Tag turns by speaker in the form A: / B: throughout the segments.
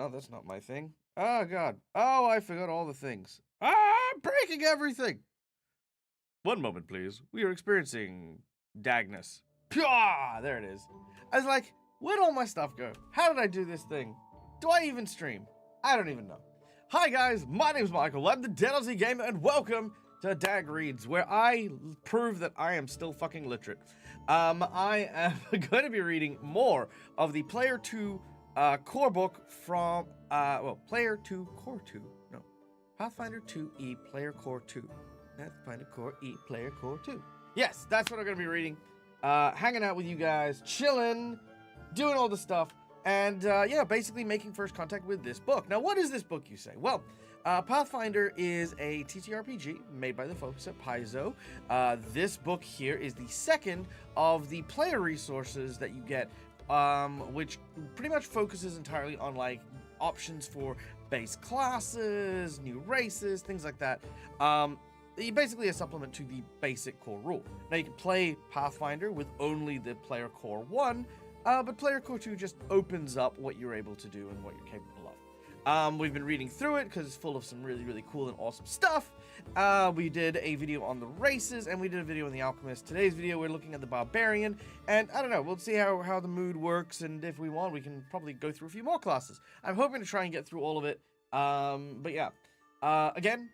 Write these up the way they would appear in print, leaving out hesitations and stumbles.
A: no, that's not my thing. Oh, God. Oh, I forgot all the things. Ah, I'm breaking everything. One moment, please. We are experiencing Dagness. Pyaw! There it is. I was like, where'd all my stuff go? How did I do this thing? Do I even stream? I don't even know. Hi, guys. My name's Michael. I'm the Dead Aussie Gamer, and welcome to Dag Reads, where I prove that I am still fucking literate. I am going to be reading more of the Player 2 core book from, Player 2 Core 2. No. Pathfinder 2E Player Core 2. Pathfinder Core E Player Core 2. Yes, that's what I'm going to be reading. Hanging out with you guys, chilling, doing all the stuff, and yeah, basically making first contact with this book. Now, what is this book, you say? Well, Pathfinder is a TTRPG made by the folks at Paizo. This book here is the second of the player resources that you get, which pretty much focuses entirely on, like, options for base classes, new races, things like that. Basically a supplement to the basic core rule. Now, you can play Pathfinder with only the player core 1, but player core 2 just opens up what you're able to do and what you're capable of. We've been reading through it because it's full of some really, really cool and awesome stuff. We did a video on the races, and we did a video on the Alchemist. Today's video, we're looking at the Barbarian, and I don't know, we'll see how the mood works, and if we want, we can probably go through a few more classes. I'm hoping to try and get through all of it, but yeah. Again,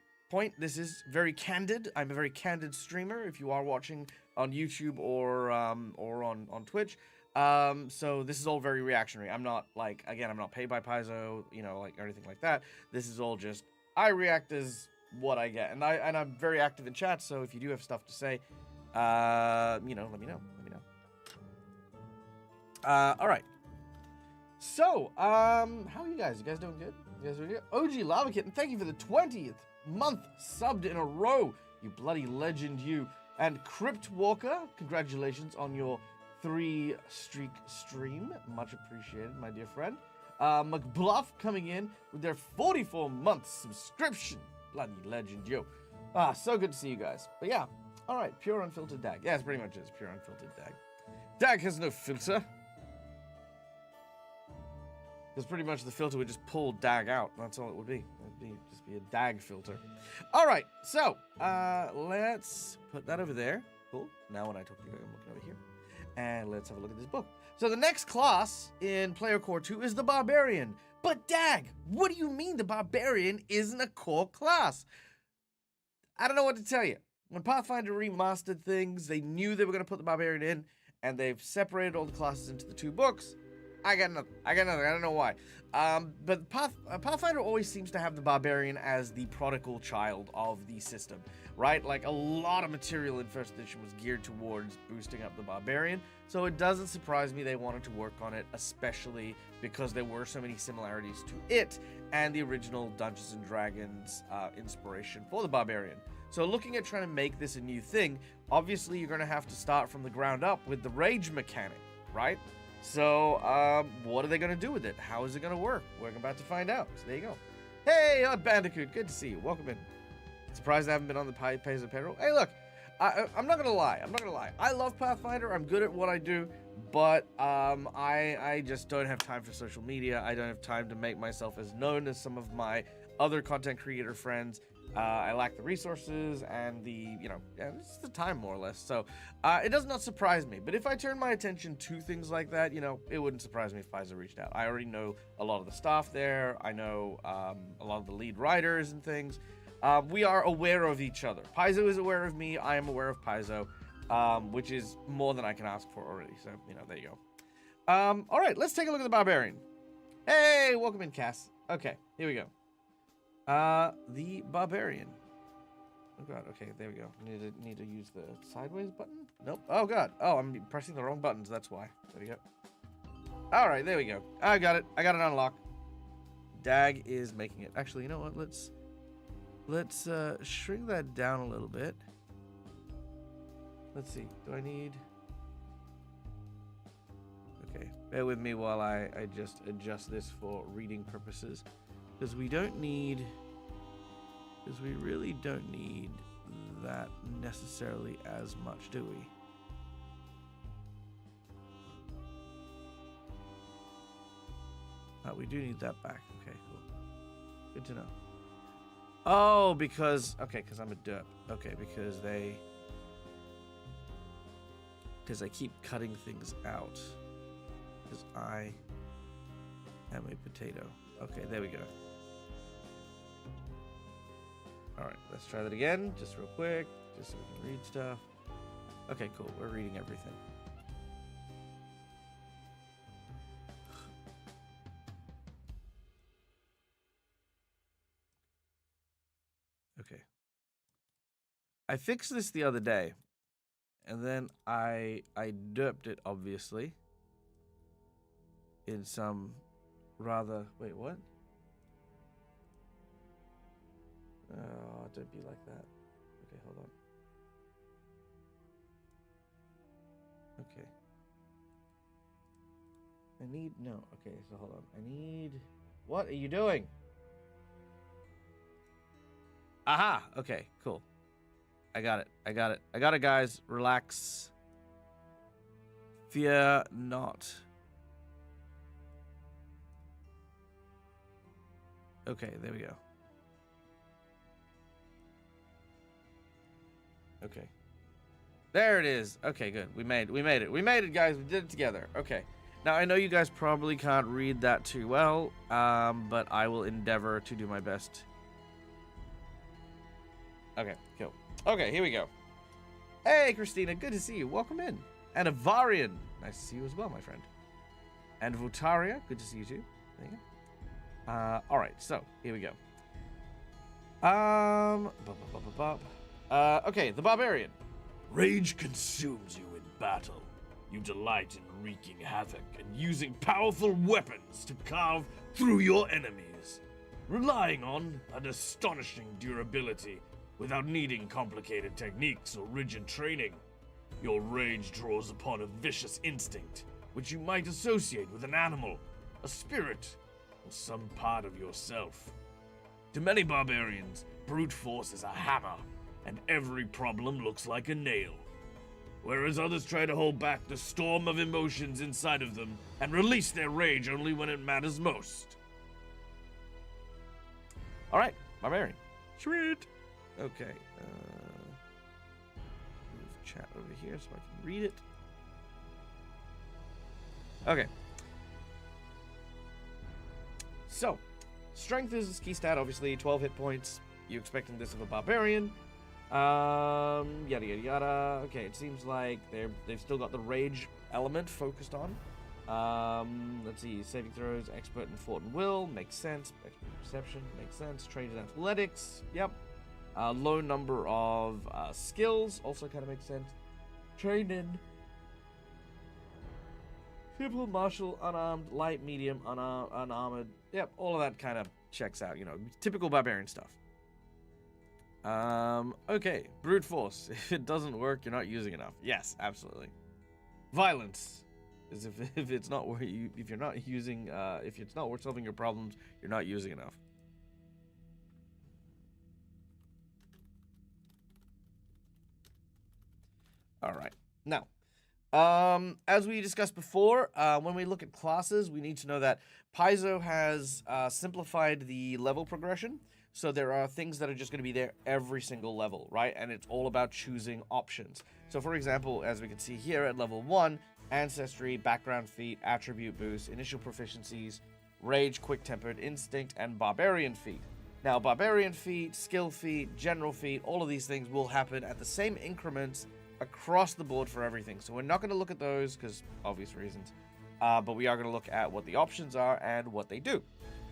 A: this is very candid. I'm a very candid streamer if you are watching on YouTube or on Twitch. So this is all very reactionary. I'm not, like, again, I'm not paid by Paizo, you know, like, or anything like that. This is all just, I react as what I get. And I'm very active in chat, so if you do have stuff to say, you know, let me know. All right. So, how are you guys? You guys doing good? You guys doing good? OG Lava Kitten, thank you for the 20th month subbed in a row, you bloody legend, you. And Crypt Walker, congratulations on your 3-streak stream, much appreciated, my dear friend. McBluff coming in with their 44-month subscription, bloody legend, yo. So good to see you guys. But yeah, all right, pure unfiltered Dag. Yeah, it's pretty much is pure unfiltered Dag. Dag has no filter. Because pretty much the filter would just pull Dag out. That's all it would be. It would just be a Dag filter. All right, so let's put that over there. Cool. Now when I talk to you, I'm looking over here. And let's have a look at this book. So the next class in Player Core 2 is the Barbarian. But Dag, what do you mean the Barbarian isn't a core class? I don't know what to tell you. When Pathfinder remastered things, they knew they were going to put the Barbarian in, and they've separated all the classes into the 2 books. I got nothing. I don't know why. But Pathfinder always seems to have the Barbarian as the prodigal child of the system, right? Like, a lot of material in first edition was geared towards boosting up the Barbarian, so it doesn't surprise me they wanted to work on it, especially because there were so many similarities to it and the original Dungeons & Dragons inspiration for the Barbarian. So looking at trying to make this a new thing, obviously you're going to have to start from the ground up with the rage mechanic, right? So, what are they going to do with it? How is it going to work? We're about to find out. So there you go. Hey, Bandicoot, good to see you. Welcome in. Surprised I haven't been on the Paizo payroll. Hey, look, I'm not going to lie. I love Pathfinder. I'm good at what I do, but I just don't have time for social media. I don't have time to make myself as known as some of my other content creator friends. I lack the resources and the, you know, it's the time, more or less. So it does not surprise me. But if I turn my attention to things like that, you know, it wouldn't surprise me if Paizo reached out. I already know a lot of the staff there. I know a lot of the lead writers and things. We are aware of each other. Paizo is aware of me. I am aware of Paizo, which is more than I can ask for already. So, you know, there you go. All right, let's take a look at the Barbarian. Hey, welcome in, Cass. Okay, here we go. The Barbarian. Oh god, okay, there we go. Need to use the sideways button? Nope. Oh god. Oh, I'm pressing the wrong buttons, that's why. There we go. Alright, there we go. I got it. I got it unlocked. Dag is making it. Actually, you know what? Let's shrink that down a little bit. Let's see. Do I need... Okay, bear with me while I just adjust this for reading purposes. Because we really don't need that necessarily as much, do we? We do need that back. Okay, cool. Good to know. Oh, because... Okay, because I'm a derp. Okay, because they... Because I keep cutting things out. Because I am a potato. Okay, there we go. Alright, let's try that again, just real quick, just so we can read stuff. Okay, cool, we're reading everything. Okay. I fixed this the other day, and then I derped it, obviously, in some rather... Wait, what? Oh, don't be like that. Okay, hold on. Okay. I need... No, okay, so hold on. I need... What are you doing? Aha! Okay, cool. I got it. I got it. I got it, guys. Relax. Fear not. Okay, there we go. Okay. There it is. Okay, good. We made it. We made it, guys. We did it together. Okay. Now, I know you guys probably can't read that too well, but I will endeavor to do my best. Okay, cool. Okay, here we go. Hey, Christina. Good to see you. Welcome in. And Barbarian. Nice to see you as well, my friend. And Votaria. Good to see you too. There you go. All right, so here we go. Okay, the Barbarian.
B: Rage consumes you in battle. You delight in wreaking havoc and using powerful weapons to carve through your enemies, relying on an astonishing durability without needing complicated techniques or rigid training. Your rage draws upon a vicious instinct, which you might associate with an animal, a spirit, or some part of yourself. To many barbarians, brute force is a hammer, and every problem looks like a nail. Whereas others try to hold back the storm of emotions inside of them and release their rage only when it matters most.
A: Alright, Barbarian.
B: Sweet!
A: Okay, move chat over here so I can read it. Okay. So, strength is key stat, obviously, 12 hit points. You expecting this of a Barbarian. Yada yada yada. Okay, it seems like they've still got the rage element focused on. Let's see, saving throws, expert in fort and will, makes sense. Expert in perception, makes sense. Trained in athletics, yep. Low number of skills, also kind of makes sense. Trained in simple, martial, unarmed, light, medium, unarmored. Yep, all of that kind of checks out, you know, typical Barbarian stuff. Okay, brute force. If it doesn't work, you're not using enough. Yes, absolutely. Violence is if it's not where you if you're not using if it's not worth solving your problems, you're not using enough. All right. Now, as we discussed before, when we look at classes, we need to know that Paizo has simplified the level progression. So there are things that are just going to be there every single level, right? And it's all about choosing options. So for example, as we can see here at level 1, Ancestry, Background Feat, Attribute Boost, Initial Proficiencies, Rage, Quick-Tempered, Instinct, and Barbarian Feat. Now, Barbarian Feat, Skill Feat, General Feat, all of these things will happen at the same increments across the board for everything. So we're not going to look at those because obvious reasons, but we are going to look at what the options are and what they do.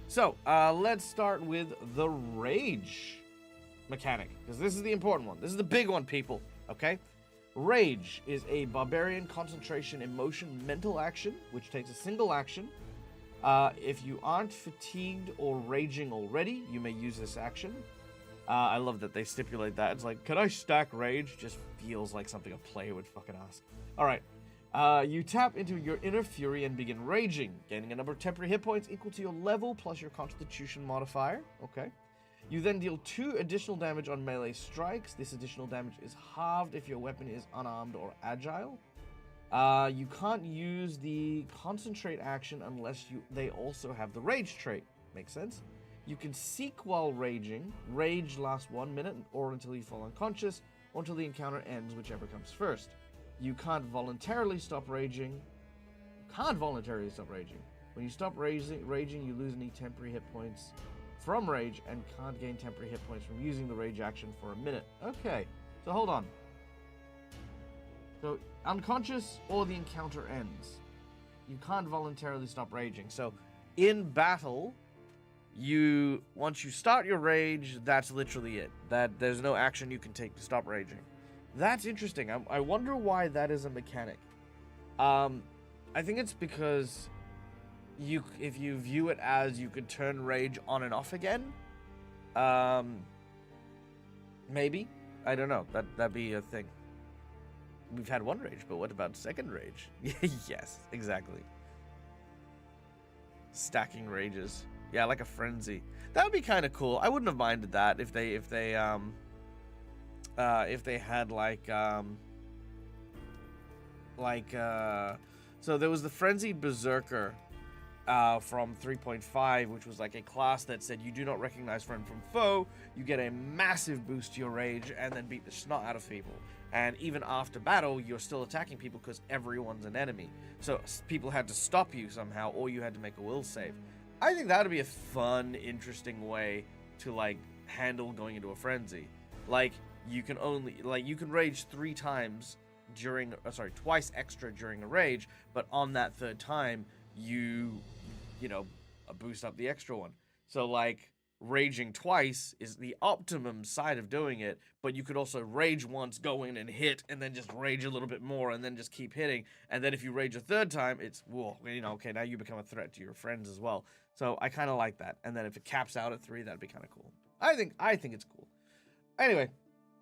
A: So, let's start with the Rage mechanic, because this is the important one. This is the big one, people, okay? Rage is a Barbarian concentration emotion mental action, which takes a single action. If you aren't fatigued or raging already, you may use this action. I love that they stipulate that. It's like, can I stack Rage? Just feels like something a player would fucking ask. All right. You tap into your inner fury and begin raging, gaining a number of temporary hit points equal to your level plus your constitution modifier. Okay. You then deal 2 additional damage on melee strikes. This additional damage is halved if your weapon is unarmed or agile. You can't use the concentrate action unless they also have the rage trait. Makes sense? You can seek while raging. Rage lasts 1 minute or until you fall unconscious, or until the encounter ends, whichever comes first. You can't voluntarily stop raging. When you stop raging, you lose any temporary hit points from rage and can't gain temporary hit points from using the rage action for a minute. Okay, so hold on. So, unconscious or the encounter ends. You can't voluntarily stop raging. So, in battle, once you start your rage, that's literally it. There's no action you can take to stop raging. That's interesting. I wonder why that is a mechanic. I think it's because if you view it as you could turn rage on and off again, maybe. I don't know. That'd be a thing. We've had one rage, but what about second rage? Yes, exactly. Stacking rages. Yeah, like a frenzy. That would be kind of cool. I wouldn't have minded that if they had so there was the frenzied berserker from 3.5, which was like a class that said you do not recognize friend from foe, you get a massive boost to your rage and then beat the snot out of people. And even after battle, you're still attacking people because everyone's an enemy. So people had to stop you somehow, or you had to make a will save. I think that would be a fun, interesting way to like handle going into a frenzy. Like you can rage 3 times twice extra during a rage, but on that third time you boost up the extra one. So like raging twice is the optimum side of doing it, but you could also rage once, go in and hit, and then just rage a little bit more, and then just keep hitting. And then if you rage a third time, it's okay, now you become a threat to your friends as well. So I kind of like that. And then if it caps out at 3, that'd be kind of cool. I think it's cool. Anyway,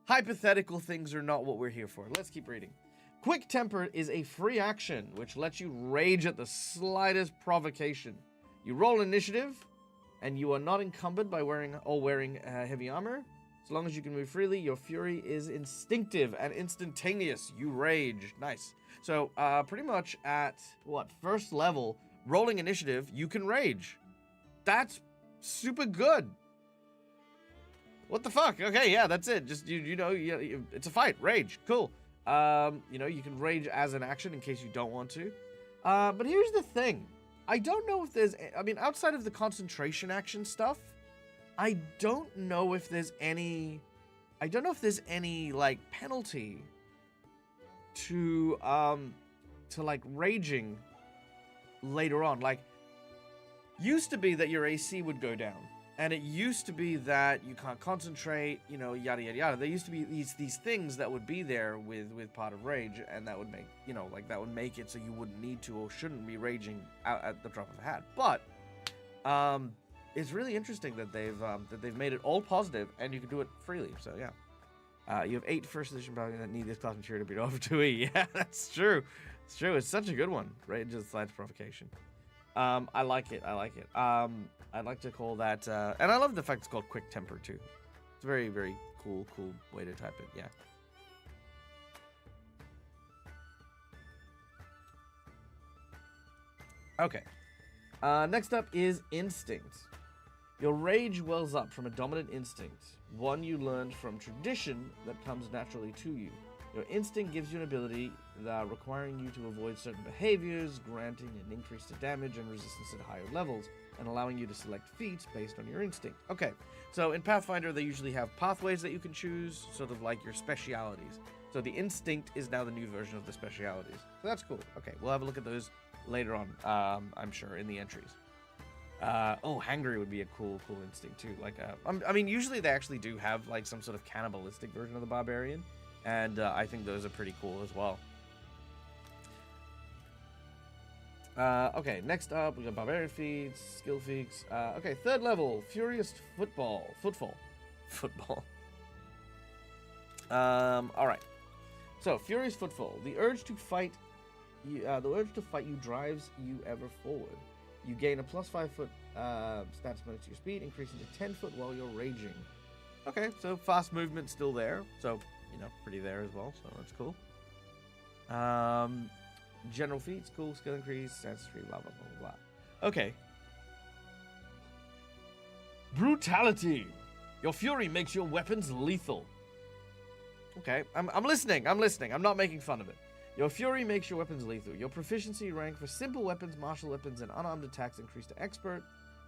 A: hypothetical things are not what we're here for. Let's keep reading. Quick Temper is a free action which lets you rage at the slightest provocation. You roll initiative, and you are not encumbered by wearing heavy armor. As long as you can move freely, your fury is instinctive and instantaneous. You rage. Nice. So, pretty much at, first level, rolling initiative, you can rage. That's super good. What the fuck? Okay, yeah, that's it. Just, it's a fight. Rage. Cool. You can rage as an action in case you don't want to. But here's the thing. I don't know if there's, outside of the concentration action stuff, I don't know if there's any, like, penalty to like, raging later on. Like, used to be that your AC would go down. And it used to be that you can't concentrate, yada, yada, yada. There used to be these things that would be there with part of rage, and that would make, that would make it so you wouldn't need to or shouldn't be raging out at the drop of a hat. But it's really interesting that they've made it all positive, and you can do it freely. So yeah, you have 8 first edition Barbarian that need this class material to beat off 2E. Yeah, that's true. It's true. It's such a good one. Rage is slight provocation. I like it. I'd like to call that, and I love the fact it's called Quick Temper too. It's a very, very cool way to type it, yeah. Okay. Next up is Instinct. Your rage wells up from a dominant instinct, one you learned from tradition that comes naturally to you. Your instinct gives you an ability that requiring you to avoid certain behaviors, granting an increase to damage and resistance at higher levels, and allowing you to select feats based on your instinct. Okay, so in Pathfinder, they usually have pathways that you can choose, sort of like your specialities. So the instinct is now the new version of the specialities. So that's cool. Okay, we'll have a look at those later on, I'm sure, in the entries. Hangry would be a cool instinct too. Like, usually they actually do have like some sort of cannibalistic version of the Barbarian, and I think those are pretty cool as well. Okay, next up, we got Barbarian feats, skill feats. Okay, 3rd level, Furious Footfall. Alright. So, Furious Footfall. The urge to fight you drives you ever forward. You gain a +5 foot stats bonus to your speed, increasing to 10 foot while you're raging. Okay, so fast movement still there. So, pretty there as well, so that's cool. General feats, cool, skill increase, ancestry, blah, blah, blah, blah, blah. Okay.
B: Brutality. Your fury makes your weapons lethal.
A: Okay, I'm listening. I'm not making fun of it. Your fury makes your weapons lethal. Your proficiency rank for simple weapons, martial weapons, and unarmed attacks increase to expert.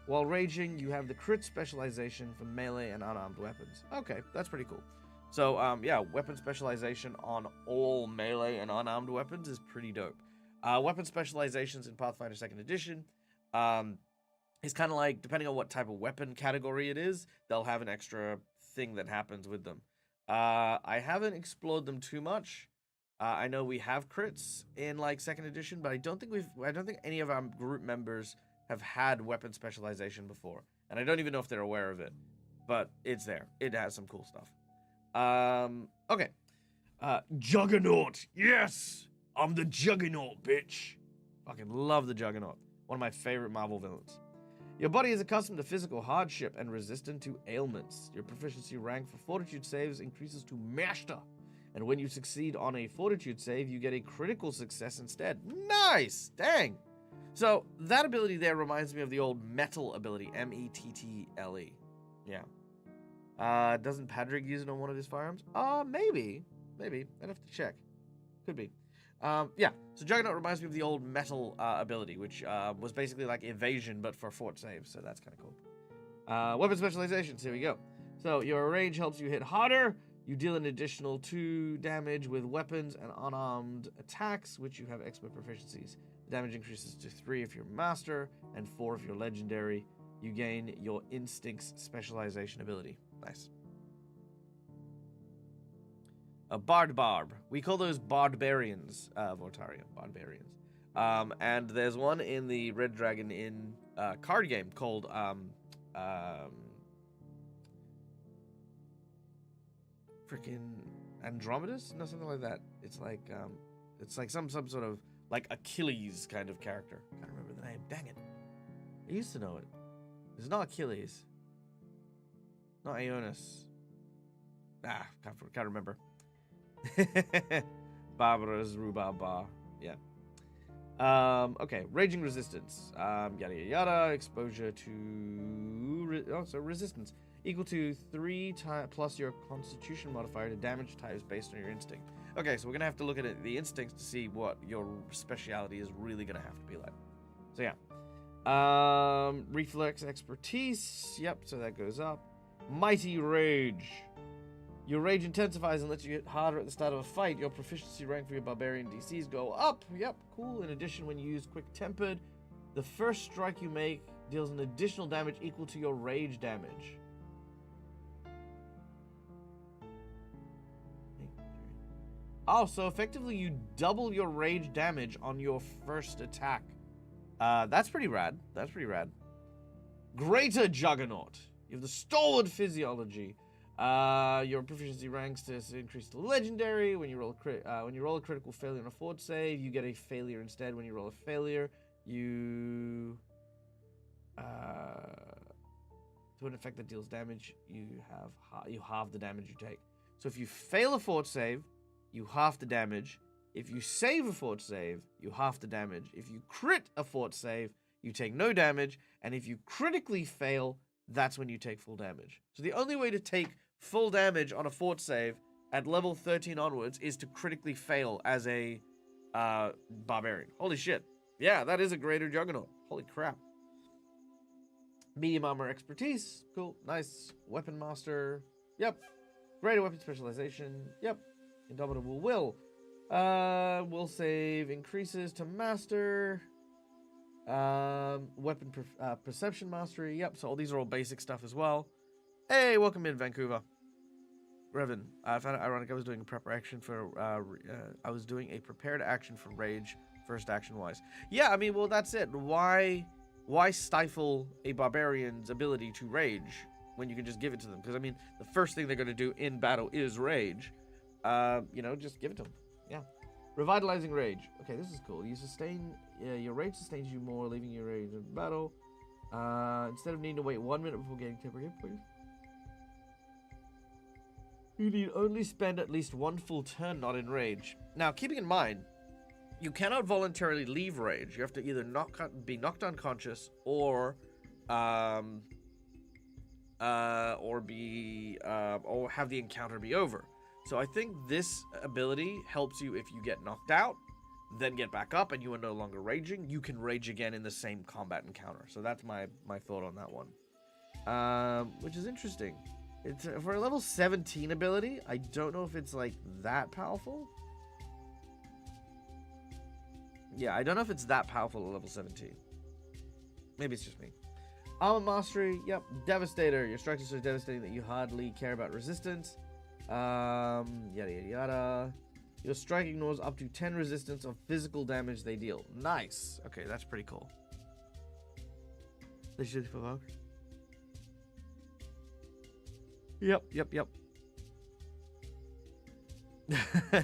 A: While raging, you have the crit specialization for melee and unarmed weapons. Okay, that's pretty cool. So, yeah, weapon specialization on all melee and unarmed weapons is pretty dope. Weapon specializations in Pathfinder 2nd Edition is kind of like, depending on what type of weapon category it is, they'll have an extra thing that happens with them. I haven't explored them too much. I know we have crits in like 2nd Edition, but I don't think any of our group members have had weapon specialization before, and I don't even know if they're aware of it. But it's there. It has some cool stuff. Okay.
B: Juggernaut. Yes, I'm the Juggernaut, bitch.
A: Fucking love the Juggernaut. One of my favorite Marvel villains. Your body is accustomed to physical hardship and resistant to ailments. Your proficiency rank for fortitude saves increases to Master. And when you succeed on a fortitude save, you get a critical success instead. Nice! Dang! So, that ability there reminds me of the old metal ability, M-E-T-T-L-E. Yeah. Doesn't Padrig use it on one of his firearms? Maybe. Maybe. I'd have to check. Could be. Yeah, so Juggernaut reminds me of the old metal ability, which was basically like evasion, but for fort saves, so that's kind of cool. Weapon specializations, here we go. So your rage helps you hit harder. You deal an additional 2 damage with weapons and unarmed attacks, which you have expert proficiencies. The damage increases to 3 if you're master, and 4 if you're legendary. You gain your instincts specialization ability. Nice. A Barb. We call those Barbarians, Vortaria, Barbarians. And there's one in the Red Dragon in card game called freaking Andromedus? No, something like that. It's like some sort of like Achilles kind of character. I can't remember the name. Dang it. I used to know it. It's not Achilles. Not Aeonus. Can't remember. Barbarous Rhubarbar. Yeah. Okay. Raging resistance. Yada yada yada. Exposure to resistance equal to 3 plus your Constitution modifier to damage types based on your instinct. Okay, so we're gonna have to look at the instincts to see what your speciality is really gonna have to be like. So yeah. Reflex expertise. Yep. So that goes up. Mighty rage. Your rage intensifies and lets you hit harder at the start of a fight. Your proficiency rank for your barbarian DCs go up. Yep, cool. In addition, when you use quick tempered, the first strike you make deals an additional damage equal to your rage damage. Oh, so effectively you double your rage damage on your first attack. That's pretty rad. Greater Juggernaut. You have the stalwart physiology. Your proficiency ranks to increase to legendary. When you roll a critical failure on a fort save, you get a failure instead. When you roll a failure, you to an effect that deals damage, you halve the damage you take. So if you fail a fort save, you half the damage. If you save a fort save, you half the damage. If you crit a fort save, you take no damage. And if you critically fail, that's when you take full damage. So the only way to take full damage on a fort save at level 13 onwards is to critically fail as a barbarian. Holy shit. Yeah, that is a greater Juggernaut. Holy crap. Medium armor expertise. Cool. Nice. Weapon master. Yep. Greater weapon specialization. Yep. Indomitable will. Will save increases to master. Weapon perception mastery. Yep. So all these are all basic stuff as well. Hey, welcome in, Vancouver. Revan. I found it ironic. I was doing a prepared action for rage, first action wise. Yeah, I mean, well, that's it. Why stifle a barbarian's ability to rage when you can just give it to them? Because I mean, the first thing they're going to do in battle is rage. Just give it to them. Yeah. Revitalizing rage. Okay, this is cool. You sustain. Your rage sustains you more, leaving your rage in battle. Instead of needing to wait 1 minute before getting temporary hit points, you need only spend at least 1 full turn not in rage. Now, keeping in mind, You cannot voluntarily leave rage. You have to either be knocked unconscious or have the encounter be over. So I think this ability helps you if you get knocked out, then get back up and you are no longer raging. You can rage again in the same combat encounter. So that's my thought on that one. Which is interesting. It's for a level 17 ability. I don't know if it's like that powerful. Yeah, I don't know if it's that powerful at level 17. Maybe it's just me. Armor Mastery, yep. Devastator. Your strike is so devastating that you hardly care about resistance. Yada yada yada. Your strike ignores up to 10 resistance of physical damage they deal. Nice. Okay, that's pretty cool. They should provoke. Yep.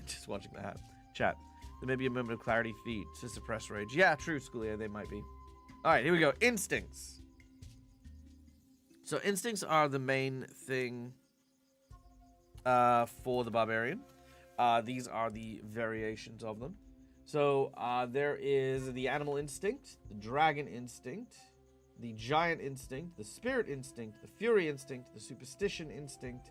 A: Just watching that. Chat. There may be a moment of clarity feed to suppress rage. Yeah, true, Schoolia. They might be. All right, here we go. Instincts. So instincts are the main thing for the Barbarian. These are the variations of them. So there is the animal instinct, the dragon instinct, the giant instinct, the spirit instinct, the fury instinct, the superstition instinct,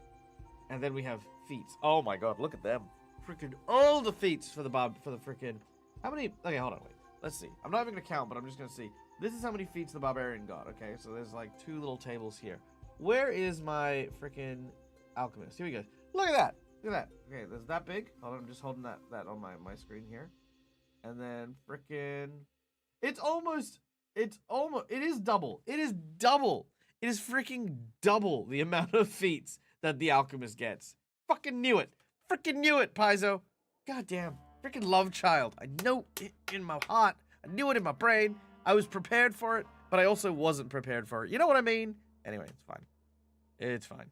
A: and then we have feats. Oh my god, look at them. Freaking all the feats for the freaking... How many... Okay, hold on, wait. Let's see. I'm not even going to count, but I'm just going to see. This is how many feats the Barbarian got, okay? So there's like 2 little tables here. Where is my freaking alchemist? Here we go. Look at that. Look at that. Okay, there's that big. Hold on, I'm just holding that on my screen here. And then freaking... It is double. It is double. It is freaking double the amount of feats that the alchemist gets. Fucking knew it. Freaking knew it, Paizo. Goddamn. Freaking love child. I know it in my heart. I knew it in my brain. I was prepared for it, but I also wasn't prepared for it. You know what I mean? Anyway, it's fine. It's fine.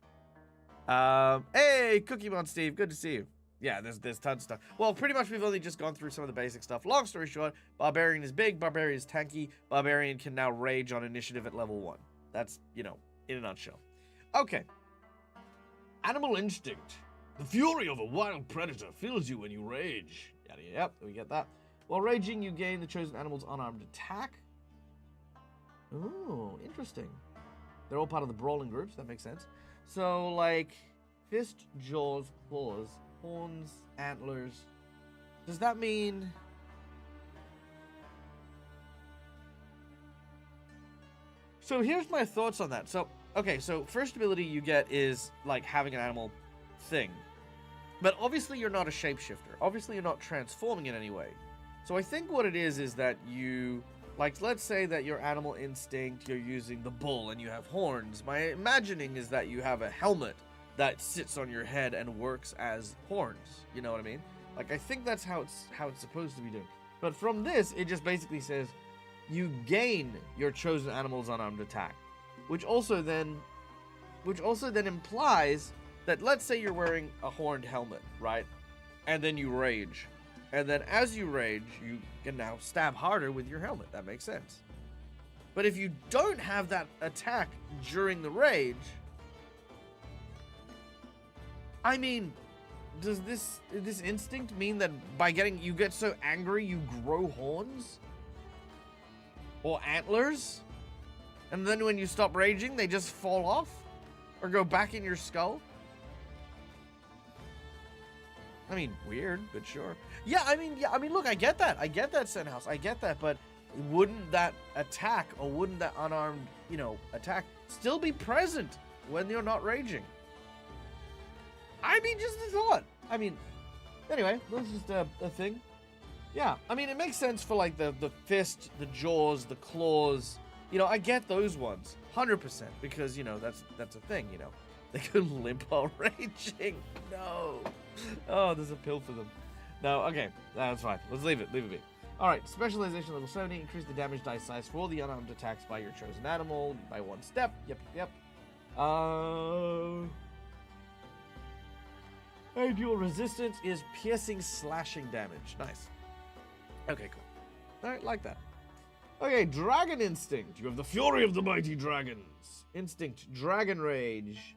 A: Hey, Cookie Mon Steve. Good to see you. Yeah, there's tons of stuff. Well, pretty much we've only just gone through some of the basic stuff. Long story short, Barbarian is big, Barbarian is tanky, Barbarian can now rage on initiative at level 1. That's, you know, in a nutshell. Okay.
B: Animal instinct. The fury of a wild predator fills you when you rage.
A: Yep, we get that. While raging, you gain the chosen animal's unarmed attack. Ooh, interesting. They're all part of the brawling groups, that makes sense. So, like, fist, jaws, claws, horns, antlers. Does that mean... So here's my thoughts on that. So, okay, so first ability you get is, like, having an animal thing. But obviously you're not a shapeshifter. Obviously you're not transforming in any way. So I think what it is that you... Like, let's say that your animal instinct, you're using the bull and you have horns. My imagining is that you have a helmet that sits on your head and works as horns. You know what I mean? Like, I think that's how it's supposed to be done. But from this, it just basically says you gain your chosen animal's unarmed attack. Which also then implies that, let's say you're wearing a horned helmet, right? And then you rage. And then as you rage, you can now stab harder with your helmet. That makes sense. But if you don't have that attack during the rage... I mean, does this instinct mean that by you get so angry you grow horns? Or antlers? And then when you stop raging, they just fall off? Or go back in your skull? I mean, weird, but sure. Yeah, I mean, look, I get that. I get that, Senhouse. I get that, but wouldn't that attack, or wouldn't that unarmed, attack still be present when you're not raging? I mean, just a thought. I mean, anyway, that's just a thing. Yeah, I mean, it makes sense for, like, the fist, the jaws, the claws. I get those ones, 100%, because, that's a thing, They can limp while raging. No. Oh, there's a pill for them. No, okay. That's fine. Let's leave it. Leave it be. Alright, specialization level 70. Increase the damage dice size for all the unarmed attacks by your chosen animal by 1 step. Yep. Dual resistance is piercing slashing damage. Nice. Okay, cool. Alright, like that. Okay, Dragon Instinct.
B: You have the fury of the mighty dragons.
A: Instinct, Dragon Rage.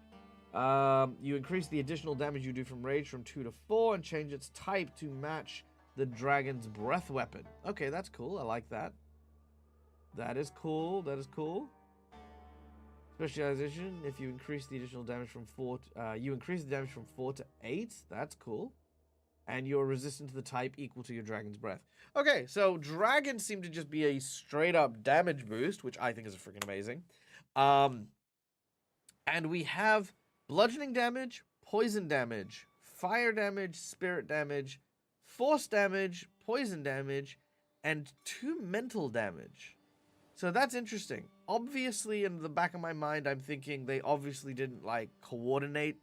A: You increase the additional damage you do from Rage from 2 to 4 and change its type to match the dragon's breath weapon. Okay, that's cool. I like that. That is cool. That is cool. Specialization, if you increase the additional damage from 4 you increase the damage from 4 to 8. That's cool. And you're resistant to the type equal to your dragon's breath. Okay, so dragons seem to just be a straight up damage boost, which I think is freaking amazing. And we have bludgeoning damage, poison damage, fire damage, spirit damage, force damage, poison damage, and 2 mental damage. So that's interesting. Obviously, in the back of my mind, I'm thinking they obviously didn't, like, coordinate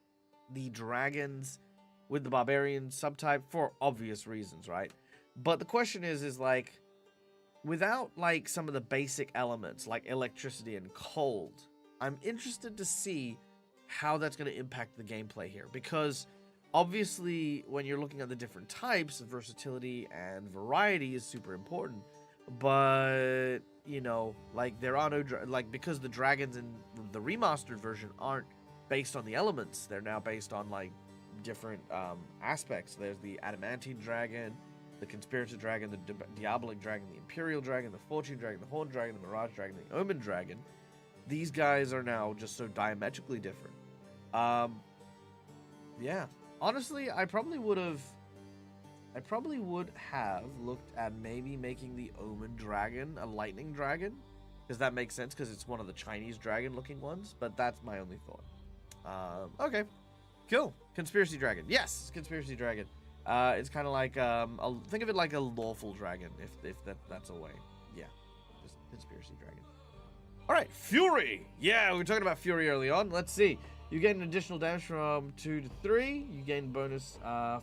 A: the dragons with the barbarian subtype for obvious reasons, right? But the question is like, without, like, some of the basic elements, like electricity and cold, I'm interested to see how that's going to impact the gameplay here. Because, obviously, when you're looking at the different types, versatility and variety is super important. But, you know, like, there are no, like, because the dragons in the remastered version aren't based on the elements, they're now based on, like, different aspects. There's the adamantine dragon, the conspirator dragon, the diabolic dragon, the imperial dragon, the fortune dragon, the horn dragon, the mirage dragon, the omen dragon. These guys are now just so diametrically different. Yeah, honestly, I probably would have looked at maybe making the omen dragon a lightning dragon, because that makes sense, because it's one of the Chinese dragon looking ones. But that's my only thought. Okay, cool. Conspiracy dragon. Yes, conspiracy dragon. It's kind of like think of it like a lawful dragon, if that's a way. Yeah, just conspiracy dragon. All right, fury. Yeah, we were talking about fury early on. Let's see. You gain an additional damage from 2 to 3. You gain bonus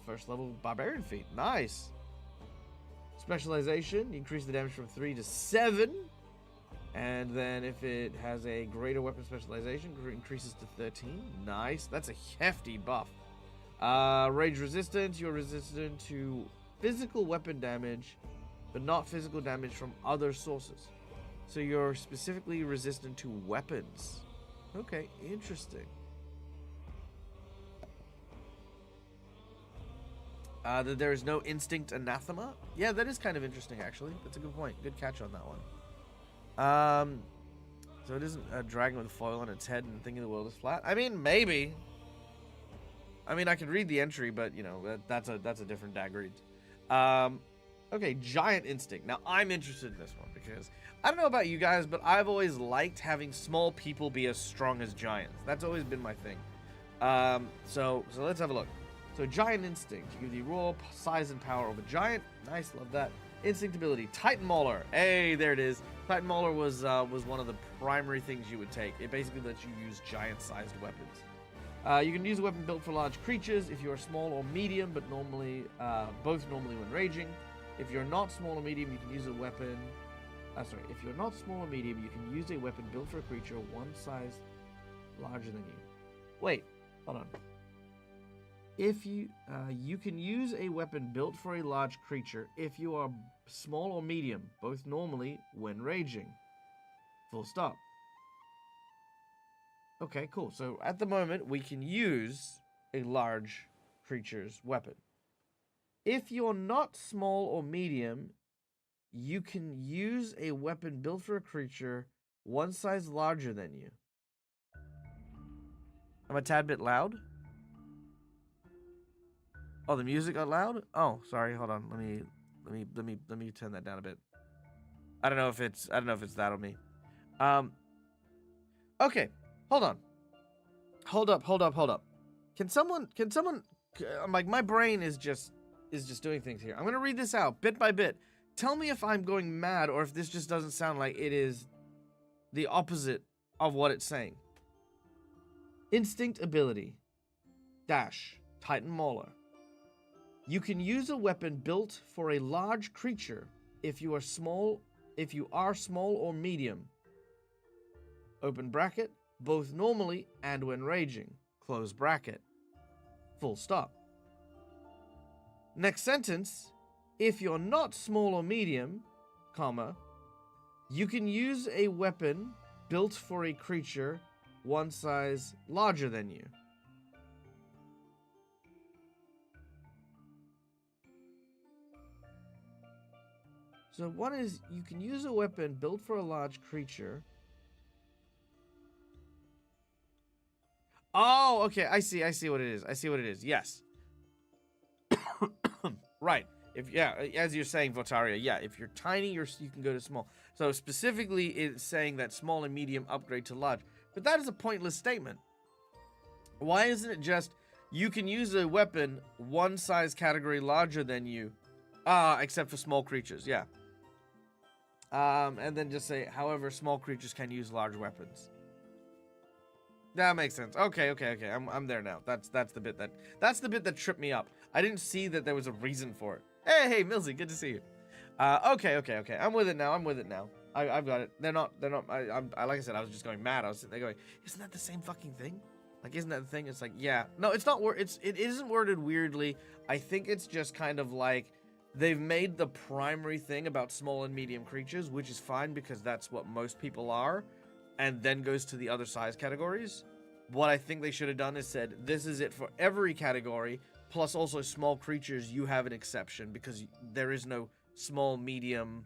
A: first level barbarian feat. Nice. Specialization. You increase the damage from 3 to 7. And then if it has a greater weapon specialization, increases to 13. Nice. That's a hefty buff. Rage resistance. You're resistant to physical weapon damage, but not physical damage from other sources. So you're specifically resistant to weapons. Okay, interesting. That there is no instinct anathema. Yeah, that is kind of interesting, actually. That's a good point. Good catch on that one. So it isn't a dragon with a foil on its head and thinking the world is flat. I mean, maybe. I mean, I can read the entry, but you know, that's a different dag read. Okay, giant instinct. Now I'm interested in this one because I don't know about you guys, but I've always liked having small people be as strong as giants. That's always been my thing. So let's have a look. So giant instinct, you give the raw size and power of a giant. Nice, love that. Instinct ability, Titan Mauler. Hey, there it is. Titan Mauler was one of the primary things you would take. It basically lets you use giant-sized weapons. You can use a weapon built for large creatures if you are small or medium, but normally, both normally when raging. If you're not small or medium, you can use a weapon. If you're not small or medium, you can use a weapon built for a creature one size larger than you. Wait, hold on. If you can use a weapon built for a large creature if you are small or medium, both normally when raging. Full stop. Okay, cool. So at the moment, we can use a large creature's weapon. If you're not small or medium, you can use a weapon built for a creature one size larger than you. I'm a tad bit loud. Oh, the music got loud? Oh, sorry. Hold on. Let me turn that down a bit. I don't know if it's that or me. Okay. Hold on. Hold up. Can someone like, my brain is just doing things here. I'm going to read this out bit by bit. Tell me if I'm going mad or if this just doesn't sound like it is the opposite of what it's saying. Instinct ability. Dash. Titan Mauler. You can use a weapon built for a large creature if you are small or medium. Open bracket, both normally and when raging. Close bracket. Full stop. Next sentence, if you're not small or medium, comma, you can use a weapon built for a creature one size larger than you. So one is you can use a weapon built for a large creature. Oh, okay. I see what it is. I see what it is. Yes. Right. If as you're saying, Votaria, yeah, if you're tiny, you can go to small. So specifically, it's saying that small and medium upgrade to large. But that is a pointless statement. Why isn't it just you can use a weapon one size category larger than you, except for small creatures, yeah. And then just say, however, small creatures can use large weapons. That makes sense. Okay. I'm there now. That's the bit that tripped me up. I didn't see that there was a reason for it. Hey, Millsy, good to see you. Okay. I'm with it now. I've got it. They're not. I like I said, I was just going mad. I was sitting there going, isn't that the same fucking thing? Like, isn't that the thing? It's like, yeah. No, it's not. It isn't worded weirdly. I think it's just kind of like they've made the primary thing about small and medium creatures, which is fine because that's what most people are, and then goes to the other size categories. What I think they should have done is said, this is it for every category, plus also small creatures, you have an exception because there is no small, medium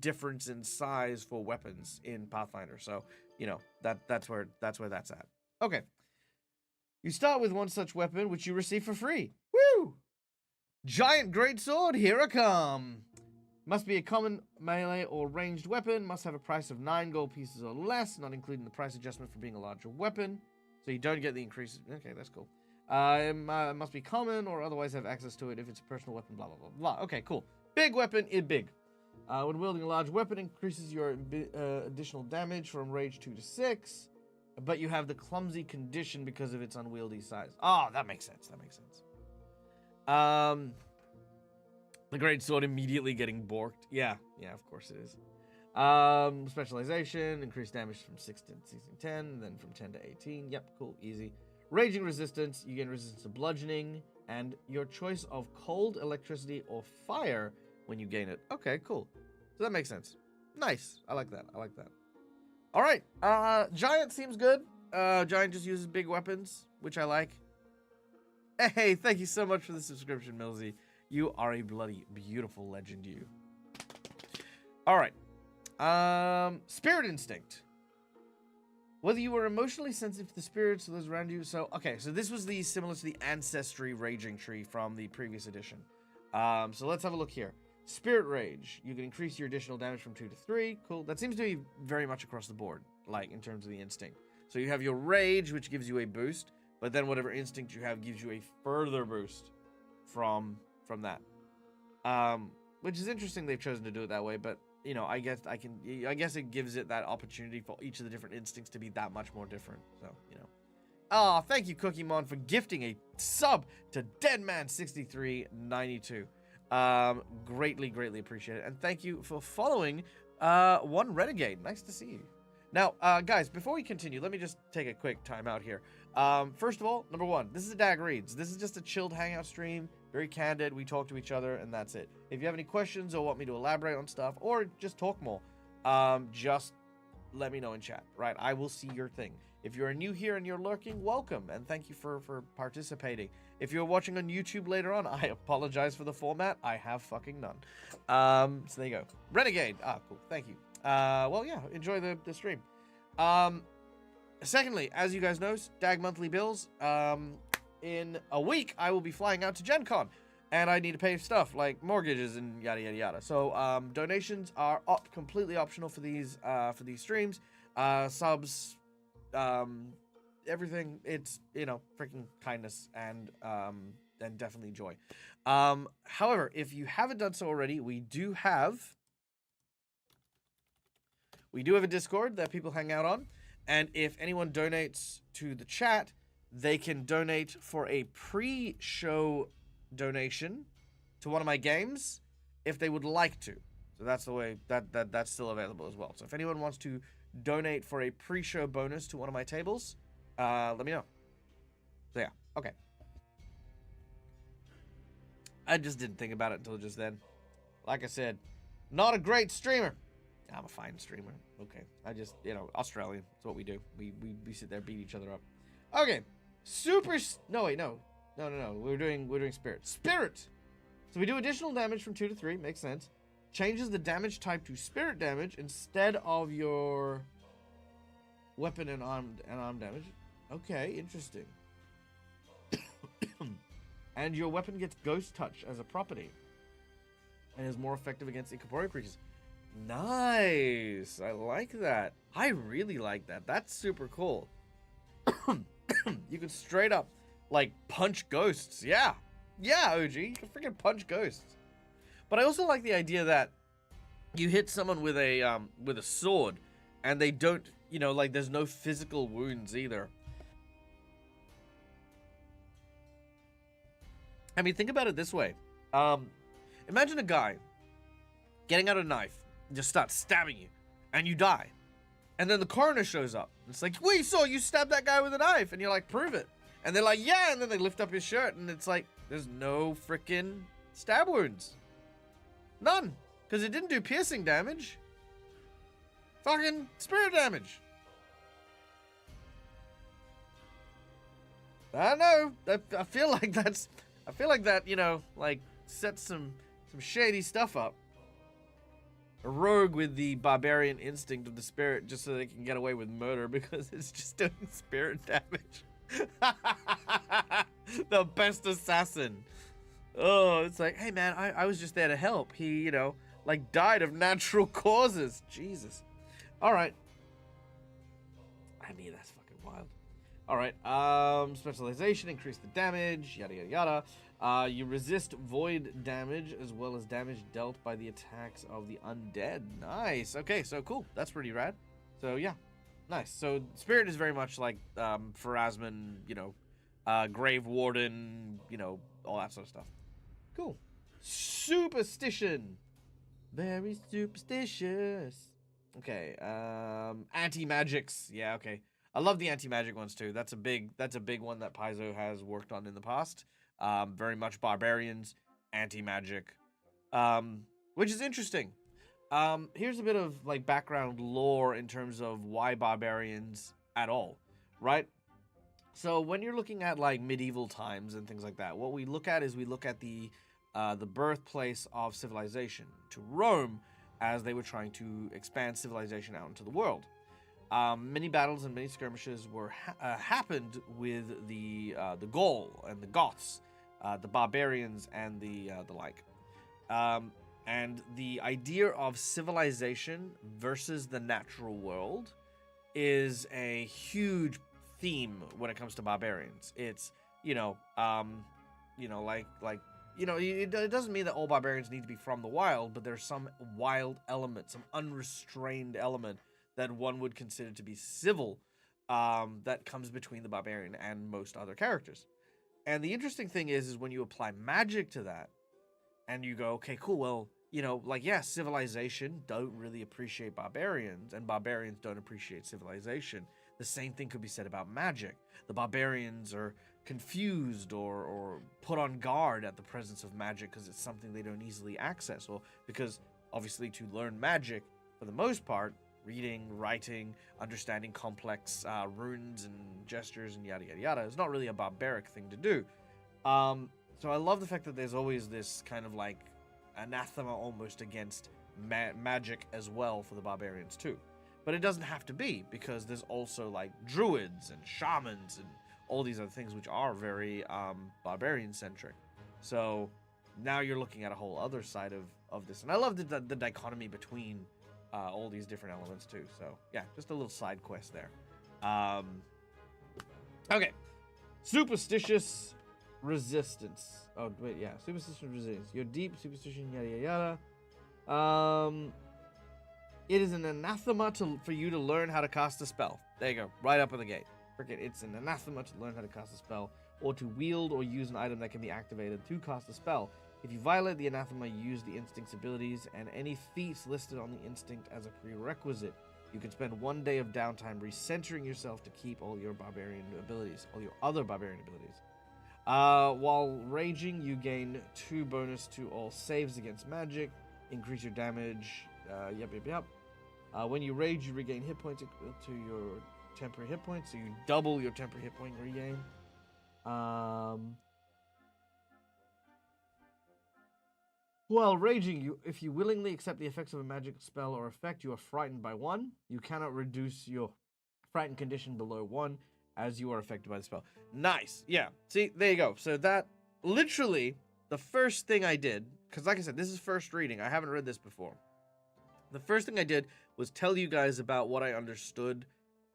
A: difference in size for weapons in Pathfinder. So, you know, that's where that's at. Okay. You start with one such weapon, which you receive for free. Woo! Giant greatsword, here I come. Must be a common melee or ranged weapon. Must have a price of 9 gold pieces or less, not including the price adjustment for being a larger weapon. So you don't get the increases. Okay, that's cool. It must be common or otherwise have access to it if it's a personal weapon, blah, blah, blah, blah. Okay, cool. Big weapon is big. When wielding a large weapon, increases your additional damage from rage 2 to 6. But you have the clumsy condition because of its unwieldy size. Oh, that makes sense. The great sword immediately getting borked. Yeah, of course it is. Specialization, increased damage from 6 to 10, then from 10 to 18. Yep, cool, easy. Raging resistance, you gain resistance to bludgeoning, and your choice of cold, electricity, or fire when you gain it. Okay, cool. So that makes sense. Nice. I like that. All right. Giant seems good. Giant just uses big weapons, which I like. Hey, thank you so much for the subscription, Millsy. You are a bloody beautiful legend, you. All right. Spirit instinct. Whether you were emotionally sensitive to the spirits of those around you. So this was similar to the ancestry raging tree from the previous edition. So let's have a look here. Spirit rage. You can increase your additional damage from 2 to 3. Cool. That seems to be very much across the board, like in terms of the instinct. So you have your rage, which gives you a boost, but then whatever instinct you have gives you a further boost from that. Which is interesting they've chosen to do it that way, but you know, I guess it gives it that opportunity for each of the different instincts to be that much more different. So, you know. Oh, thank you, Cookie Mon, for gifting a sub to Deadman6392. Greatly appreciate it. And thank you for following One Renegade. Nice to see you. Now, guys, before we continue, let me just take a quick time out here. First of all, number one, this is a Dag Reads. This is just a chilled hangout stream, very candid. We talk to each other, and that's it. If you have any questions or want me to elaborate on stuff or just talk more, just let me know in chat, right? I will see your thing. If you're new here and you're lurking, welcome, and thank you for participating. If you're watching on YouTube later on, I apologize for the format. I have fucking none. So there you go. Renegade. Ah, cool. Thank you. Well, yeah, enjoy the stream. Secondly, as you guys know, Dag Monthly Bills. In a week, I will be flying out to Gen Con, and I need to pay stuff like mortgages and yada yada yada. So donations are completely optional for these streams. Subs, everything. It's, you know, freaking kindness and definitely joy. However, if you haven't done so already, we do have a Discord that people hang out on, and if anyone donates to the chat, they can donate for a pre-show donation to one of my games if they would like to. So that's the way that's still available as well. So if anyone wants to donate for a pre-show bonus to one of my tables, let me know. So yeah, okay. I just didn't think about it until just then. Like I said, not a great streamer. I'm a fine streamer. Okay. I just, you know, Australian. That's what we do. We sit there, beat each other up. Okay. No, wait, no. No. We're doing Spirit. Spirit! So we do additional damage from 2 to 3. Makes sense. changes the damage type to spirit damage instead of your weapon and arm damage. Okay, interesting. And your weapon gets ghost touch as a property and is more effective against incorporeal creatures. Nice. I like that. I really like that. That's super cool. You can straight up like punch ghosts. Yeah. Yeah, OG. You can freaking punch ghosts. But I also like the idea that you hit someone with a sword and they don't, you know, like there's no physical wounds either. I mean, think about it this way. Imagine a guy getting out a knife and just starts stabbing you, and you die. And then the coroner shows up. It's like, we saw you stab that guy with a knife. And you're like, prove it. And they're like, yeah. And then they lift up his shirt, and it's like, there's no freaking stab wounds. None. Because it didn't do piercing damage. Fucking spirit damage. I don't know. I feel like that, you know, like, sets some shady stuff up. A rogue with the barbarian instinct of the spirit just so they can get away with murder because it's just doing spirit damage. The best assassin. Oh, it's like, hey man, I was just there to help. He, you know, like died of natural causes. Jesus. All right. I mean, that's fucking wild. All right. Specialization, increase the damage, yada yada yada. You resist void damage as well as damage dealt by the attacks of the undead. Nice. Okay, so cool. That's pretty rad. So yeah, nice. So spirit is very much like Pharasman, you know, Grave Warden, you know, all that sort of stuff. Cool. Superstition. Very superstitious. Okay. Anti-magics. Yeah. Okay. I love the anti-magic ones too. That's a big one that Paizo has worked on in the past. Very much barbarians, anti-magic, which is interesting. Here's a bit of like background lore in terms of why barbarians at all, right? So when you're looking at like medieval times and things like that, what we look at is we look at the birthplace of civilization to Rome as they were trying to expand civilization out into the world. Many battles and many skirmishes were happened with the Gaul and the Goths, the barbarians and the like. And the idea of civilization versus the natural world is a huge theme when it comes to barbarians. It's, you know, it doesn't mean that all barbarians need to be from the wild, but there's some wild element, some unrestrained element that one would consider to be civil, that comes between the barbarian and most other characters. And the interesting thing is when you apply magic to that, and you go, okay, cool, well, you know, like, yeah, civilization don't really appreciate barbarians, and barbarians don't appreciate civilization. The same thing could be said about magic. The barbarians are confused or put on guard at the presence of magic because it's something they don't easily access, or because, obviously, to learn magic, for the most part, reading, writing, understanding complex runes and gestures and yada yada yada is not really a barbaric thing to do. So I love the fact that there's always this kind of like anathema almost against magic as well for the barbarians too. But it doesn't have to be, because there's also like druids and shamans and all these other things which are very barbarian centric. So now you're looking at a whole other side of this, and I love the dichotomy between all these different elements too. So yeah, just a little side quest there. Okay, superstitious resistance. Oh wait, yeah, superstitious resistance. Your deep superstition, yada yada yada. It is an anathema for you to learn how to cast a spell. There you go, right up in the gate. Forget it's an anathema to learn how to cast a spell, or to wield or use an item that can be activated to cast a spell. If you violate the anathema, you use the instinct's abilities and any feats listed on the instinct as a prerequisite. You can spend 1 day of downtime recentering yourself to keep all your barbarian abilities, all your other barbarian abilities. While raging, you gain 2 bonus to all saves against magic, increase your damage, yep. When you rage, you regain hit points equal to your temporary hit points, so you double your temporary hit point regain. While raging, if you willingly accept the effects of a magic spell or effect, you are frightened by 1. You cannot reduce your frightened condition below 1 as you are affected by the spell. Nice. Yeah. See, there you go. So that literally the first thing I did, because like I said, this is first reading. I haven't read this before. The first thing I did was tell you guys about what I understood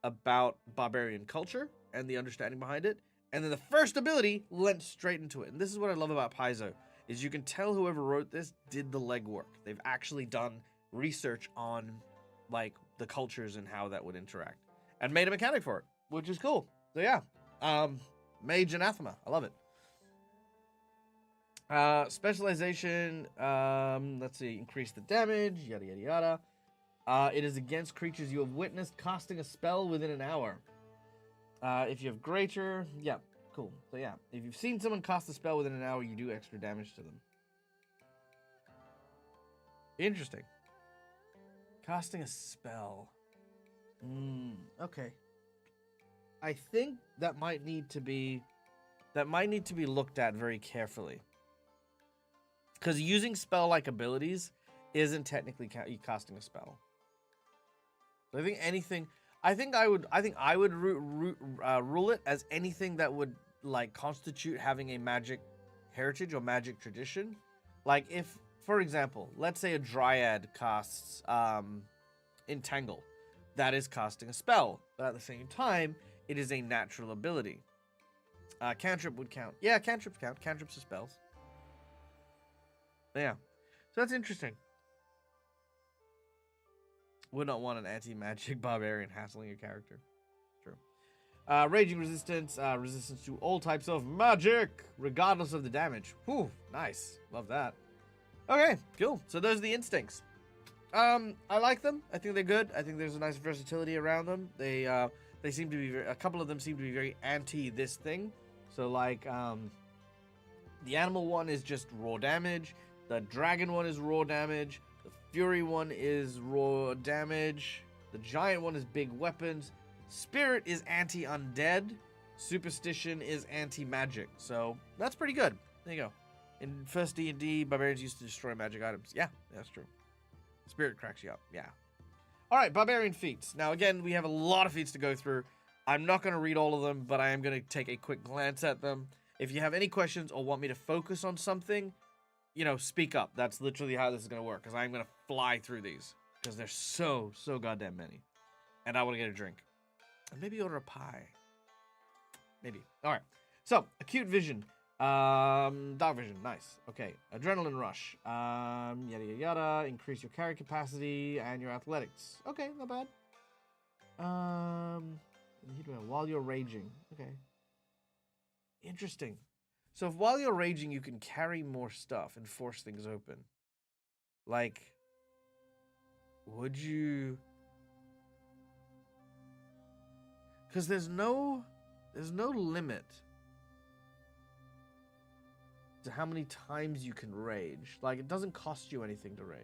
A: about barbarian culture and the understanding behind it. And then the first ability lent straight into it. And this is what I love about Paizo, is you can tell whoever wrote this did the legwork. They've actually done research on like the cultures and how that would interact and made a mechanic for it, which is cool. So yeah, Mage Anathema. I love it. Specialization, let's see, increase the damage, yada yada yada. It is against creatures you have witnessed casting a spell within an hour. If you have greater, yeah, cool. So yeah, if you've seen someone cast a spell within an hour, you do extra damage to them. Interesting. Casting a spell. Okay. I think that might need to be looked at very carefully. Because using spell-like abilities isn't technically casting a spell. So I think anything. I think I would rule it as anything that would like constitute having a magic heritage or magic tradition. Like if, for example, let's say a dryad casts Entangle, that is casting a spell, but at the same time, it is a natural ability. Cantrip would count. Yeah, cantrips count. Cantrips are spells. Yeah, so that's interesting. Would not want an anti-magic barbarian hassling your character. True. Raging resistance. Resistance to all types of magic, regardless of the damage. Whew, nice. Love that. Okay, cool. So those are the instincts. I like them. I think they're good. I think there's a nice versatility around them. They seem to be a couple of them seem to be very anti this thing. So like the animal one is just raw damage. The dragon one is raw damage. The fury one is raw damage. The giant one is big weapons. Spirit is anti-undead. Superstition is anti-magic. So that's pretty good. There you go. In first D&D, barbarians used to destroy magic items. Yeah, that's true. Spirit cracks you up. Yeah. All right, barbarian feats. Now, again, we have a lot of feats to go through. I'm not going to read all of them, but I am going to take a quick glance at them. If you have any questions or want me to focus on something, you know, speak up. That's literally how this is going to work, because I'm going to fly through these, because there's so goddamn many. And I want to get a drink. And maybe order a pie. Maybe. All right. So, acute vision. Dark vision. Nice. Okay. Adrenaline rush. Yada, yada, yada. Increase your carry capacity and your athletics. Okay, not bad. While you're raging. Okay. Interesting. So if while you're raging, you can carry more stuff and force things open. Like, would you... Because there's no limit to how many times you can rage. Like, it doesn't cost you anything to rage.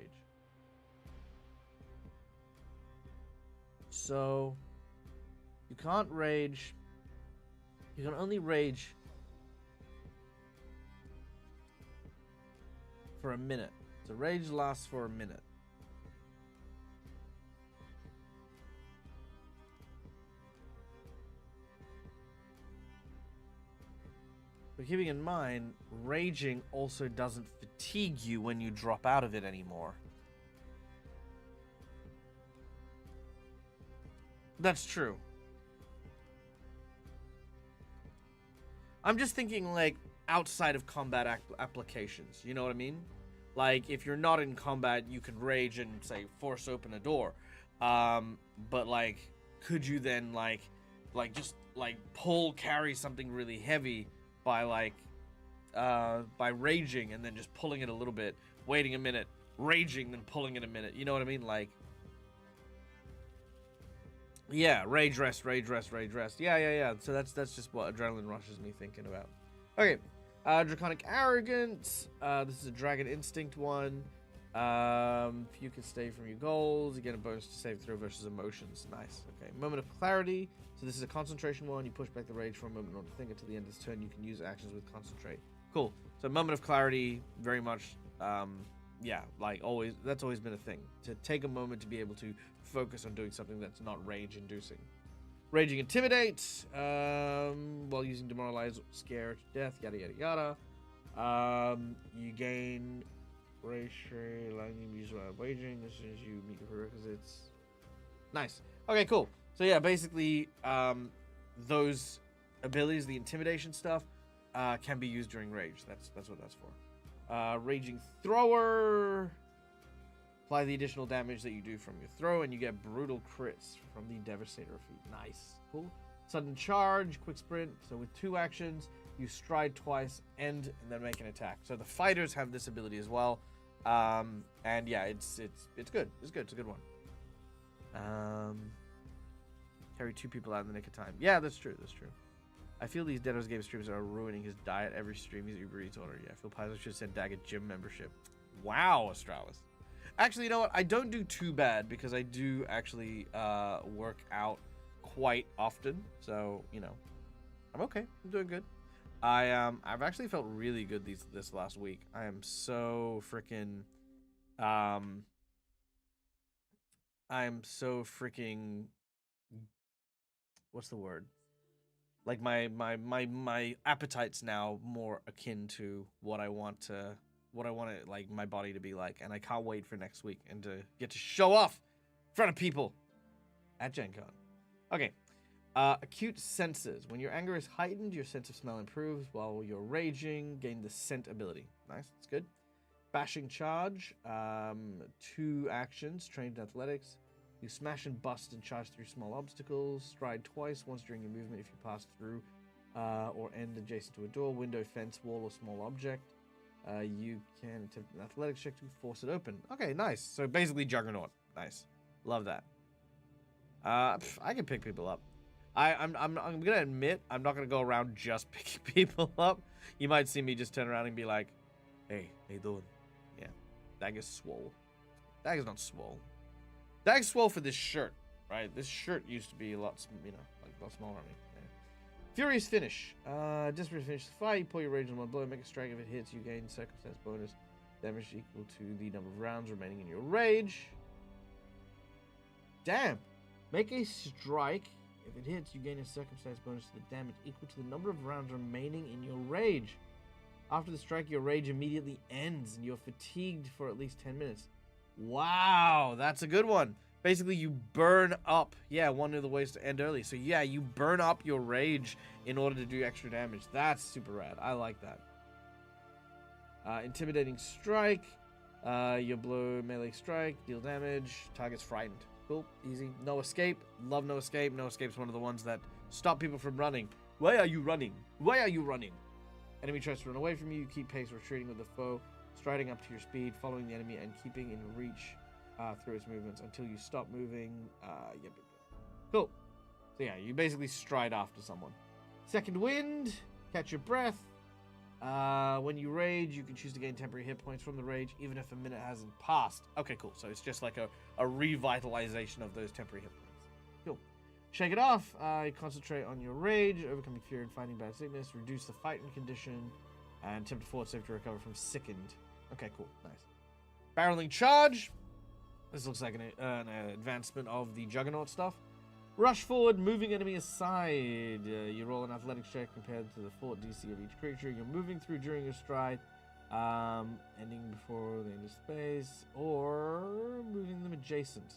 A: So, you can't rage. You can only rage for a minute. So rage lasts for a minute. But keeping in mind, raging also doesn't fatigue you when you drop out of it anymore. That's true. I'm just thinking, like, outside of combat applications. You know what I mean? Like, if you're not in combat, you can rage and, say, force open a door. But, like, could you then, like, just, like, carry something really heavy by raging and then just pulling it a little bit, waiting a minute, raging, then pulling it a minute. You know what I mean? Like, yeah, rage rest. Yeah. So that's just what adrenaline rushes me thinking about. Okay, draconic arrogance. This is a dragon instinct one. If you can stay from your goals, you get a bonus to save throw versus emotions. Nice. Okay, moment of clarity. So this is a concentration one. You push back the rage for a moment in order to think until the end of this turn. You can use actions with concentrate. Cool. So moment of clarity, very much yeah, like always, that's always been a thing. To take a moment to be able to focus on doing something that's not rage-inducing. Raging Intimidate, while using Demoralize, Scare to Death, yada yada yada. You gain Ratio, allowing you to use without waging as soon as you meet your prerequisites. Nice. Okay, cool. So yeah, basically, those abilities, the intimidation stuff, can be used during rage. That's what that's for. Raging Thrower. Apply the additional damage that you do from your throw, and you get brutal crits from the Devastator feat. Nice. Cool. Sudden Charge, Quick Sprint. So with 2 actions, you stride twice, end, and then make an attack. So the fighters have this ability as well. And yeah, it's good. It's good. It's a good one. Carry 2 people out in the nick of time. Yeah, that's true. That's true. I feel these Deado's Game streams are ruining his diet every stream. He's Uber Eats order. Yeah, I feel Paizo should send Dag a gym membership. Wow, Astralis. Actually, you know what? I don't do too bad because I do actually work out quite often. So, you know, I'm okay. I'm doing good. I've actually felt really good this last week. I am so freaking what's the word? Like my appetite's now more akin to what I want like my body to be like, and I can't wait for next week and to get to show off in front of people at Gen Con. Okay. Acute senses. When your anger is heightened, your sense of smell improves. While you're raging, gain the scent ability. Nice, that's good. Bashing charge. 2 actions. Trained in athletics. You smash and bust and charge through small obstacles. Stride twice, once during your movement if you pass through or end adjacent to a door, window, fence, wall, or small object. You can attempt an athletics check to force it open. Okay, nice. So basically Juggernaut. Nice. Love that. I can pick people up. I'm gonna admit I'm not gonna go around just picking people up. You might see me just turn around and be like, "Hey, how you doing?" Yeah, Dag is swole. Dag is not swole. Dag's swole for this shirt, right? This shirt used to be a lot, you know, like a lot smaller on me. Yeah. Furious Finish. Desperate finish the fight. You pull your rage in one blow. Make a strike. If it hits, you gain circumstance bonus damage equal to the number of rounds remaining in your rage. Damn. Make a strike. If it hits, you gain a circumstance bonus to the damage equal to the number of rounds remaining in your rage. After the strike, your rage immediately ends, and you're fatigued for at least 10 minutes. Wow, that's a good one. Basically, you burn up. Yeah, one of the ways to end early. So, yeah, you burn up your rage in order to do extra damage. That's super rad. I like that. Intimidating Strike. You blow melee strike, deal damage. Target's frightened. Cool, easy. No escape. Love no escape. No escape's one of the ones that stop people from running. Why are you running? Why are you running? Enemy tries to run away from you. You keep pace, retreating with the foe, striding up to your speed, following the enemy, and keeping in reach through its movements until you stop moving. Yep. Cool. So yeah, you basically stride after someone. Second Wind. Catch your breath. When you rage, you can choose to gain temporary hit points from the rage, even if a minute hasn't passed. Okay, cool. So it's just like a revitalization of those temporary hit points. Cool. Shake it off. Concentrate on your rage, overcoming fear and fighting bad sickness, reduce the fighting condition, and attempt a forward save to recover from sickened. Okay, cool. Nice. Barreling Charge. This looks like an advancement of the Juggernaut stuff. Rush forward, moving enemy aside. You roll an athletics check compared to the fort DC of each creature you're moving through during your stride, ending before the end of space, or moving them adjacent.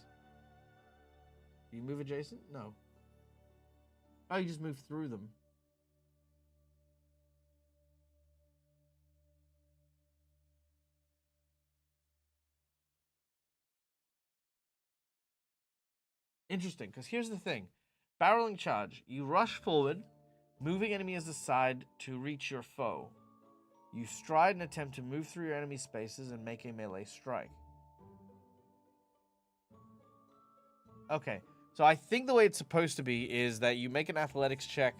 A: Do you move adjacent? No. Oh, you just move through them. Interesting, because here's the thing. Barreling Charge. You rush forward, moving enemies aside to reach your foe. You stride and attempt to move through your enemy spaces and make a melee strike. Okay, so I think the way it's supposed to be is that you make an athletics check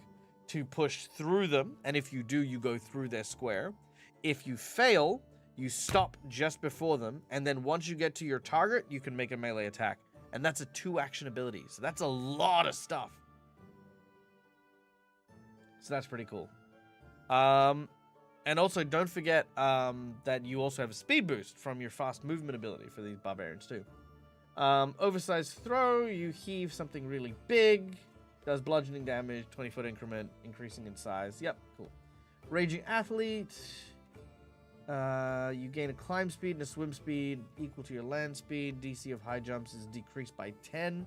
A: to push through them, and if you do, you go through their square. If you fail, you stop just before them, and then once you get to your target, you can make a melee attack. And that's a 2-action ability. So that's a lot of stuff. So that's pretty cool. And also, don't forget that you also have a speed boost from your fast movement ability for these barbarians too. Oversized throw, you heave something really big. Does bludgeoning damage, 20-foot increment, increasing in size. Yep, cool. Raging athlete. You gain a climb speed and a swim speed equal to your land speed. DC of high jumps is decreased by 10.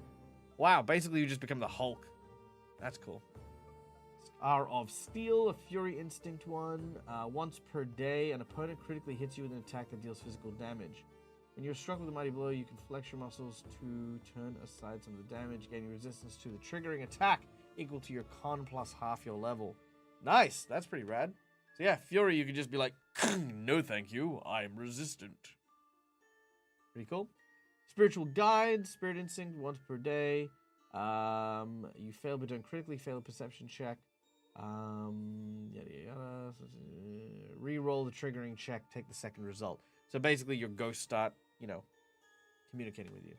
A: Wow, basically you just become the Hulk. That's cool. Hour of Steel, a Fury Instinct one. Once per day, an opponent critically hits you with an attack that deals physical damage. When you're struck with a mighty blow, you can flex your muscles to turn aside some of the damage, gaining resistance to the triggering attack equal to your con plus half your level. Nice, that's pretty rad. So yeah, Fury, you could just be like, no thank you, I'm resistant. Pretty cool. Spiritual Guide, Spirit Instinct, once per day. You fail but don't critically fail a perception check. Yada yada. Reroll the triggering check, take the second result. So basically your ghosts start, communicating with you.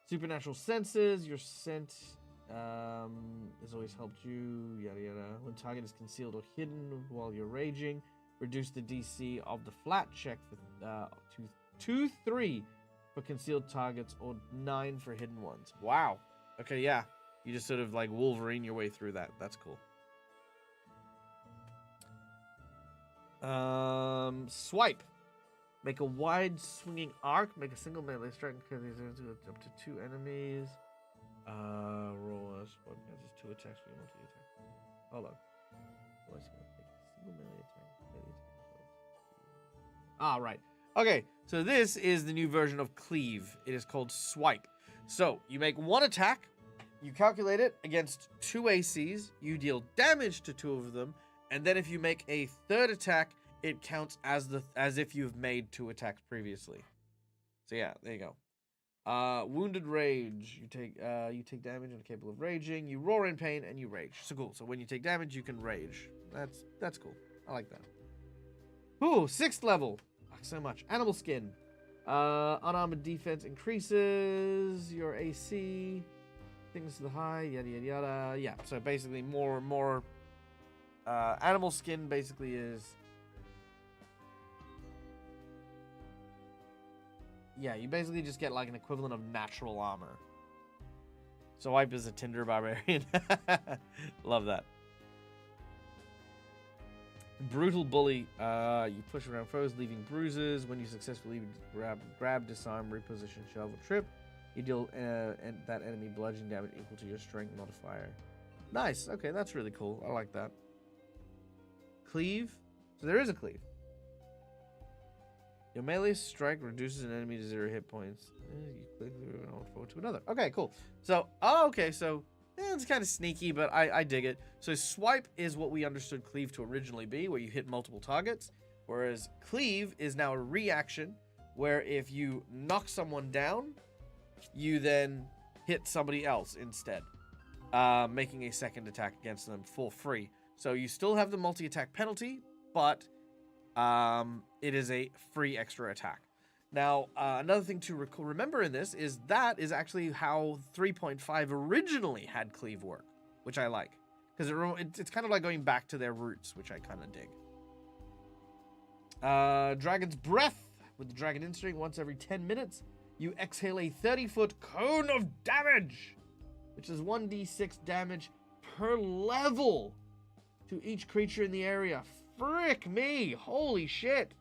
A: Supernatural senses, your scent has always helped you, yada yada. When target is concealed or hidden while you're raging, reduce the DC of the flat check to 3 for concealed targets or 9 for hidden ones. Wow. Okay, yeah. You just sort of like Wolverine your way through that. That's cool. Swipe. Make a wide swinging arc. Make a single melee strike because these are up to 2 enemies. Roll a swipe against 2 attacks for your multi-attack. Hold on. Make a single melee attack. Ah, right. Okay, so this is the new version of Cleave. It is called Swipe. So, you make 1 attack, you calculate it against 2 ACs, you deal damage to 2 of them, and then if you make a 3rd attack, it counts as if you've made 2 attacks previously. So yeah, there you go. Wounded Rage. You take damage and are capable of raging. You roar in pain and you rage. So cool. So when you take damage, you can rage. That's cool. I like that. Ooh, 6th level. Oh, so much. Animal Skin. Unarmored defense increases your AC. Things to the high. Yada yada yada. Yeah. So basically, more. Animal Skin basically is. Yeah, you basically just get like an equivalent of natural armor. So Wipe is a Tinder barbarian. Love that. Brutal Bully. You push around foes, leaving bruises. When you successfully grab, disarm, reposition, shove, or trip, you deal that enemy bludgeoning damage equal to your strength modifier. Nice. Okay, that's really cool. I like that. Cleave. So there is a cleave. Your melee strike reduces an enemy to 0 hit points. You quickly move forward to another. Okay, cool. So, it's kind of sneaky, but I dig it. So Swipe is what we understood Cleave to originally be, where you hit multiple targets. Whereas Cleave is now a reaction, where if you knock someone down, you then hit somebody else instead, making a second attack against them for free. So you still have the multi-attack penalty, but it is a free extra attack. Now, another thing to remember in this is that is actually how 3.5 originally had Cleave work, which I like. Because it's kind of like going back to their roots, which I kind of dig. Dragon's Breath. With the Dragon Instinct, once every 10 minutes, you exhale a 30-foot cone of damage, which is 1d6 damage per level to each creature in the area. Frick me! Holy shit!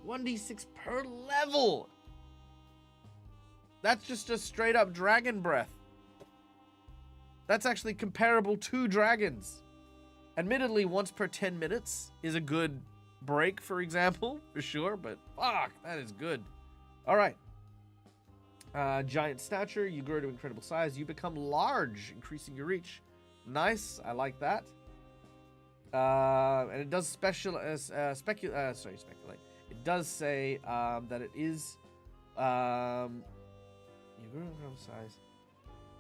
A: 1d6 per level! That's just a straight up dragon breath. That's actually comparable to dragons. Admittedly, once per 10 minutes is a good break, for example, for sure, but fuck, that is good. Alright. Giant stature, you grow to incredible size, you become large, increasing your reach. Nice, I like that. And it does speculate. It does say that it is you grow in size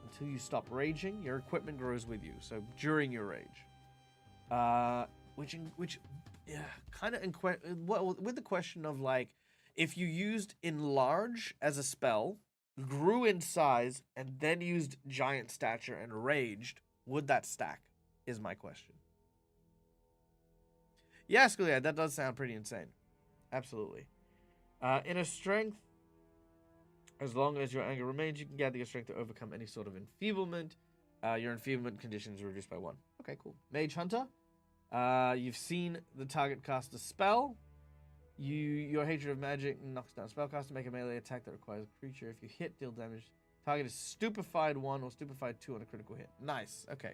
A: until you stop raging. Your equipment grows with you. So during your rage, which kind of with the question of like, if you used enlarge as a spell, grew in size, and then used giant stature and raged, would that stack? Is my question. Yeah, Schoolyard, that does sound pretty insane. Absolutely. Inner strength. As long as your anger remains, you can gather your strength to overcome any sort of enfeeblement. Your enfeeblement condition is reduced by 1. Okay, cool. Mage Hunter. You've seen the target cast a spell. Your hatred of magic knocks down spellcaster. Make a melee attack that requires a creature. If you hit, deal damage. Target is stupefied 1 or stupefied 2 on a critical hit. Nice. Okay.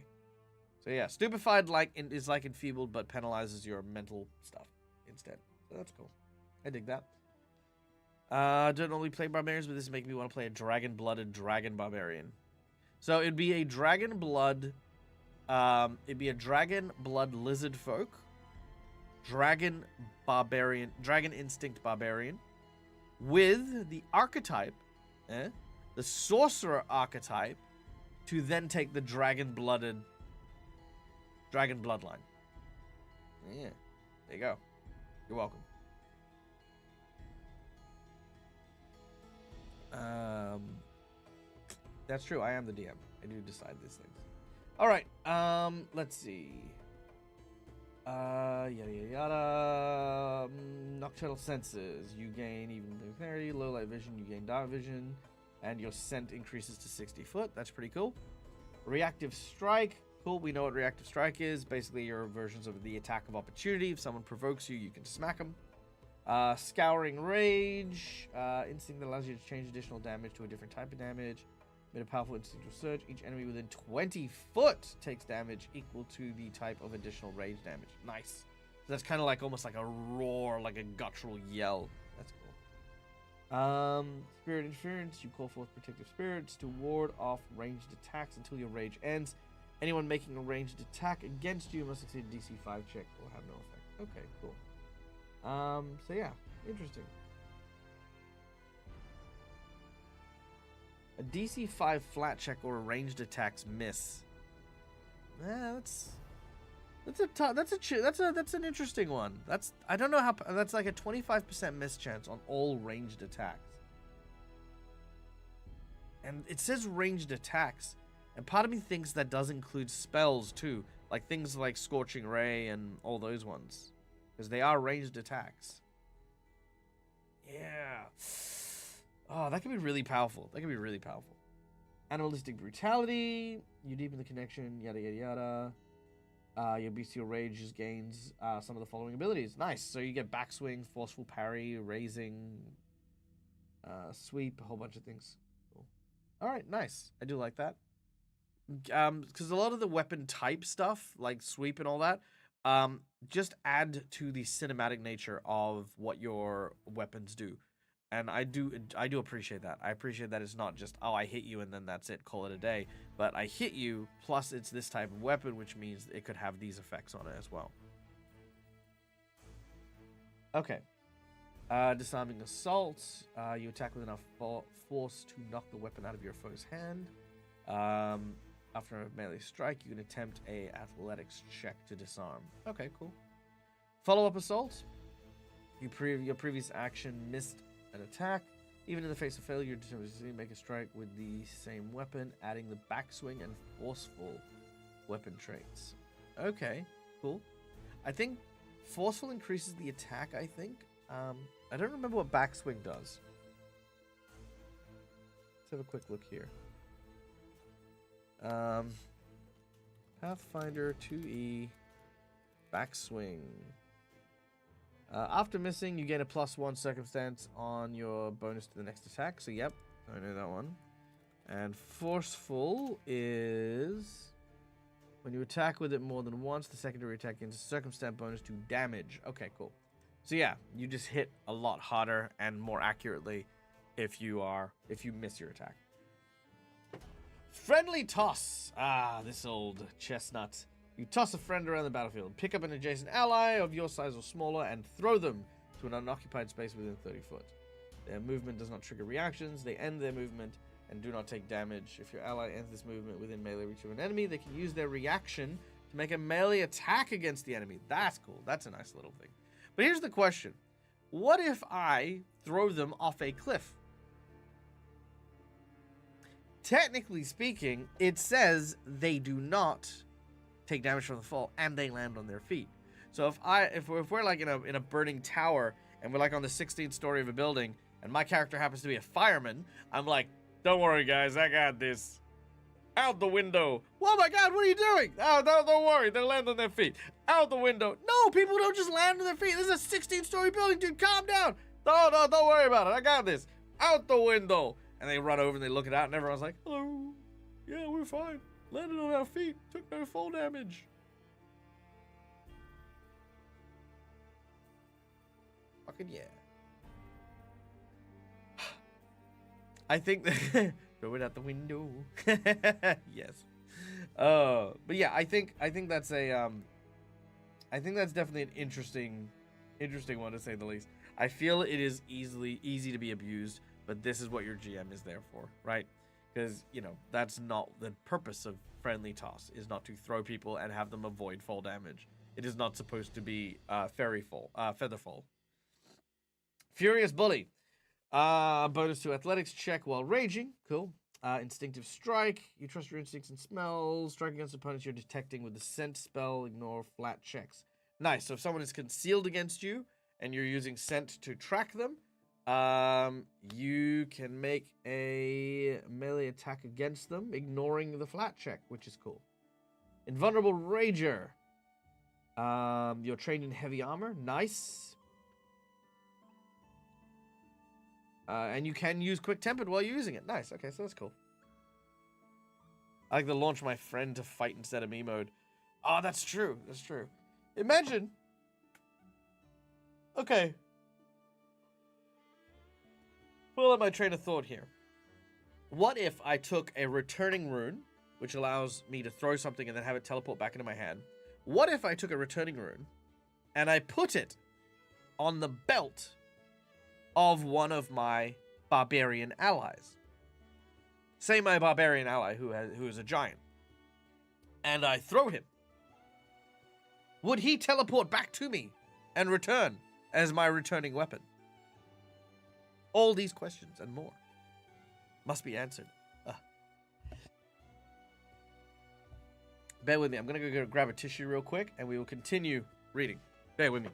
A: So yeah, stupefied is like enfeebled, but penalizes your mental stuff instead. So that's cool. I dig that. Don't only play barbarians, but this is making me want to play a dragon-blooded dragon barbarian. So it'd be a dragon blood. It'd be a dragon blood lizard folk, dragon barbarian, dragon instinct barbarian, with the archetype, the sorcerer archetype, to then take the dragon bloodline. Yeah, there you go. You're welcome. That's true. I am the DM. I do decide these things. All right. Let's see. Yada yada yada. Nocturnal senses. You gain even clarity. Low light vision. You gain dark vision, and your scent increases to 60 foot. That's pretty cool. Reactive strike. Cool. We know what reactive strike is. Basically, your versions of the attack of opportunity. If someone provokes you, you can smack them. Scouring rage. Instinct that allows you to change additional damage to a different type of damage. Made a powerful instinctual surge. Each enemy within 20 foot takes damage equal to the type of additional rage damage. Nice. So that's kind of like almost like a roar, like a guttural yell. That's cool. Spirit interference. You call forth protective spirits to ward off ranged attacks until your rage ends. Anyone making a ranged attack against you must succeed a DC 5 check or have no effect. Okay, cool. So yeah, interesting. A DC 5 flat check or a ranged attacks miss. That's an interesting one. I don't know how that's like a 25% miss chance on all ranged attacks. And it says ranged attacks, and part of me thinks that does include spells too, like things like Scorching Ray and all those ones, because they are ranged attacks. Yeah. Oh, that could be really powerful. That could be really powerful. Animalistic brutality. You deepen the connection. Yada, yada, yada. Your bestial rage gains some of the following abilities. Nice. So you get backswing, forceful parry, raising, sweep, a whole bunch of things. Cool. All right, nice. I do like that. Because a lot of the weapon type stuff, like sweep and all that, just add to the cinematic nature of what your weapons do. And I do appreciate that. I appreciate that it's not just, oh, I hit you and then that's it, call it a day. But I hit you, plus it's this type of weapon, which means it could have these effects on it as well. Okay. Disarming assault. You attack with enough force to knock the weapon out of your foe's hand. After a melee strike, you can attempt a athletics check to disarm. Okay, cool. Follow-up assault. Your previous action missed an attack. Even in the face of failure, you determine to make a strike with the same weapon, adding the backswing and forceful weapon traits. Okay, cool. I think forceful increases the attack, I think. I don't remember what backswing does. Let's have a quick look here. Pathfinder 2E backswing. After missing, you gain a +1 circumstance on your bonus to the next attack. So, yep, I know that one. And forceful is when you attack with it more than once, the secondary attack gains a circumstance bonus to damage. Okay, cool. So yeah, you just hit a lot harder and more accurately if you miss your attack. Friendly toss. Ah, this old chestnut. You toss a friend around the battlefield, pick up an adjacent ally of your size or smaller, and throw them to an unoccupied space within 30 foot. Their movement does not trigger reactions. They end their movement and do not take damage. If your ally ends this movement within melee reach of an enemy, they can use their reaction to make a melee attack against the enemy. That's cool. That's a nice little thing. But here's the question. What if I throw them off a cliff? Technically speaking, it says they do not take damage from the fall and they land on their feet. So if we're like in a burning tower and we're like on the 16th story of a building and my character happens to be a fireman, I'm like, don't worry guys, I got this. Out the window. Oh my God, what are you doing? Oh, don't worry, they'll land on their feet. Out the window. No, people don't just land on their feet. This is a 16-story building, dude. Calm down. No, don't worry about it. I got this. Out the window. And they run over and they look it out, and everyone's like, hello. Yeah, we're fine. Landed on our feet. Took no fall damage. Fucking yeah. I think that throw it out the window. Yes. But yeah, I think that's a I think that's definitely an interesting one to say the least. I feel it is easy to be abused, but this is what your GM is there for, right? Because, you know, that's not the purpose of friendly toss, is not to throw people and have them avoid fall damage. It is not supposed to be feather fall. Furious Bully. Bonus to athletics check while raging. Cool. Instinctive strike. You trust your instincts and smells. Strike against opponents you're detecting with the scent spell. Ignore flat checks. Nice. So if someone is concealed against you and you're using scent to track them, you can make a melee attack against them, ignoring the flat check, which is cool. Invulnerable Rager. You're trained in heavy armor. Nice. And you can use Quick Tempered while using it. Nice. Okay, so that's cool. I like to launch my friend to fight instead of me mode. Oh, that's true. That's true. Imagine. Okay. Follow my train of thought here. What if I took a returning rune, which allows me to throw something and then have it teleport back into my hand? What if I took a returning rune and I put it on the belt of one of my barbarian allies? Say my barbarian ally who is a giant. And I throw him. Would he teleport back to me and return as my returning weapon? All these questions and more must be answered. Bear with me. I'm going to go grab a tissue real quick and we will continue reading. Bear with me.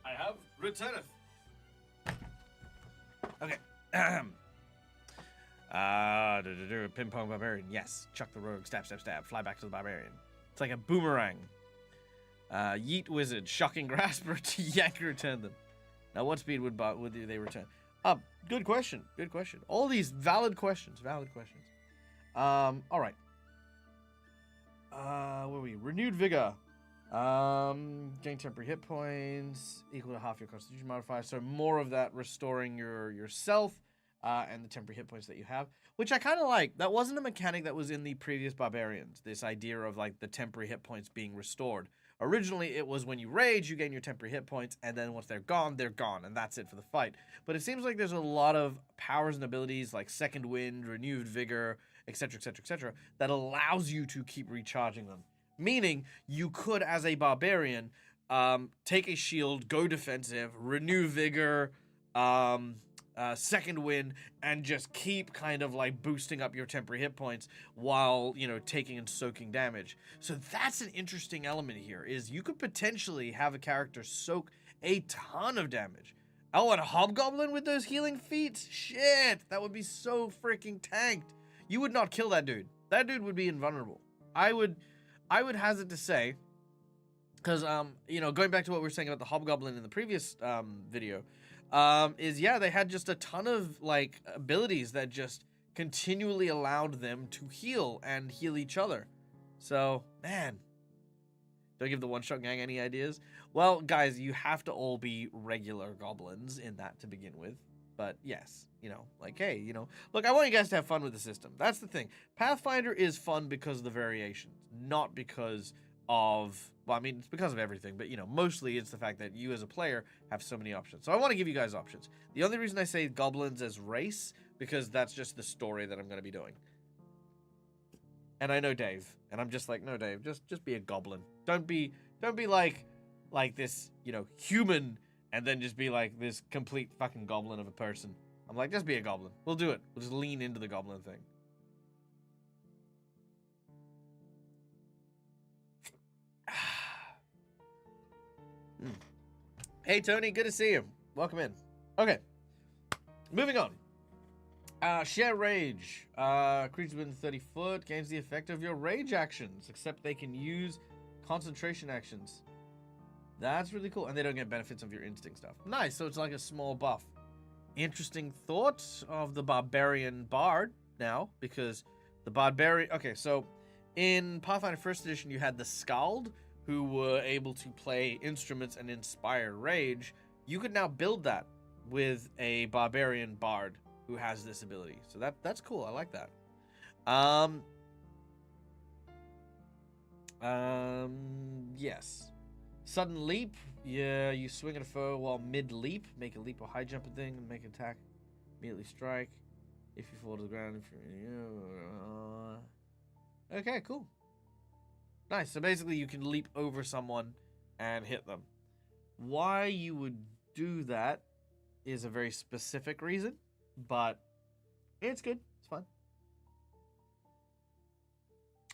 A: I have returneth. Okay. Ping pong barbarian. Yes. Chuck the rogue. Stab, stab, stab. Fly back to the barbarian. It's like a boomerang. Yeet wizard. Shocking grasper to yank return them. Now, what speed would they return? Good question. Good question. All these valid questions. Valid questions. All right. Where are we? Renewed vigor. Gain temporary hit points equal to half your constitution modifier. So more of that restoring yourself and the temporary hit points that you have, which I kind of like. That wasn't a mechanic that was in the previous barbarians. This idea of like the temporary hit points being restored, Originally, it was when you rage, you gain your temporary hit points, and then once they're gone, and that's it for the fight. But it seems like there's a lot of powers and abilities like Second Wind, Renewed Vigor, etc., etc., etc., that allows you to keep recharging them. Meaning, you could, as a barbarian, take a shield, go defensive, renew vigor, second wind, and just keep kind of like boosting up your temporary hit points while, you know, taking and soaking damage. So that's an interesting element here, is you could potentially have a character soak a ton of damage. Oh, and a hobgoblin with those healing feats? Shit, that would be so freaking tanked. You would not kill that dude. That dude would be invulnerable. I would hazard to say, because, you know, going back to what we were saying about the hobgoblin in the previous video, is, yeah, they had just a ton of, like, abilities that just continually allowed them to heal and heal each other. So, man, do I give the one-shot gang any ideas? Well, guys, you have to all be regular goblins in that to begin with. But yes, you know, like, hey, you know, look, I want you guys to have fun with the system. That's the thing. Pathfinder is fun because of the variations, not because of, well, I mean, it's because of everything, but, you know, mostly it's the fact that you as a player have so many options. So I want to give you guys options. The only reason I say goblins as race, because that's just the story that I'm going to be doing. And I know Dave, and I'm just like, no, Dave, just be a goblin. Don't be like this, you know, human, and then just be like this complete fucking goblin of a person. I'm like, just be a goblin. We'll do it. We'll just lean into the goblin thing. Hey, Tony, good to see you. Welcome in. Okay, moving on. Share rage. Creatures within 30 foot gains the effect of your rage actions, except they can use concentration actions. That's really cool. And they don't get benefits of your instinct stuff. Nice. So it's like a small buff. Interesting thought of the Barbarian Bard now, because the Barbarian... Okay, so in Pathfinder 1st Edition, you had the Skald, who were able to play instruments and inspire rage. You could now build that with a Barbarian Bard who has this ability. So that's cool. I like that. Yes. Sudden leap. Yeah, you swing at a foe while mid-leap. Make a leap or high jump a thing and make an attack. Immediately strike. If you fall to the ground. Okay, cool. Nice. So basically you can leap over someone and hit them. Why you would do that is a very specific reason, but it's good. It's fun.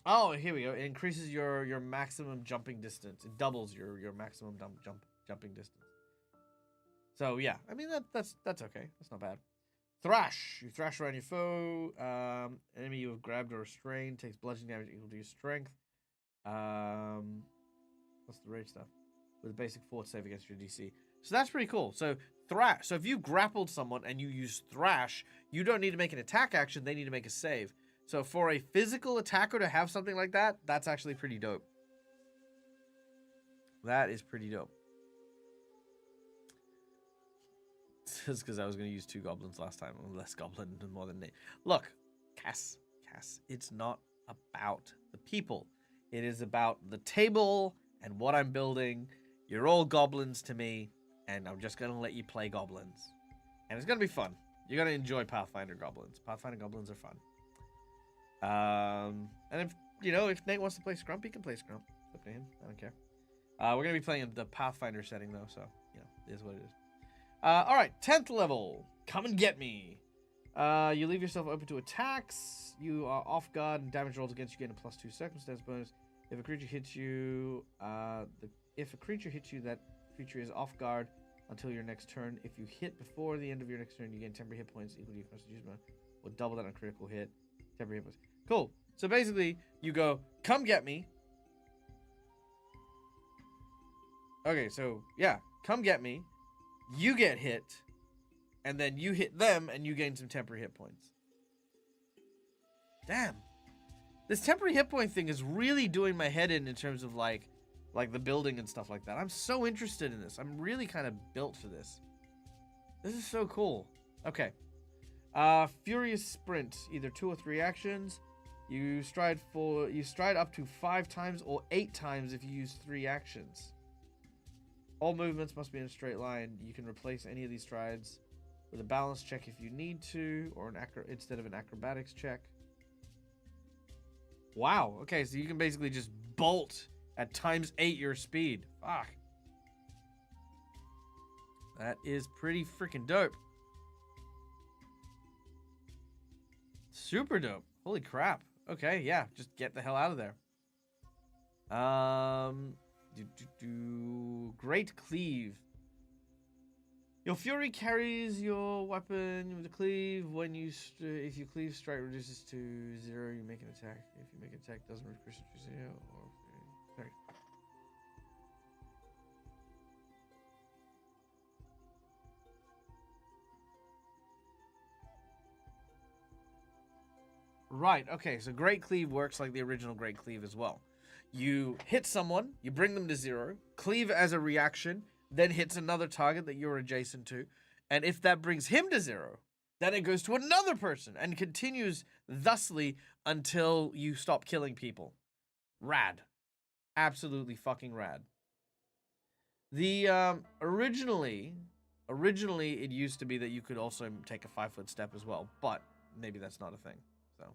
A: Oh, here we go. It increases your maximum jumping distance. It doubles your maximum jumping distance. So yeah, I mean that's okay. That's not bad. Thrash. You thrash around your foe. Enemy you have grabbed or restrained takes bludgeoning damage equal to your strength. What's the rage stuff? With a basic fort save against your DC. So that's pretty cool. So thrash. So if you grappled someone and you use thrash, you don't need to make an attack action. They need to make a save. So for a physical attacker to have something like that, that's actually pretty dope. That is pretty dope. Just because I was going to use 2 goblins last time. Less goblin than more than 8. Look, Cass, it's not about the people. It is about the table and what I'm building. You're all goblins to me, and I'm just going to let you play goblins. And it's going to be fun. You're going to enjoy Pathfinder goblins. Pathfinder goblins are fun. And if, you know, if Nate wants to play Scrump, he can play Scrump. It's up to him. I don't care. We're going to be playing in the Pathfinder setting, though, so, you know, it is what it is. All right, 10th level. Come and get me. You leave yourself open to attacks. You are off guard, and damage rolls against you gain a +2 circumstance bonus. If a creature hits you, if a creature hits you, that creature is off guard until your next turn. If you hit before the end of your next turn, you gain temporary hit points equal to your constitution bonus, or double that on a critical hit. Temporary hit points. Cool. So basically, you go, come get me. Okay, so yeah, come get me. You get hit, and then you hit them, and you gain some temporary hit points. Damn. This temporary hit point thing is really doing my head in terms of like the building and stuff like that. I'm so interested in this. I'm really kind of built for this. This is so cool. Okay. Furious Sprint. Either 2 or 3 actions. You stride up to 5 times or 8 times if you use 3 actions. All movements must be in a straight line. You can replace any of these strides with a balance check if you need to, or instead of an acrobatics check. Wow. Okay, so you can basically just bolt at times 8 your speed. Fuck. That is pretty freaking dope. Super dope. Holy crap. Okay, yeah, just get the hell out of there. Great Cleave. Your Fury carries your weapon with a cleave. When you if you cleave, strike reduces to 0. You make an attack. If you make an attack, doesn't reduce to 0. Sorry. Right, okay, so Great Cleave works like the original Great Cleave as well. You hit someone, you bring them to 0, cleave as a reaction, then hits another target that you're adjacent to, and if that brings him to 0, then it goes to another person and continues thusly until you stop killing people. Rad. Absolutely fucking rad. The, originally it used to be that you could also take a 5-foot step as well, but maybe that's not a thing. So,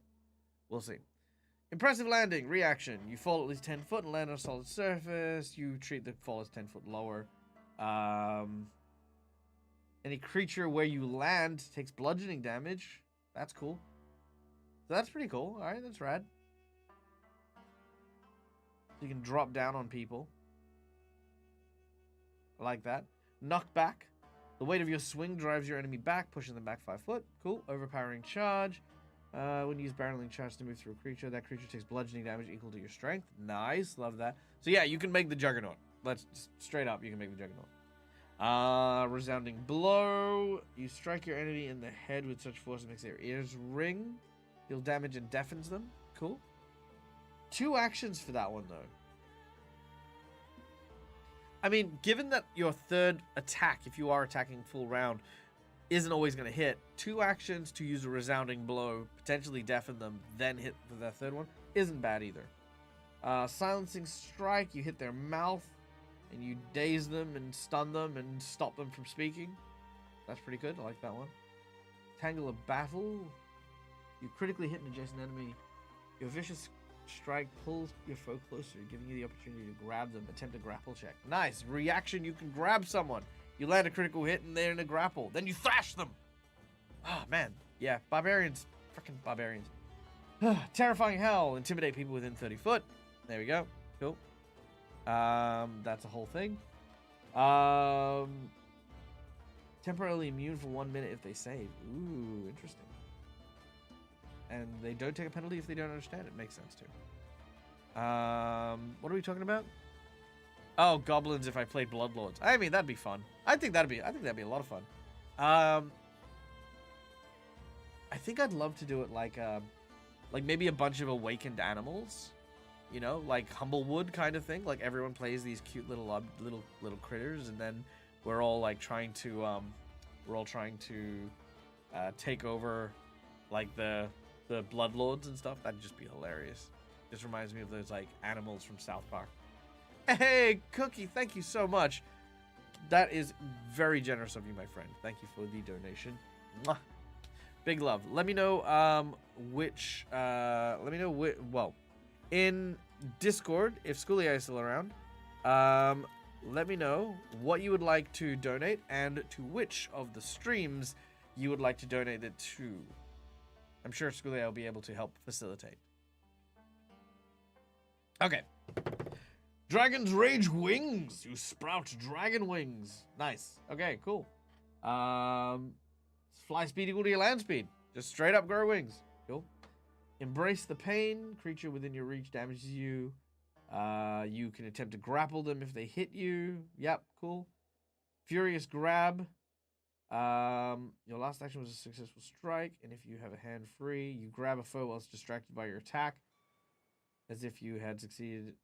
A: we'll see. Impressive landing, reaction. You fall at least 10 foot and land on a solid surface. You treat the fall as 10 foot lower. Any creature where you land takes bludgeoning damage. That's cool. So that's pretty cool. Alright, that's rad. You can drop down on people. I like that. Knock back. The weight of your swing drives your enemy back, pushing them back 5 foot. Cool. Overpowering charge. When you use barreling charge to move through a creature, that creature takes bludgeoning damage equal to your strength. Nice, love that. So yeah, you can make the Juggernaut. Let's straight up, you can make the Juggernaut. Resounding blow. You strike your enemy in the head with such force it makes their ears ring. Deal damage and deafens them. Cool. 2 actions for that one though. I mean, given that your third attack, if you are attacking full round, isn't always going to hit, 2 actions to use a resounding blow, potentially deafen them, then hit for the third one, isn't bad either. Silencing strike, you hit their mouth, and you daze them and stun them and stop them from speaking. That's pretty good, I like that one. Tangle of battle, you critically hit an adjacent enemy. Your vicious strike pulls your foe closer, giving you the opportunity to grab them. Attempt a grapple check. Nice, reaction, you can grab someone. You land a critical hit and they're in a grapple. Then you thrash them. Oh, man. Yeah, barbarians. Freaking barbarians. Terrifying hell. Intimidate people within 30 foot. There we go. Cool. That's a whole thing. Temporarily immune for 1 minute if they save. Ooh, interesting. And they don't take a penalty if they don't understand it. Makes sense, too. What are we talking about? Oh, goblins if I played Bloodlords. I mean, that'd be fun. I think that'd be a lot of fun. I think I'd love to do it like maybe a bunch of awakened animals, you know, like Humblewood kind of thing. Like everyone plays these cute little critters, and then we're all like trying to take over like the Bloodlords and stuff. That'd just be hilarious. Just reminds me of those like animals from South Park. Hey, Cookie, thank you so much. That is very generous of you, my friend. Thank you for the donation. Mwah. Big love. Let me know well, in Discord, if Schoolie is still around, let me know what you would like to donate and to which of the streams you would like to donate it to. I'm sure Schoolie will be able to help facilitate. Okay. Dragon's Rage Wings. You sprout dragon wings. Nice. Okay, cool. Fly speed equal to your land speed. Just straight up grow wings. Cool. Embrace the pain. Creature within your reach damages you. You can attempt to grapple them if they hit you. Yep, cool. Furious Grab. Your last action was a successful strike, and if you have a hand free, you grab a foe while it's distracted by your attack, as if you had succeeded.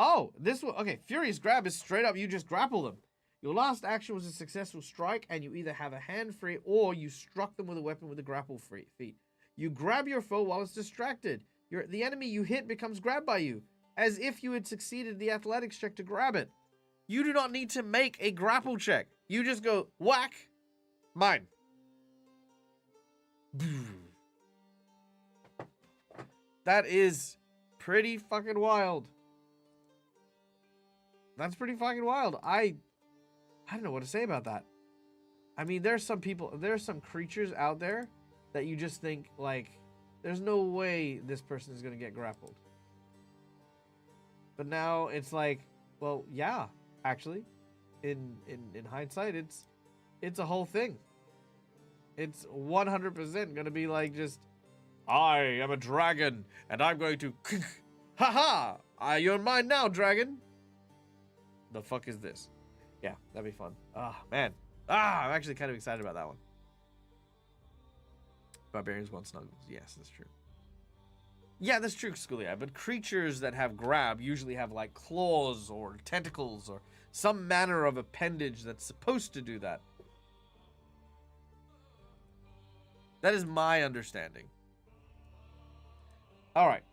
A: Oh, this one. Okay, Furious Grab is straight up, you just grapple them. Your last action was a successful strike, and you either have a hand free or you struck them with a weapon with a grapple free feat. You grab your foe while it's distracted. The enemy you hit becomes grabbed by you, as if you had succeeded the athletics check to grab it. You do not need to make a grapple check. You just go, whack, mine. That is pretty fucking wild. That's pretty fucking wild. I don't know what to say about that. I mean, there's some creatures out there that you just think, like, there's no way this person is going to get grappled. But now it's like, well, yeah, actually, in hindsight, it's a whole thing. It's 100% going to be like just, I am a dragon, and I'm going to, haha, you're mine now, dragon. The fuck is this? Yeah, that'd be fun. Ah, man. I'm actually kind of excited about that one. Barbarians want snuggles. Yes, that's true. Yeah, that's true, Schoolia. But creatures that have grab usually have like claws or tentacles or some manner of appendage that's supposed to do that. That is my understanding. All right.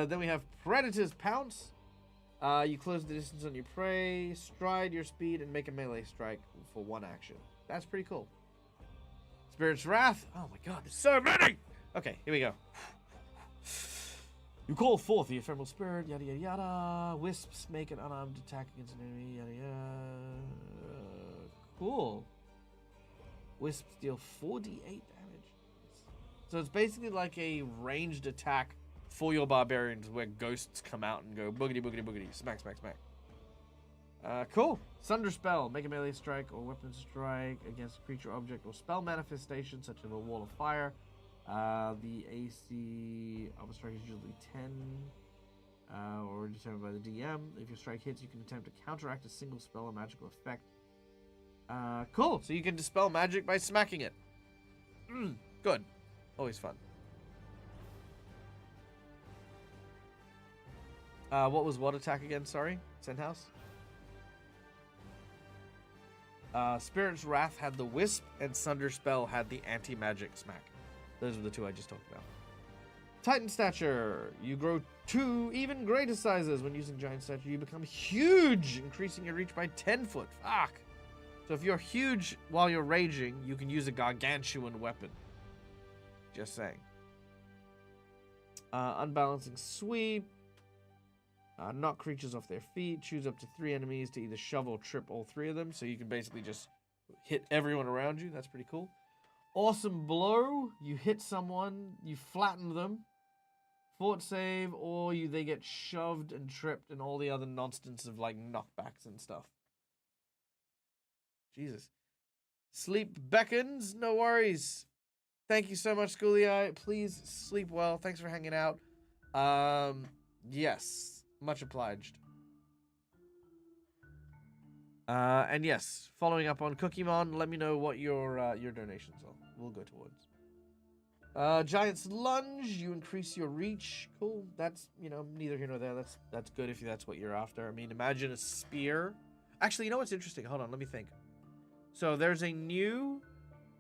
A: Then we have Predator's Pounce. You close the distance on your prey, stride your speed, and make a melee strike for one action. That's pretty cool. Spirit's Wrath. Oh my god, there's so many! Okay, here we go. You call forth the ephemeral spirit, yada yada yada. Wisps make an unarmed attack against an enemy, yada yada. Cool. Wisps deal 4d8 damage. So it's basically like a ranged attack for your barbarians where ghosts come out and go boogity boogity boogity, smack smack smack. Cool. Sunder Spell. Make a melee strike or weapon strike against a creature, object, or spell manifestation such as a wall of fire. The AC of a strike is usually 10 or determined by the DM. If your strike hits, you can attempt to counteract a single spell or magical effect. Cool. So you can dispel magic by smacking it. Good. Always fun. What was what attack again? Sorry, Sendhouse. Spirit's Wrath had the Wisp, and Sunder Spell had the anti-magic smack. Those are the two I just talked about. Titan Stature. You grow 2 even greater sizes when using Giant Stature. You become huge, increasing your reach by 10 foot. Fuck. So if you're huge while you're raging, you can use a gargantuan weapon. Just saying. Unbalancing Sweep. Knock creatures off their feet. Choose up to 3 enemies to either shove or trip all 3 of them. So you can basically just hit everyone around you. That's pretty cool. Awesome Blow. You hit someone, you flatten them. Fort save, or they get shoved and tripped and all the other nonsense of like knockbacks and stuff. Jesus. Sleep beckons. No worries. Thank you so much, Schoolie. Please sleep well. Thanks for hanging out. Yes. Much obliged. And yes, following up on Cookiemon, let me know what your donations are. We'll go towards. Giant's Lunge, you increase your reach. Cool. That's, neither here nor there. That's good if that's what you're after. I mean, imagine a spear. Actually, you know what's interesting? Hold on, let me think. So there's a new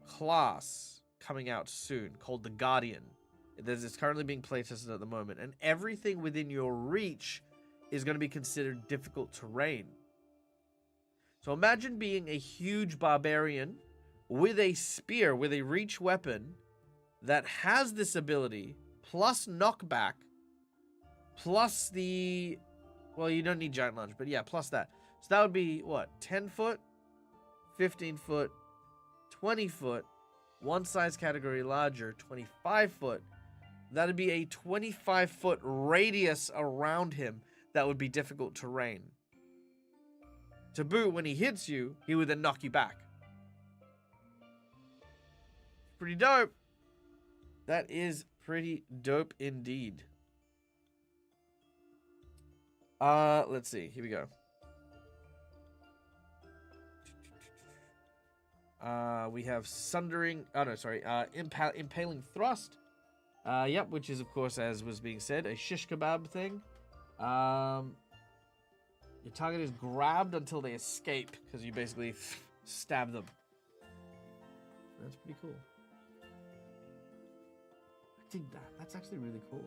A: class coming out soon called the Guardian. It's currently being playtested at the moment, and everything within your reach is going to be considered difficult terrain. So imagine being a huge barbarian with a spear, with a reach weapon that has this ability, plus knockback, plus the... Well, you don't need Giant Lunge, but yeah, plus that. So that would be, what, 10 foot, 15 foot, 20 foot, one size category larger, 25 foot. That'd be a 25-foot radius around him that would be difficult terrain. To boot, when he hits you, he would then knock you back. Pretty dope. That is pretty dope indeed. Let's see. Here we go. We have Sundering... Oh, no, sorry. Impaling Thrust. Yep, which is, of course, as was being said, a shish kebab thing. Your target is grabbed until they escape, because you basically stab them. That's pretty cool. dig that. That's actually really cool.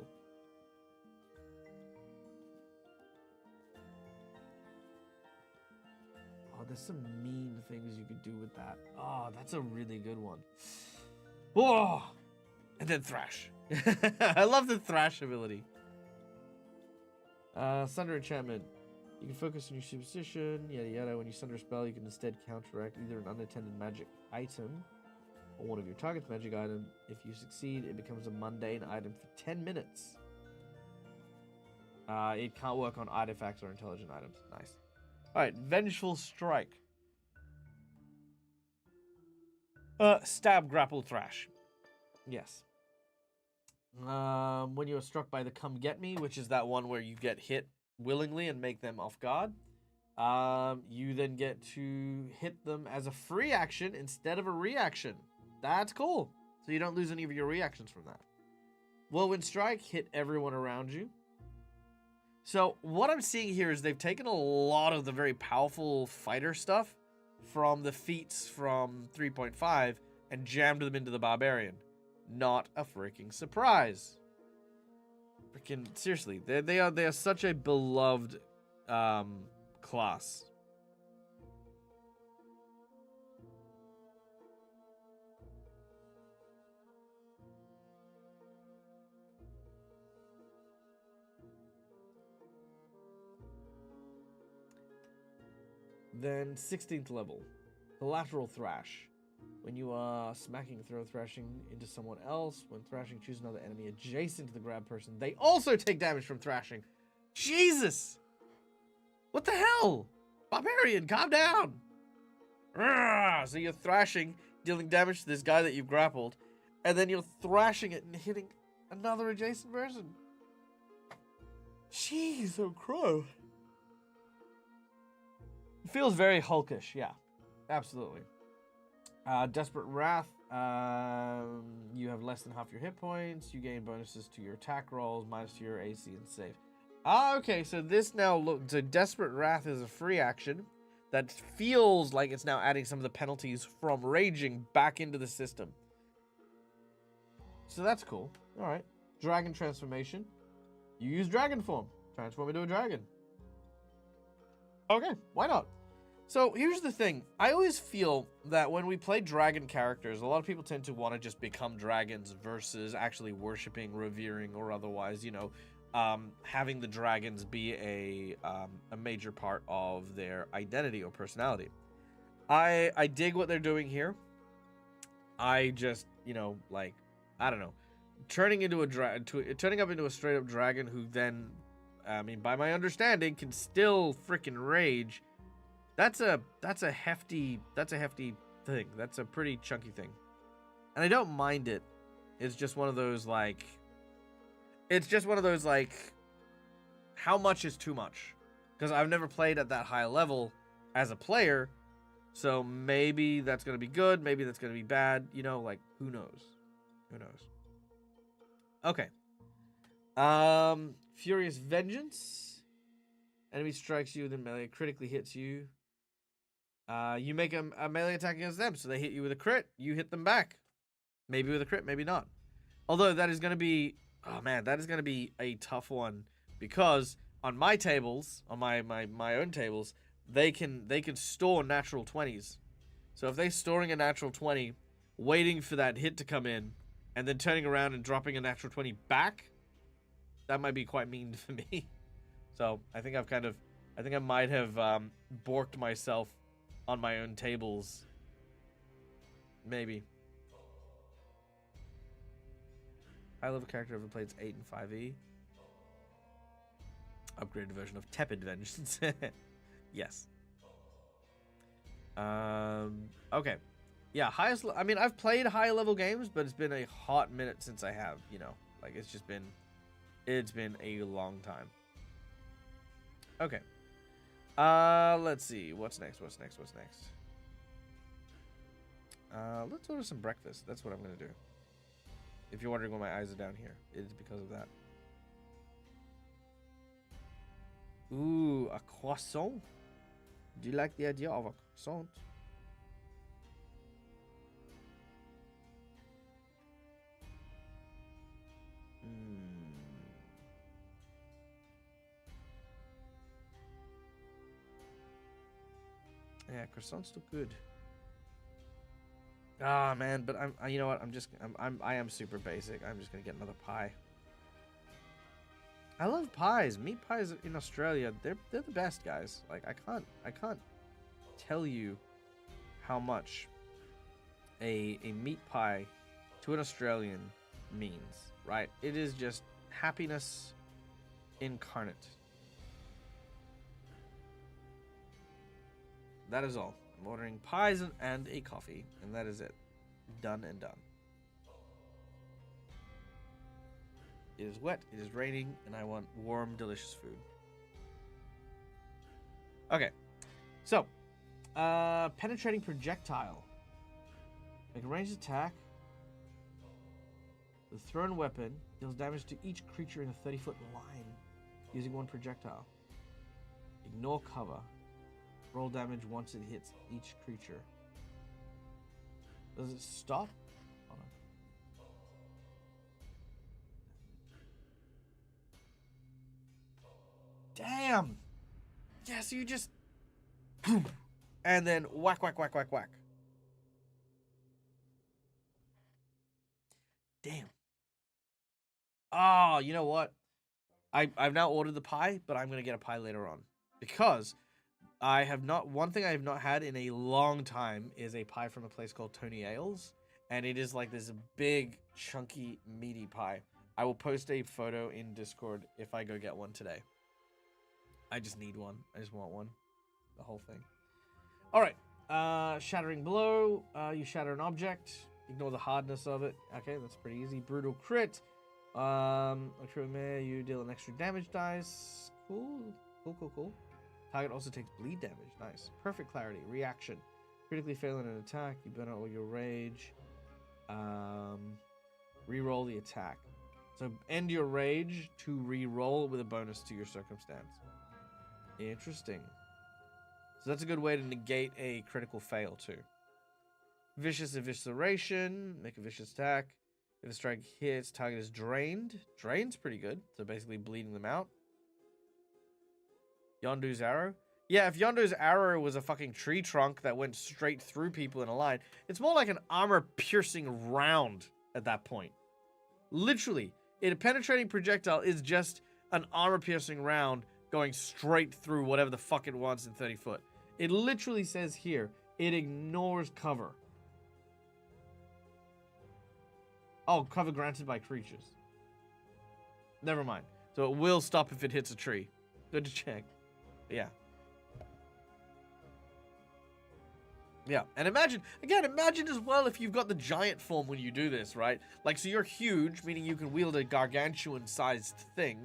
A: Oh, there's some mean things you could do with that. Oh, that's a really good one. Whoa! And then Thrash. I love the Thrash ability. Sunder enchantment. You can focus on your superstition, yada yada. When you sunder a spell, you can instead counteract either an unattended magic item or one of your target's magic item. If you succeed, it becomes a mundane item for 10 minutes. It can't work on artifacts or intelligent items. Nice. Alright, Vengeful Strike. Stab, grapple, thrash. Yes. When you are struck by the Come Get Me, which is that one where you get hit willingly and make them off guard, you then get to hit them as a free action instead of a reaction. That's cool. So you don't lose any of your reactions from that. Whirlwind Strike, hit everyone around you. So what I'm seeing here is they've taken a lot of the very powerful fighter stuff from the feats from 3.5 and jammed them into the Barbarian. Not a freaking surprise. Freaking seriously, they are such a beloved class. Then 16th level, Collateral Thrash. When you are smacking, throw thrashing into someone else, when thrashing, choose another enemy adjacent to the grab person. They also take damage from thrashing. Jesus! What the hell? Barbarian, calm down! Urgh! So you're thrashing, dealing damage to this guy that you've grappled, and then you're thrashing it and hitting another adjacent person. Jeez, oh crow. It feels very Hulkish, yeah. Absolutely. Desperate Wrath. You have less than half your hit points. You gain bonuses to your attack rolls, minus to your AC and save. Okay, so this now looks... So Desperate Wrath is a free action that feels like it's now adding some of the penalties from Raging back into the system. So that's cool. Alright. Dragon Transformation. You use Dragon Form. Transform into a dragon. Okay, why not? So here's the thing. I always feel that when we play dragon characters, a lot of people tend to want to just become dragons versus actually worshiping, revering, or otherwise, you know, having the dragons be a major part of their identity or personality. I dig what they're doing here. I just, you know, like, I don't know, turning up into a straight up dragon who then, I mean, by my understanding, can still freaking rage. That's a hefty thing. That's a pretty chunky thing. And I don't mind it. It's just one of those like how much is too much? Because I've never played at that high level as a player. So maybe that's going to be good, maybe that's going to be bad, you know, like who knows? Who knows? Okay. Furious Vengeance. Enemy strikes you, then melee critically hits you. You make a melee attack against them, so they hit you with a crit, you hit them back. Maybe with a crit, maybe not. Although that is going to be, oh man, that is going to be a tough one, because on my tables, on my own tables, they can store natural 20s. So if they're storing a natural 20, waiting for that hit to come in, and then turning around and dropping a natural 20 back, that might be quite mean for me. So I think I might have borked myself on my own tables. Maybe. High level character ever played 8 and 5e. Upgraded version of Tepid Vengeance. Yes. Okay. Yeah, I mean, I've played high level games, but it's been a hot minute since I have, you know. Like, it's been a long time. Okay. Let's see. What's next? Let's order some breakfast. That's what I'm going to do. If you're wondering why my eyes are down here, it is because of that. Ooh, a croissant? Do you like the idea of a croissant? Yeah, croissant's still good. Ah, man, but you know what? I am super basic. I'm just gonna get another pie. I love pies. Meat pies in Australia, they're the best, guys. Like I can't tell you how much a meat pie to an Australian means, right? It is just happiness incarnate. That is all. I'm ordering pies and a coffee, and that is it. Done and done. It is wet, it is raining, and I want warm, delicious food. Okay. So, penetrating projectile. Make a ranged attack. The thrown weapon deals damage to each creature in a 30-foot line using one projectile. Ignore cover. Roll damage once it hits each creature. Does it stop? Hold on. Damn! Yeah, so you just... And then whack, whack, whack, whack, whack. Damn. Oh, you know what? I've now ordered the pie, but I'm going to get a pie later on. Because I have not... One thing I have not had in a long time is a pie from a place called Tony Ailes. And it is like this big, chunky, meaty pie. I will post a photo in Discord if I go get one today. I just need one. I just want one. The whole thing. Alright. Shattering blow. You shatter an object. Ignore the hardness of it. Okay, that's pretty easy. Brutal crit. You deal an extra damage dice. Cool. Cool. Target also takes bleed damage. Nice. Perfect clarity. Reaction. Critically fail in an attack. You burn out all your rage. Reroll the attack. So end your rage to reroll with a bonus to your circumstance. Interesting. So that's a good way to negate a critical fail too. Vicious evisceration. Make a vicious attack. If a strike hits, target is drained. Drained's pretty good. So basically bleeding them out. Yondu's arrow. Yeah, if Yondu's arrow was a fucking tree trunk that went straight through people in a line, it's more like an armor-piercing round at that point. Literally, a penetrating projectile is just an armor-piercing round going straight through whatever the fuck it wants in 30 foot. It literally says here, it ignores cover. Oh, cover granted by creatures. Never mind. So it will stop if it hits a tree. Good to check. Yeah. Yeah, and imagine as well if you've got the giant form when you do this, right? Like, so you're huge, meaning you can wield a gargantuan-sized thing,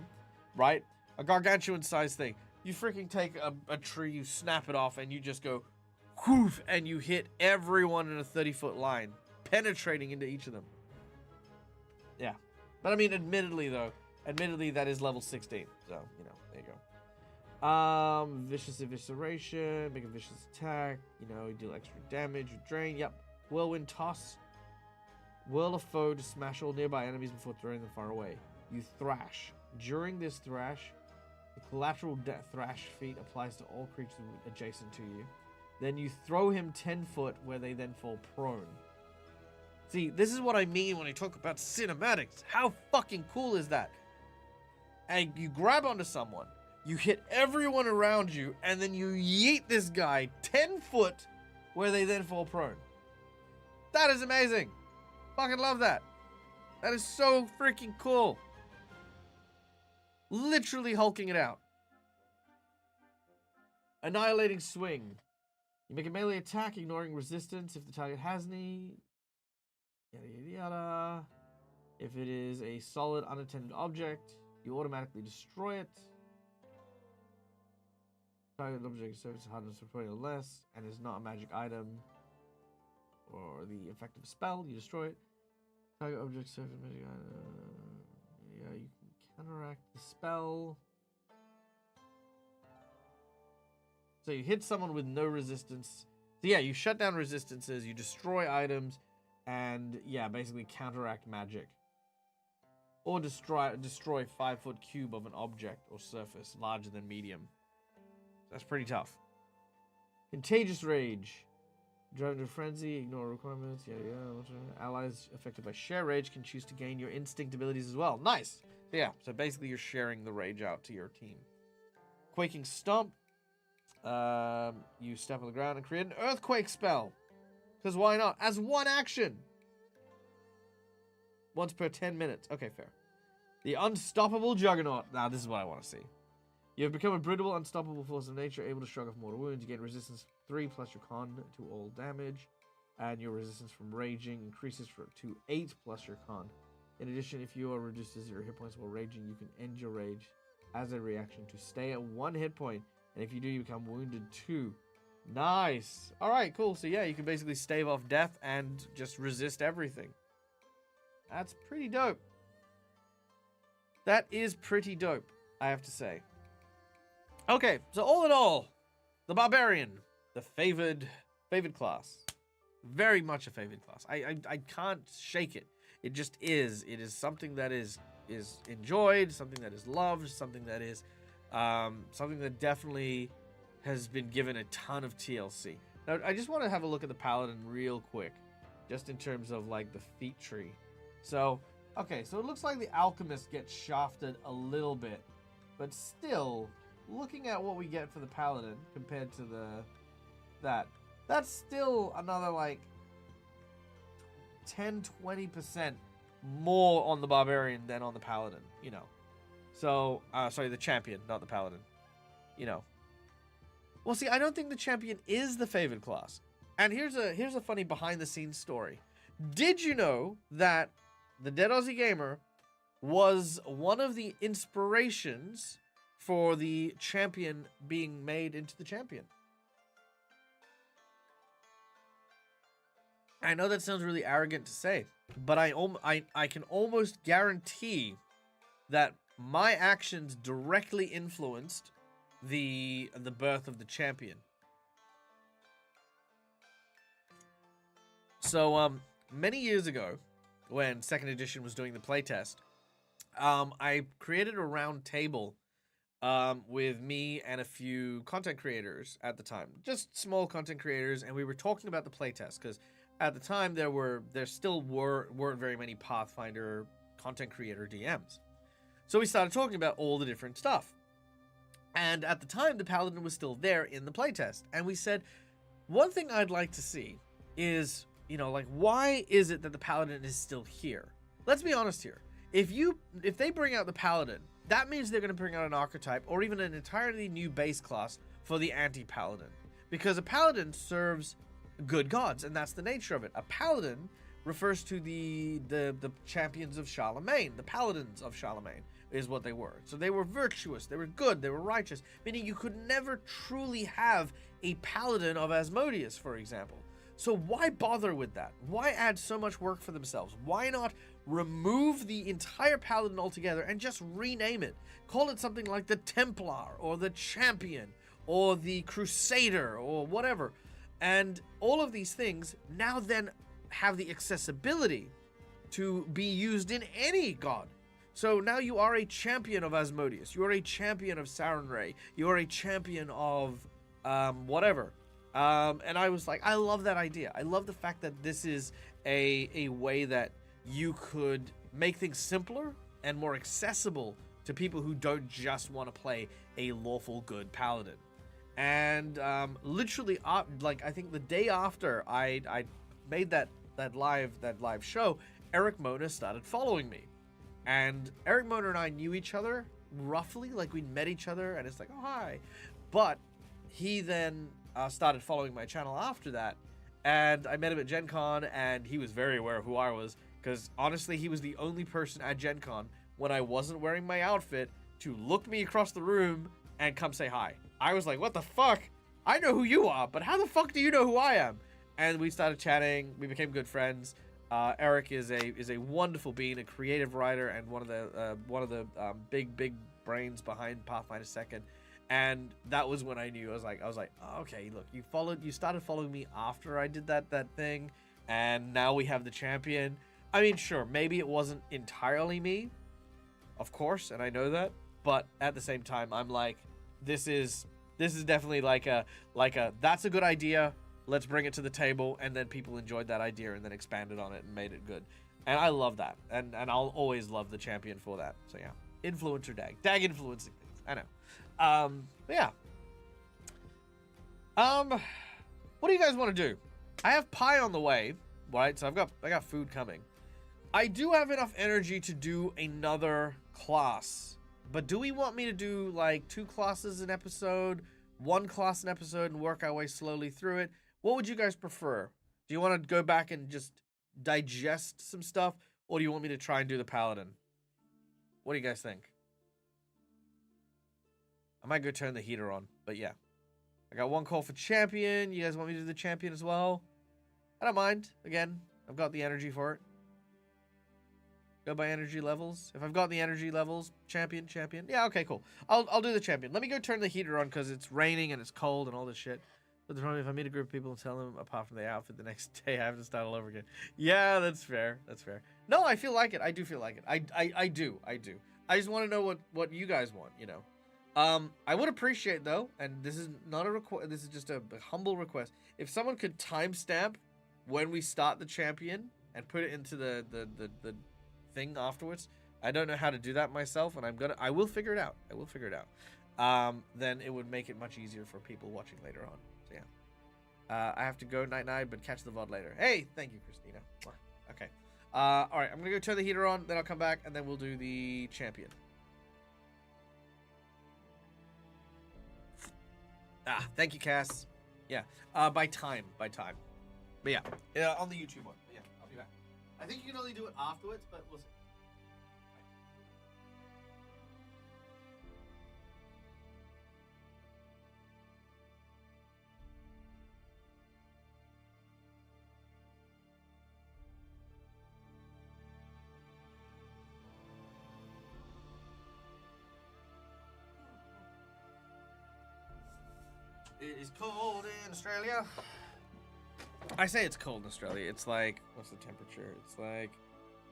A: right? A gargantuan-sized thing. You freaking take a tree, you snap it off, and you just go, whoof, and you hit everyone in a 30-foot line, penetrating into each of them. Yeah. But I mean, admittedly, that is level 16, so, you know, there you go. Vicious evisceration, make a vicious attack, you deal extra damage, you drain, yep. Whirlwind toss. Whirl a foe to smash all nearby enemies before throwing them far away. You thrash. During this thrash, the collateral thrash feat applies to all creatures adjacent to you. Then you throw him 10 foot where they then fall prone. See, this is what I mean when I talk about cinematics. How fucking cool is that? And you grab onto someone, you hit everyone around you, and then you yeet this guy 10 foot where they then fall prone. That is amazing. Fucking love that. That is so freaking cool. Literally hulking it out. Annihilating swing. You make a melee attack, ignoring resistance if the target has any. Yada yada yada. If it is a solid unattended object, you automatically destroy it. Target object serves hardness of 20 or less and is not a magic item or the effect of a spell, you destroy it. Target object serves a magic item. Yeah, you can counteract the spell. So you hit someone with no resistance. So yeah, you shut down resistances, you destroy items, and yeah, basically counteract magic. or destroy 5-foot cube of an object or surface larger than medium. That's pretty tough. Contagious Rage. Drive into frenzy, ignore requirements, Allies affected by share rage can choose to gain your instinct abilities as well. Nice! So yeah, so basically you're sharing the rage out to your team. Quaking Stomp. You step on the ground and create an earthquake spell. Because why not? As one action! Once per 10 minutes. Okay, fair. The Unstoppable Juggernaut. Now, this is what I want to see. You have become a brittle, unstoppable force of nature, able to shrug off mortal wounds. You gain resistance 3 plus your con to all damage. And your resistance from raging increases to 8 plus your con. In addition, if you are reduced to 0 hit points while raging, you can end your rage as a reaction to stay at 1 hit point. And if you do, you become wounded 2. Nice. Alright, cool. So yeah, you can basically stave off death and just resist everything. That's pretty dope. That is pretty dope, I have to say. Okay, so all in all, the Barbarian, the favored class. Very much a favored class. I can't shake it. It just is. It is something that is enjoyed, something that is loved, something that is something that definitely has been given a ton of TLC. Now, I just want to have a look at the Paladin real quick, just in terms of like the feat tree. So, okay, so it looks like the Alchemist gets shafted a little bit, but still, looking at what we get for the Paladin compared to that's still another like 10-20% more on the Barbarian than on the Paladin, you know. So, sorry, the Champion, not the Paladin. You know. Well, see, I don't think the Champion is the favored class. And here's a funny behind-the-scenes story. Did you know that the Dead Aussie Gamer was one of the inspirations for the Champion being made into the Champion? I know that sounds really arrogant to say, but I can almost guarantee that my actions directly influenced the birth of the Champion. So many years ago, when 2nd edition was doing the playtest, I created a round table with me and a few content creators at the time, just small content creators, and we were talking about the playtest because at the time there still weren't very many Pathfinder content creator DMs. So we started talking about all the different stuff. And at the time, the Paladin was still there in the playtest. And we said, one thing I'd like to see is, you know, like, why is it that the Paladin is still here? Let's be honest here. If they bring out the Paladin, that means they're going to bring out an archetype or even an entirely new base class for the anti-Paladin. Because a Paladin serves good gods, and that's the nature of it. A Paladin refers to the champions of Charlemagne, the Paladins of Charlemagne is what they were. So they were virtuous, they were good, they were righteous, meaning you could never truly have a Paladin of Asmodeus, for example. So why bother with that? Why add so much work for themselves? Why not remove the entire Paladin altogether and just rename it? Call it something like the Templar or the Champion or the Crusader or whatever. And all of these things now then have the accessibility to be used in any god. So now you are a champion of Asmodeus. You are a champion of Sarenrae. You are a champion of whatever. And I was like, I love that idea. I love the fact that this is a way that you could make things simpler and more accessible to people who don't just want to play a lawful good paladin. And literally, like I think the day after I made that live show, Eric Mona started following me. And Eric Mona and I knew each other roughly, like we'd met each other, and it's like, oh, hi. But he then started following my channel after that, and I met him at Gen Con, and he was very aware of who I was, because honestly, he was the only person at Gen Con when I wasn't wearing my outfit to look me across the room and come say hi. I was like, what the fuck? I know who you are, but how the fuck do you know who I am? And we started chatting, we became good friends. Eric is a wonderful being, a creative writer, and one of the big brains behind Pathfinder 2nd. And that was when I knew. I was like, oh, okay, look, you started following me after I did that thing, and now we have the champion. I mean, sure, maybe it wasn't entirely me, of course, and I know that. But at the same time, I'm like, this is definitely like a that's a good idea. Let's bring it to the table, and then people enjoyed that idea and then expanded on it and made it good. And I love that, and I'll always love the champion for that. So yeah, influencer dag influencing things. I know. But yeah. What do you guys want to do? I have pie on the way, right? So I got food coming. I do have enough energy to do another class, but do we want me to do like 2 classes an episode, 1 class an episode, and work our way slowly through it? What would you guys prefer? Do you want to go back and just digest some stuff, or do you want me to try and do the paladin? What do you guys think? I might go turn the heater on, but yeah. I got 1 call for champion. You guys want me to do the champion as well? I don't mind. Again, I've got the energy for it. Go by energy levels. If I've got the energy levels, champion. Yeah, okay, cool. I'll do the champion. Let me go turn the heater on because it's raining and it's cold and all this shit. But the problem, if I meet a group of people and tell them apart from the outfit the next day, I have to start all over again. Yeah, that's fair. That's fair. No, I feel like it. I do feel like it. I do. I just want to know what you guys want, you know. I would appreciate though, and this is not a request. This is just a humble request. If someone could timestamp when we start the champion and put it into the thing afterwards. I don't know how to do that myself, and I will figure it out. Then it would make it much easier for people watching later on. So yeah. I have to go night, but catch the VOD later. Hey, thank you, Christina. Okay. All right, I'm gonna go turn the heater on, then I'll come back, and then we'll do the champion. Thank you, Cass. Yeah, by time. But yeah, on the YouTube one. But yeah, I'll be back. I think you can only do it afterwards, but we'll see. It is cold in Australia. I say it's cold in Australia. It's like, what's the temperature? It's like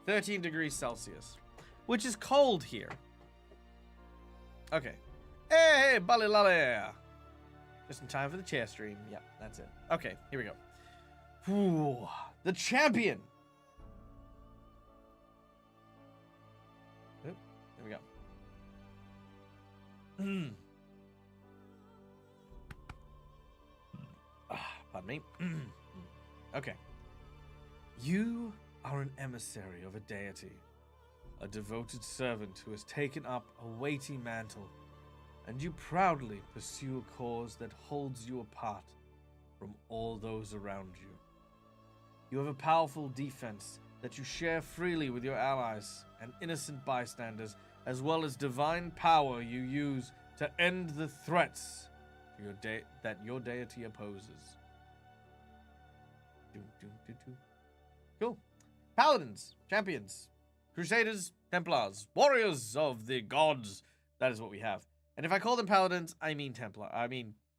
A: 13 degrees Celsius, which is cold here. Okay. Hey, Bali Lally. Just in time for the chair stream. Yep, that's it. Okay, here we go. Ooh, the champion. Oop, there we go. Pardon me. Okay. You are an emissary of a deity, a devoted servant who has taken up a weighty mantle, and you proudly pursue a cause that holds you apart from all those around you. You have a powerful defense that you share freely with your allies and innocent bystanders, as well as divine power you use to end the threats that your deity opposes. Cool. Paladins, champions, crusaders, templars, warriors of the gods. That is what we have. And if I call them paladins, I mean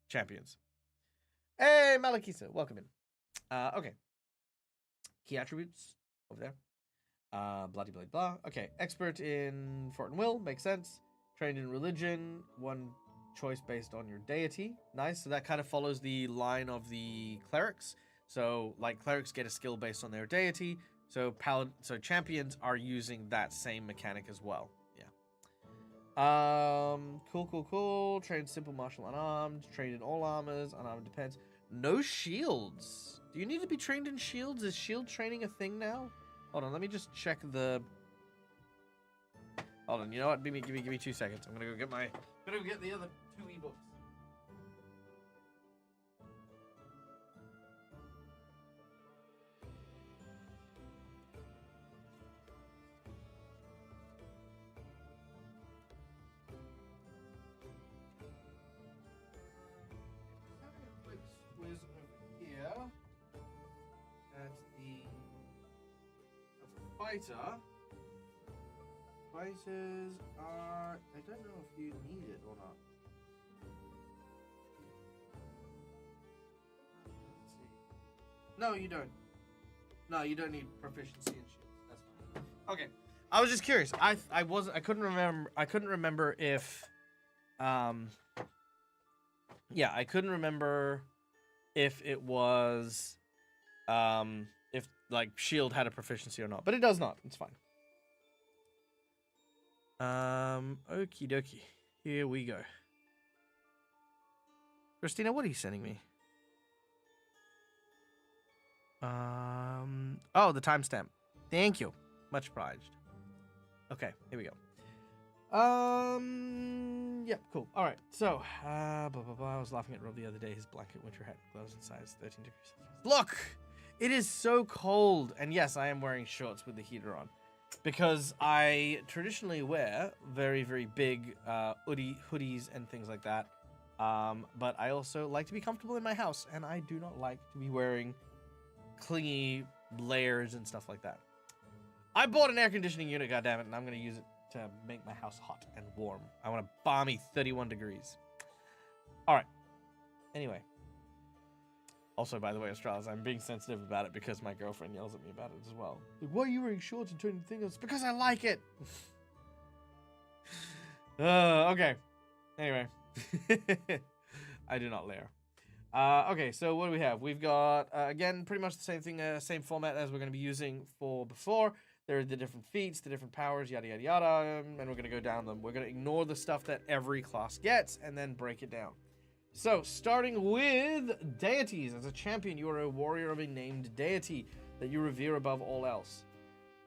A: champions. Hey, Malakisa, welcome in. Okay. Key attributes over there. Blah, blah, blah, blah. Okay, expert in Fort and Will, makes sense. Trained in religion, 1 choice based on your deity. Nice. So that kind of follows the line of the clerics. So, like, clerics get a skill based on their deity. So champions are using that same mechanic as well. Yeah. Cool. Trained simple martial unarmed. Trained in all armors. Unarmed depends. No shields. Do you need to be trained in shields? Is shield training a thing now? Hold on, let me just check the... Hold on, you know what? Give me 2 seconds. I'm gonna go get the other 2 ebooks. Fighters are... I don't know if you need it or not. Let's see. No, you don't. No, you don't need proficiency in shields. That's fine. Okay. I was just curious. I couldn't remember if yeah, I couldn't remember if it was if like shield had a proficiency or not, but it does not. It's fine. Okie dokie. Here we go. Christina, what are you sending me? Oh, the timestamp. Thank you. Much obliged. Okay, here we go. Yep, cool. All right, so, blah, blah, blah. I was laughing at Rob the other day. His blanket winter hat, gloves in size 13 degrees Celsius. Look! It is so cold. And yes, I am wearing shorts with the heater on. Because I traditionally wear very, very big hoodies and things like that. But I also like to be comfortable in my house. And I do not like to be wearing clingy layers and stuff like that. I bought an air conditioning unit, goddammit, and I'm going to use it to make my house hot and warm. I want a balmy 31 degrees. All right. Anyway. Also, by the way, Australis, I'm being sensitive about it because my girlfriend yells at me about it as well. Like, why are you wearing shorts and turning things? It's because I like it. Okay. Anyway. I do not layer. Okay, so what do we have? We've got, again, pretty much the same thing, same format as we're going to be using for before. There are the different feats, the different powers, yada, yada, yada, and we're going to go down them. We're going to ignore the stuff that every class gets and then break it down. So, starting with deities. As a champion, you are a warrior of a named deity that you revere above all else.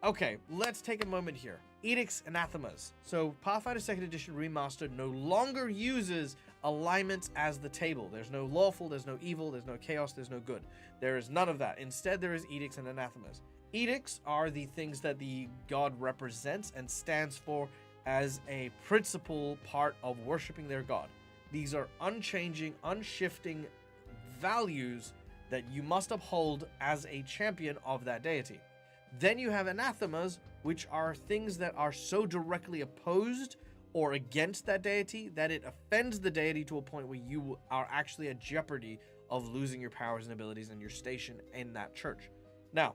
A: Okay, let's take a moment here. Edicts, anathemas. So, Pathfinder 2nd Edition Remastered no longer uses alignments as the table. There's no lawful, there's no evil, there's no chaos, there's no good. There is none of that. Instead, there is edicts and anathemas. Edicts are the things that the god represents and stands for as a principal part of worshiping their god. These are unchanging, unshifting values that you must uphold as a champion of that deity. Then you have anathemas, which are things that are so directly opposed or against that deity that it offends the deity to a point where you are actually at jeopardy of losing your powers and abilities and your station in that church. Now,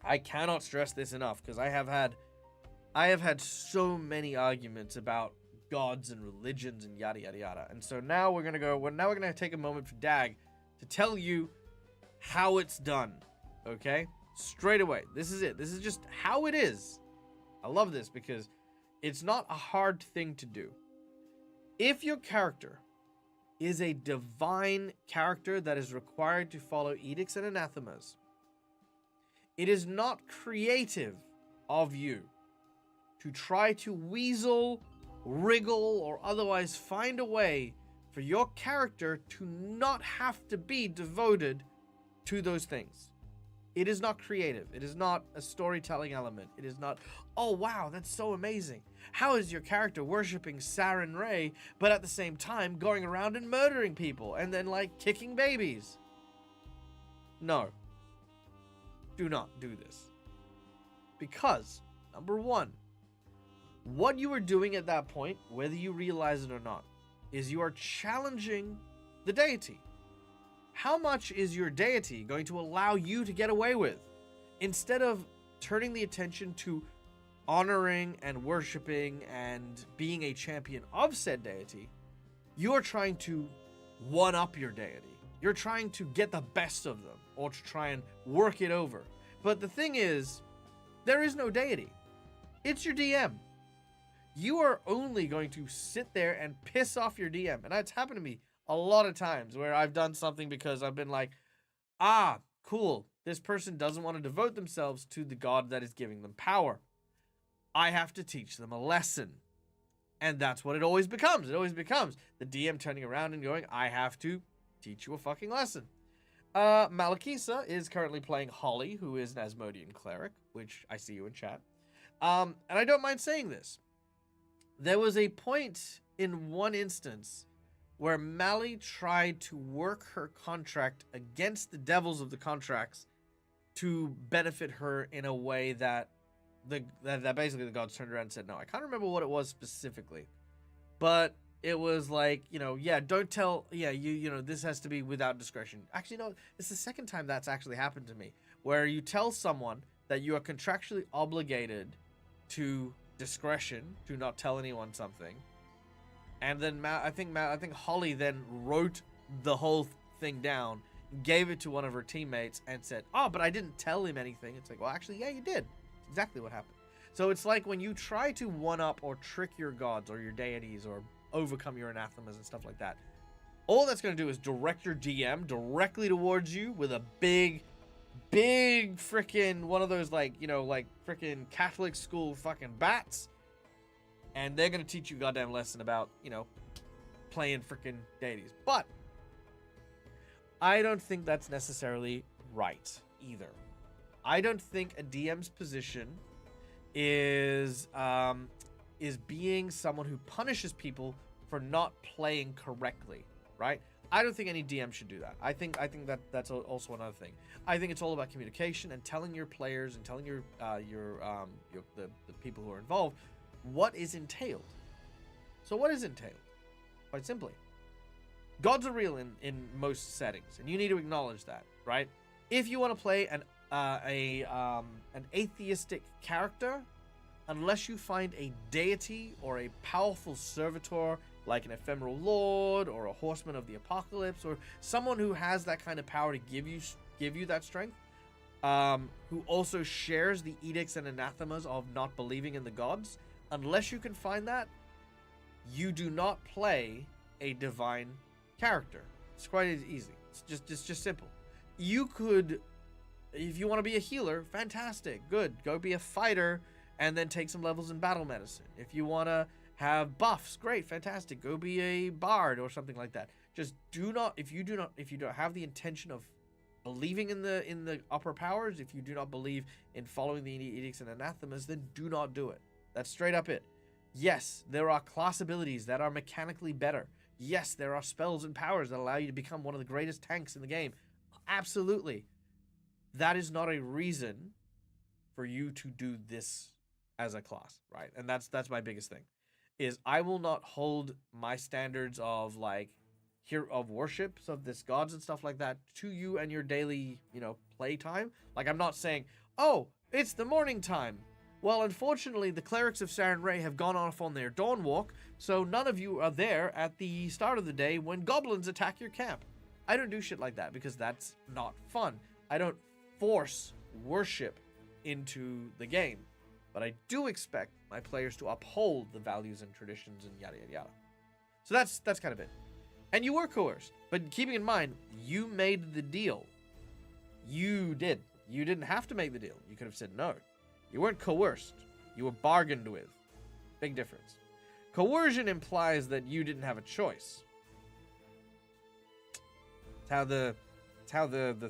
A: I cannot stress this enough because I have had so many arguments about gods and religions and yada yada yada. And so now we're gonna take a moment for Dag to tell you how it's done. Okay? Straight away. This is it. This is just how it is. I love this because it's not a hard thing to do. If your character is a divine character that is required to follow edicts and anathemas, it is not creative of you to try to weasel, wriggle, or otherwise find a way for your character to not have to be devoted to those things. It is not creative. It is not a storytelling element. It is not, oh wow, that's so amazing. How is your character worshiping Saren Ray, but at the same time going around and murdering people and then like kicking babies? No. Do not do this. Because, number one, what you are doing at that point, whether you realize it or not, is you are challenging the deity. How much is your deity going to allow you to get away with? Instead of turning the attention to honoring and worshiping and being a champion of said deity, you're trying to one-up your deity. You're trying to get the best of them or to try and work it over. But the thing is, there is no deity. It's your DM. You are only going to sit there and piss off your DM. And that's happened to me a lot of times where I've done something because I've been like, ah, cool. This person doesn't want to devote themselves to the god that is giving them power. I have to teach them a lesson. And that's what it always becomes. It always becomes the DM turning around and going, I have to teach you a fucking lesson. Malakisa is currently playing Holly, who is an Asmodean cleric, which I see you in chat. And I don't mind saying this. There was a point in one instance where Mally tried to work her contract against the devils of the contracts to benefit her in a way that that basically the gods turned around and said no. I can't remember what it was specifically, but it was like, you know, yeah, don't tell, yeah, you know, this has to be without discretion. Actually, no, it's the second time that's actually happened to me, where you tell someone that you are contractually obligated to discretion, to not tell anyone something. And then I think Holly then wrote the whole thing down, gave it to one of her teammates, and said, "Oh, but I didn't tell him anything." It's like, well, actually, yeah, you did. It's exactly what happened. So it's like when you try to one-up or trick your gods or your deities or overcome your anathemas and stuff like that, all that's going to do is direct your DM directly towards you with a big freaking one of those, like, you know, like freaking Catholic school fucking bats. And they're going to teach you a goddamn lesson about, you know, playing freaking deities. But I don't think that's necessarily right either. I don't think a DM's position is being someone who punishes people for not playing correctly, right? I don't think any DM should do that. I think that's also another thing. I think it's all about communication and telling your players and telling the people who are involved what is entailed. So what is entailed? Quite simply, gods are real in most settings, and you need to acknowledge that, right? If you want to play an atheistic character, unless you find a deity or a powerful servitor like an ephemeral lord or a horseman of the apocalypse or someone who has that kind of power to give you that strength, who also shares the edicts and anathemas of not believing in the gods, unless you can find that, you do not play a divine character. It's quite easy. It's just simple. You could, if you want to be a healer, fantastic, good. Go be a fighter and then take some levels in battle medicine. If you want to have buffs, great, fantastic. Go be a bard or something like that. Just do not, if you don't have the intention of believing in the upper powers, if you do not believe in following the edicts and anathemas, then do not do it. That's straight up it. Yes, there are class abilities that are mechanically better. Yes, there are spells and powers that allow you to become one of the greatest tanks in the game. Absolutely. That is not a reason for you to do this as a class, right? And that's my biggest thing, is I will not hold my standards of like of worships of this gods and stuff like that to you and your daily, you know, playtime. Like, I'm not saying, oh, it's the morning time. Well, unfortunately, the clerics of Saren Ray have gone off on their dawn walk, so none of you are there at the start of the day when goblins attack your camp. I don't do shit like that because that's not fun. I don't force worship into the game, but I do expect my players to uphold the values and traditions and yada yada yada. So that's kind of it. And you were coerced, but keeping in mind, you made the deal. You did. You didn't have to make the deal. You could have said no. You weren't coerced. You were bargained with. Big difference. Coercion implies that you didn't have a choice. It's how the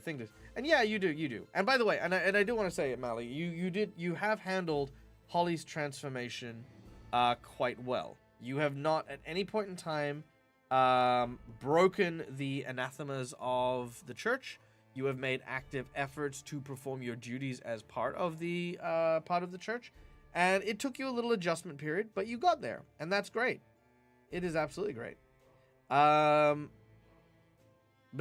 A: thing does. And yeah, you do. And by the way, and I do want to say it, Mally, you have handled Holly's transformation quite well. You have not at any point in time broken the anathemas of the church. You have made active efforts to perform your duties as part of the church, and it took you a little adjustment period, but you got there, and that's great. It is absolutely great. But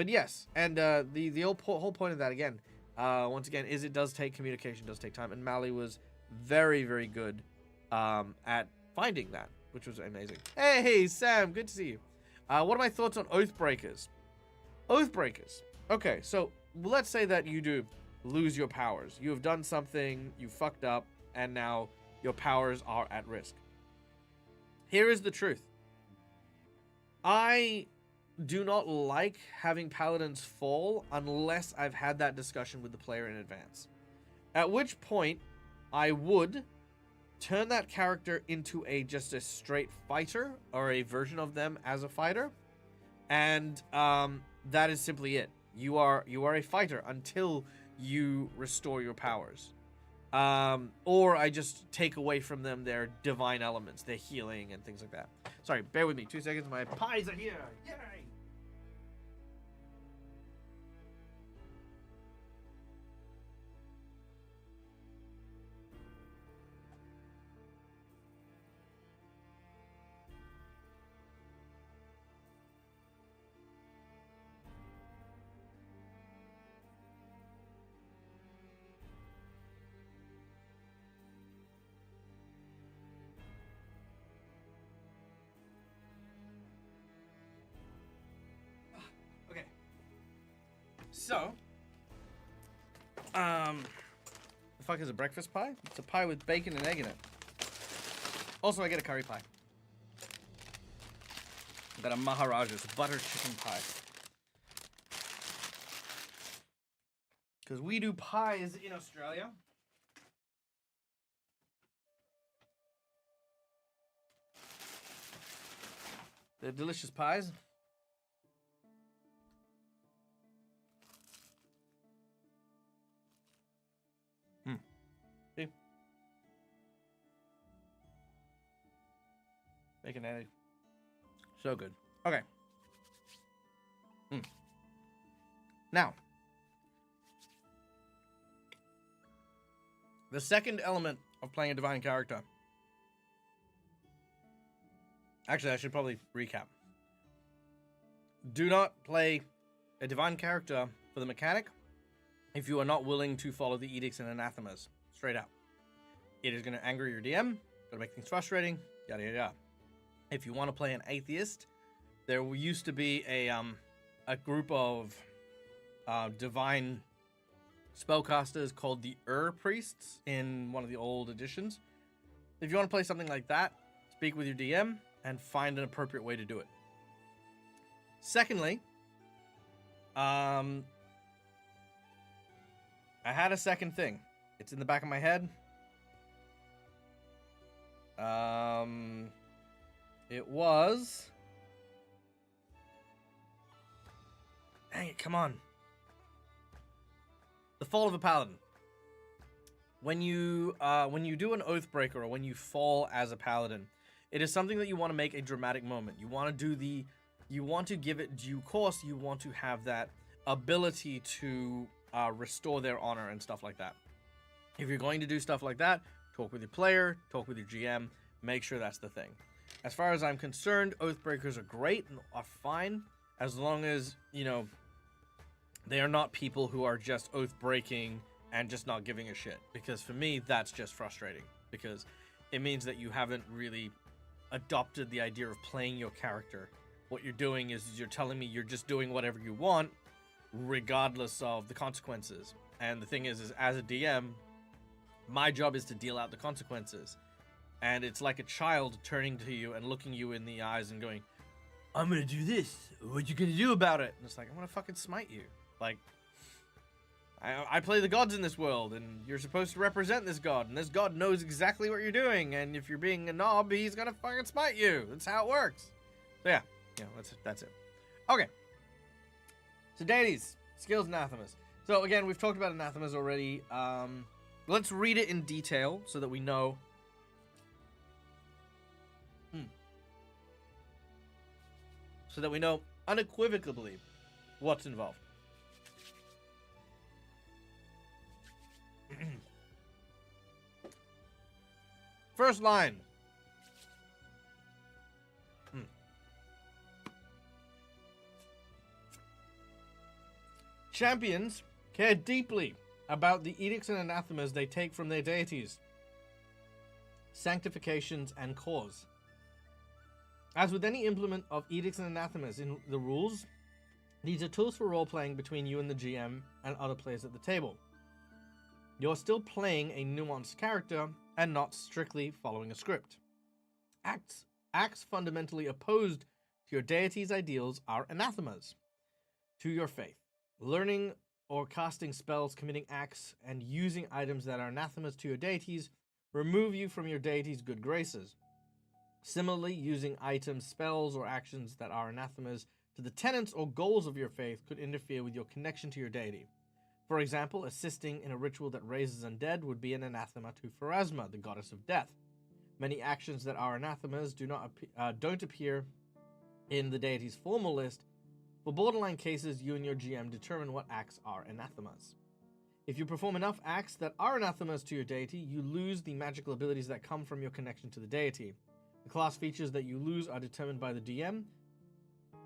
A: yes, and the whole point of that again, once again, is it does take communication, does take time, and Mally was very, very good at finding that, which was amazing. Hey, Sam, good to see you. What are my thoughts on Oathbreakers? Oathbreakers. Okay, so let's say that you do lose your powers. You have done something, you fucked up, and now your powers are at risk. Here is the truth. I do not like having paladins fall unless I've had that discussion with the player in advance. At which point, I would turn that character into just a straight fighter, or a version of them as a fighter, and that is simply it. You are a fighter until you restore your powers. Or I just take away from them their divine elements, their healing and things like that. Sorry, bear with me 2 seconds. My pies are here. Yay! So, the fuck is a breakfast pie? It's a pie with bacon and egg in it. Also, I get a curry pie. I got a Maharaja's butter chicken pie. Because we do pies in Australia. They're delicious pies. See? Bacon and egg. So good. Okay. Now, the second element of playing a divine character. Actually, I should probably recap. Do not play a divine character for the mechanic if you are not willing to follow the edicts and anathemas. Straight out. It is going to anger your DM, going to make things frustrating, yada yada yada. If you want to play an atheist, there used to be a group of divine spellcasters called the Priests in one of the old editions. If you want to play something like that, speak with your DM and find an appropriate way to do it. Secondly, I had a second thing. It's in the back of my head. It was... Dang it, come on. The Fall of a Paladin. When you do an Oathbreaker or when you fall as a Paladin, it is something that you want to make a dramatic moment. You want to give it due course. You want to have that ability to restore their honor and stuff like that. If you're going to do stuff like that, talk with your player, talk with your GM, make sure that's the thing. As far as I'm concerned, Oathbreakers are great and are fine as long as, you know, they are not people who are just oath-breaking and just not giving a shit. Because for me, that's just frustrating. Because it means that you haven't really adopted the idea of playing your character. What you're doing is you're telling me you're just doing whatever you want, regardless of the consequences. And the thing is as a DM, my job is to deal out the consequences. And it's like a child turning to you and looking you in the eyes and going, I'm gonna do this. What you gonna do about it? And it's like, I'm gonna fucking smite you. Like, I play the gods in this world, and you're supposed to represent this god, and this god knows exactly what you're doing, and if you're being a knob, he's gonna fucking smite you. That's how it works. So yeah, that's it. Okay. So deities, skills, anathemas. So again, we've talked about anathemas already. Let's read it in detail so that we know. So that we know unequivocally what's involved. First line. Champions care deeply about the edicts and anathemas they take from their deities, sanctifications, and cause. As with any implement of edicts and anathemas in the rules, these are tools for role-playing between you and the GM and other players at the table. You're still playing a nuanced character and not strictly following a script. Acts fundamentally opposed to your deity's ideals are anathemas to your faith. Learning or casting spells, committing acts, and using items that are anathemas to your deities remove you from your deity's good graces. Similarly, using items, spells, or actions that are anathemas to the tenets or goals of your faith could interfere with your connection to your deity. For example, assisting in a ritual that raises undead would be an anathema to Pharasma, the goddess of death. Many actions that are anathemas don't appear in the deity's formal list. For borderline cases, you and your GM determine what acts are anathemas. If you perform enough acts that are anathemas to your deity, you lose the magical abilities that come from your connection to the deity. The class features that you lose are determined by the DM,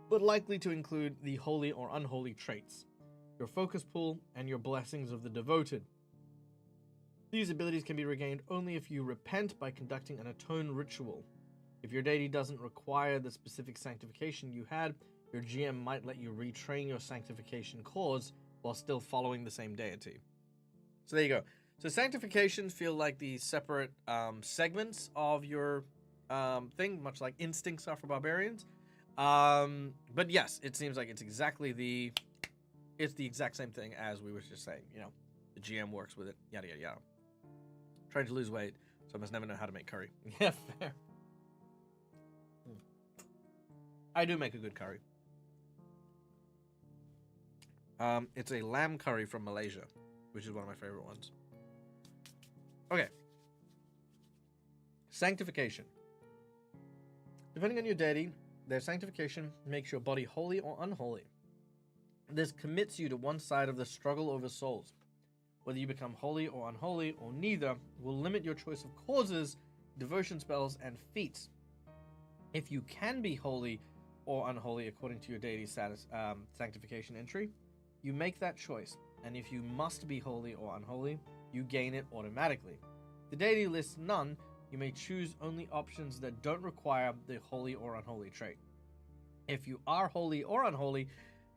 A: but likely to include the holy or unholy traits, your focus pool, and your blessings of the devoted. These abilities can be regained only if you repent by conducting an atone ritual. If your deity doesn't require the specific sanctification you had, your GM might let you retrain your sanctification cause while still following the same deity. So there you go. So sanctifications feel like the separate segments of your thing, much like instincts are for barbarians. But yes, it seems like it's the exact same thing as we were just saying. You know, the GM works with it. Yada yada yada. Trying to lose weight, so I must never know how to make curry. Yeah, fair. I do make a good curry. It's a lamb curry from Malaysia, which is one of my favorite ones. Okay. Sanctification. Depending on your deity, their sanctification makes your body holy or unholy. This commits you to one side of the struggle over souls. Whether you become holy or unholy, or neither, will limit your choice of causes, devotion spells, and feats. If you can be holy or unholy according to your deity's status, sanctification entry, you make that choice, and if you must be holy or unholy, you gain it automatically. If the deity lists none, you may choose only options that don't require the holy or unholy trait. If you are holy or unholy,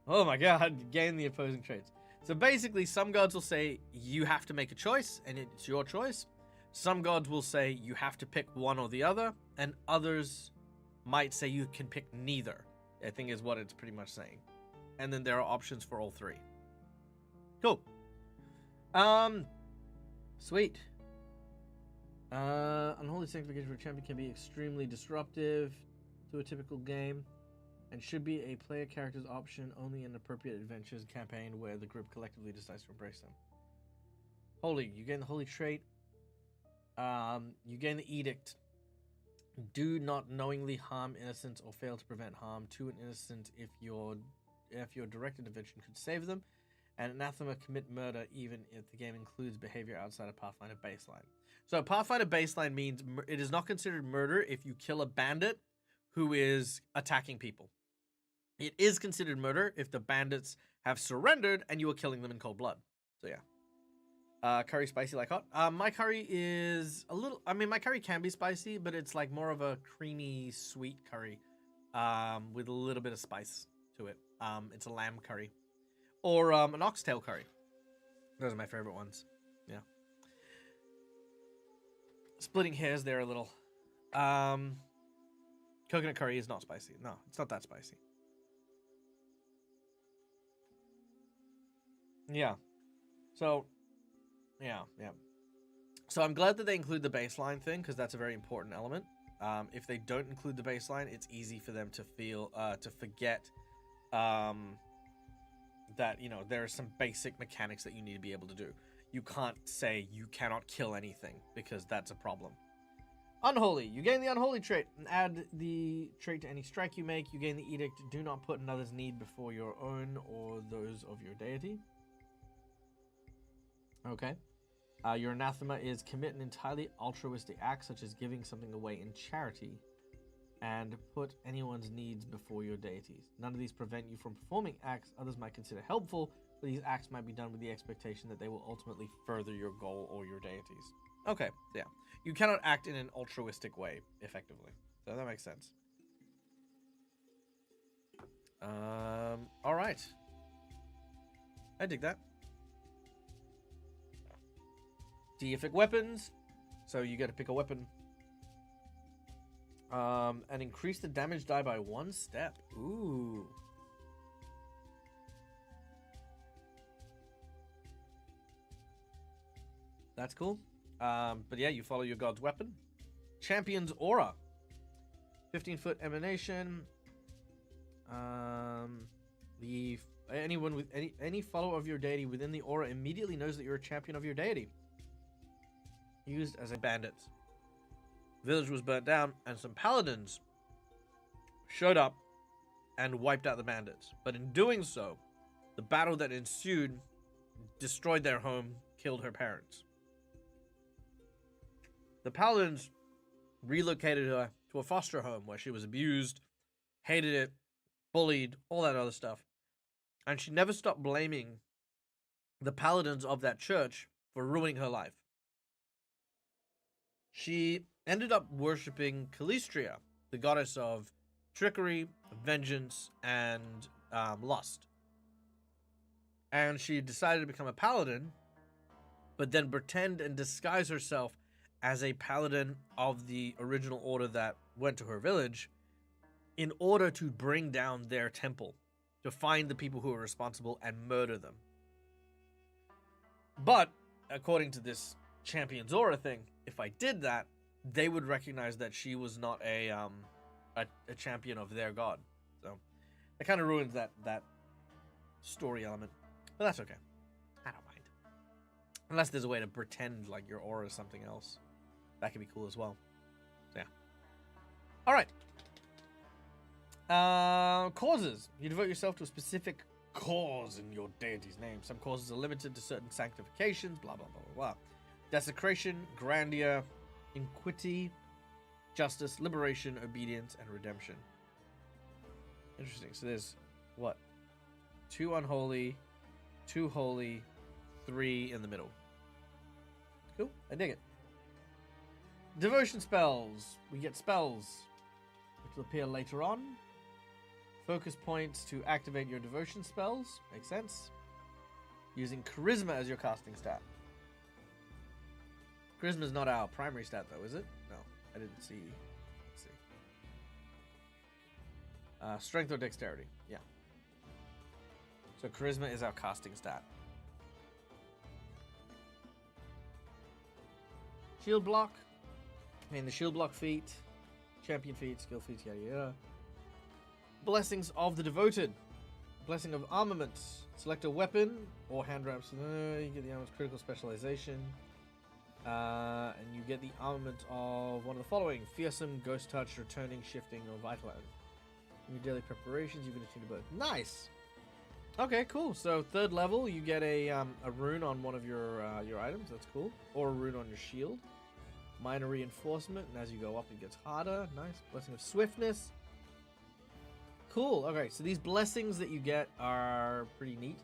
A: oh my god, you gain the opposing traits. So basically, some gods will say you have to make a choice, and it's your choice. Some gods will say you have to pick one or the other, and others might say you can pick neither, I think is what it's pretty much saying. And then there are options for all three. Cool. Sweet. Unholy sanctification for a champion can be extremely disruptive to a typical game, and should be a player character's option only in appropriate adventures campaign where the group collectively decides to embrace them. Holy, you gain the holy trait. You gain the edict. Do not knowingly harm innocents or fail to prevent harm to an innocent if your direct intervention could save them. And anathema, commit murder even if the game includes behavior outside of Pathfinder baseline. So Pathfinder baseline means it is not considered murder if you kill a bandit who is attacking people. It is considered murder if the bandits have surrendered and you are killing them in cold blood. So yeah. Curry spicy like hot. My curry is a little, my curry can be spicy, but it's like more of a creamy, sweet curry with a little bit of spice to it. It's a lamb curry. Or an oxtail curry. Those are my favorite ones. Yeah. Splitting hairs there a little. Coconut curry is not spicy. No, it's not that spicy. Yeah. So, yeah. So I'm glad that they include the baseline thing, because that's a very important element. If they don't include the baseline, it's easy for them to feel, to forget, that, you know, there are some basic mechanics that you need to be able to do. You can't say you cannot kill anything, because that's a problem. Unholy. You gain the unholy trait and add the trait to any strike you make. You gain the edict. Do not put another's need before your own or those of your deity. Okay. Your anathema is commit an entirely altruistic act, such as giving something away in charity, and put anyone's needs before your deities. None of these prevent you from performing acts others might consider helpful, but these acts might be done with the expectation that they will ultimately further your goal or your deities. Okay, so yeah. You cannot act in an altruistic way, effectively. So that makes sense. Alright. I dig that. Deific weapons. So you get to pick a weapon. And increase the damage die by 1 step. Ooh. That's cool. But yeah, you follow your god's weapon. Champion's aura. 15-foot emanation. Anyone with any follower of your deity within the aura immediately knows that you're a champion of your deity. Used as a bandit. Village was burnt down, and some paladins showed up and wiped out the bandits. But in doing so, the battle that ensued destroyed their home, killed her parents. The paladins relocated her to a foster home where she was abused, hated it, bullied, all that other stuff. And she never stopped blaming the paladins of that church for ruining her life. She ended up worshipping Calistria, the goddess of trickery, vengeance, and lust. and she decided to become a paladin, but then pretend and disguise herself as a paladin of the original order that went to her village in order to bring down their temple, to find the people who are responsible and murder them. But, according to this Champion Zora thing, if I did that, they would recognize that she was not a champion of their god. So, it kind of ruins that story element. But that's okay. I don't mind. Unless there's a way to pretend like your aura is something else. That could be cool as well. So, yeah. Alright. Causes. You devote yourself to a specific cause in your deity's name. Some causes are limited to certain sanctifications, blah, blah, blah, blah, blah. Desecration, grandeur, iniquity, justice, liberation, obedience, and redemption. Interesting. So there's, what? 2 unholy, 2 holy, 3 in the middle. Cool. I dig it. Devotion spells. We get spells, which will appear later on. Focus points to activate your devotion spells. Makes sense. Using charisma as your casting stat. Charisma is not our primary stat, though, is it? No, I didn't see. Let's see. Strength or dexterity. Yeah. So charisma is our casting stat. Shield block. I mean, the shield block feat, champion feat, skill feat, yada yada. Blessings of the devoted. Blessing of armaments. Select a weapon or hand wraps. You get the armament's critical specialization. And you get the armament of one of the following: fearsome, ghost touch, returning, shifting, or vital. In your daily preparations, you can attune to both. Nice. Okay, cool. So 3rd level, you get a rune on one of your items. That's cool. Or a rune on your shield. Minor reinforcement, and as you go up, it gets harder. Nice. Blessing of swiftness. Cool. Okay, so these blessings that you get are pretty neat.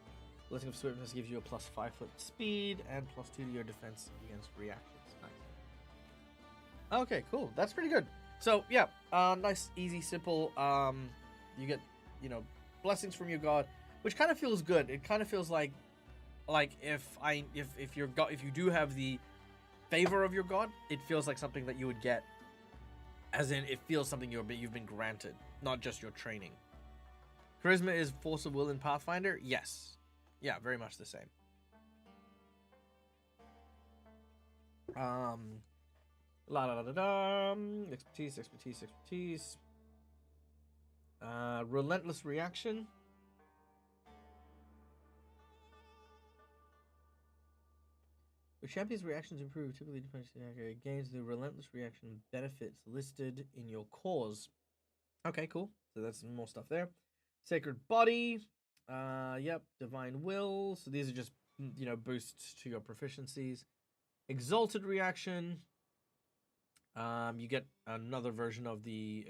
A: Blessing of swiftness gives you a +5 foot speed and +2 to your defense against reactions. Nice. Okay, cool. That's pretty good. So yeah, nice, easy, simple. You get, blessings from your god, which kind of feels good. It kind of feels like if your god, if you do have the favor of your god, it feels like something that you would get. As in, it feels something you've been granted, not just your training. Charisma is force of will in Pathfinder. Yes. Yeah, very much the same. La da da da da. Expertise. Relentless reaction. The champion's reactions improve, typically depends on gains the relentless reaction benefits listed in your cause. Okay, cool. So that's more stuff there. Sacred body. Yep. Divine will. So these are just, boosts to your proficiencies. Exalted reaction. You get another version of the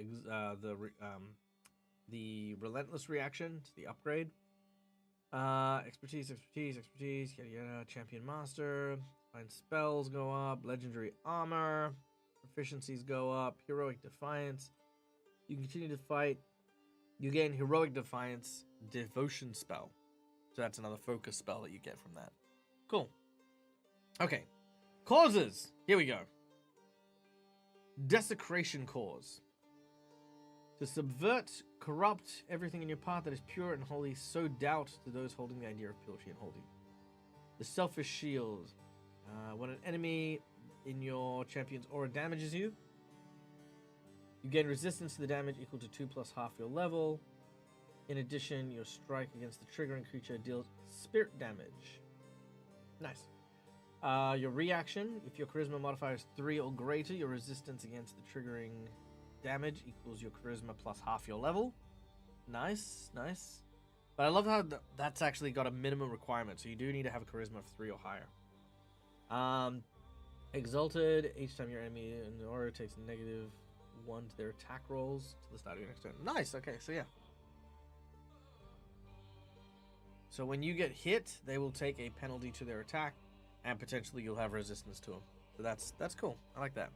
A: relentless reaction, the upgrade. Expertise. Yada yada. Champion master. Find spells go up. Legendary armor. Proficiencies go up. Heroic defiance. You continue to fight. You gain heroic defiance devotion spell. So that's another focus spell that you get from that. Cool. Okay. Causes. Here we go. Desecration cause. To subvert, corrupt everything in your path that is pure and holy, sow doubt to those holding the idea of purity and holy. The selfish shield. When an enemy in your champion's aura damages you, you gain resistance to the damage equal to 2 plus half your level. In addition, your strike against the triggering creature deals spirit damage. Nice. Your reaction, if your charisma modifier is 3 or greater, your resistance against the triggering damage equals your charisma plus half your level. Nice. But I love how that's actually got a minimum requirement, so you do need to have a charisma of 3 or higher. Exalted, each time your enemy in the aura takes -1 to their attack rolls to the start of your next turn. Nice, okay, so yeah. So when you get hit, they will take a penalty to their attack, and potentially you'll have resistance to them. So that's cool. I like that.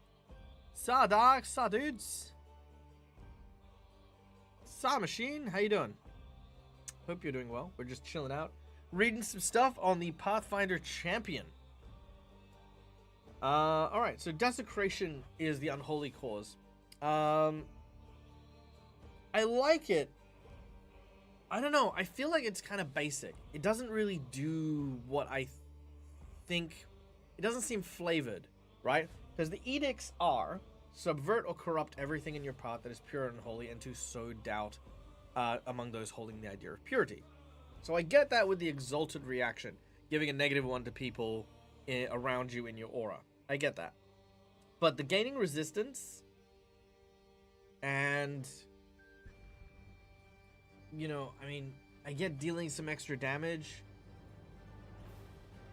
A: Saw dog, saw dudes. Saw machine, how you doing? Hope you're doing well. We're just chilling out. reading some stuff on the Pathfinder champion. All right, so desecration is the unholy cause. I like it. I don't know. I feel like it's kind of basic. It doesn't really do what I think. It doesn't seem flavored, right? Because the edicts are subvert or corrupt everything in your path that is pure and holy, and to sow doubt among those holding the idea of purity. So I get that with the exalted reaction, giving a -1 to people around you in your aura. I get that. But the gaining resistance and, you know, I mean, I get dealing some extra damage,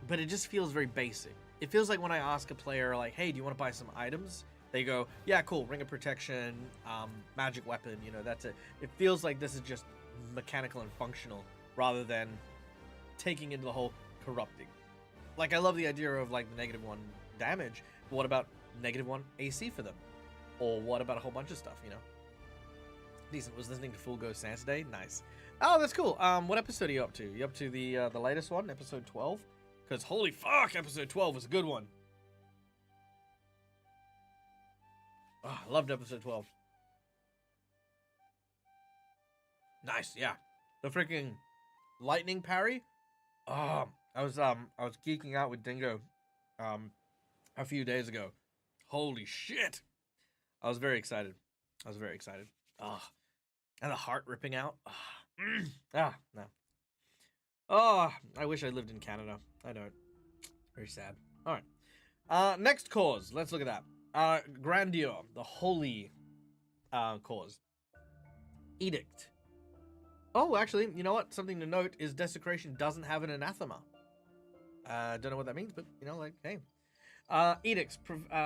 A: but it just feels very basic. It feels like when I ask a player, like, hey, do you want to buy some items? They go, yeah, cool, ring of protection, magic weapon, you know, that's it. It feels like this is just mechanical and functional rather than taking into the whole corrupting. Like, I love the idea of, like, the -1 damage, but what about -1 AC for them? Or what about a whole bunch of stuff, you know? Decent. Was listening to Full Go Saturday? Nice. Oh, that's cool. What episode are you up to? You up to the latest one, episode 12? Because holy fuck, episode 12 was a good one. Oh, I loved episode 12. Nice, yeah. The freaking lightning parry. Oh, I was geeking out with Dingo a few days ago. Holy shit. I was very excited. Ah. And the heart ripping out. No. Oh, I wish I lived in Canada. I don't. Very sad. All right. Next cause. Let's look at that. Grandeur, the holy cause. Edict. Oh, actually, you know what? Something to note is desecration doesn't have an anathema. Don't know what that means, but, you know, like, hey. Edicts.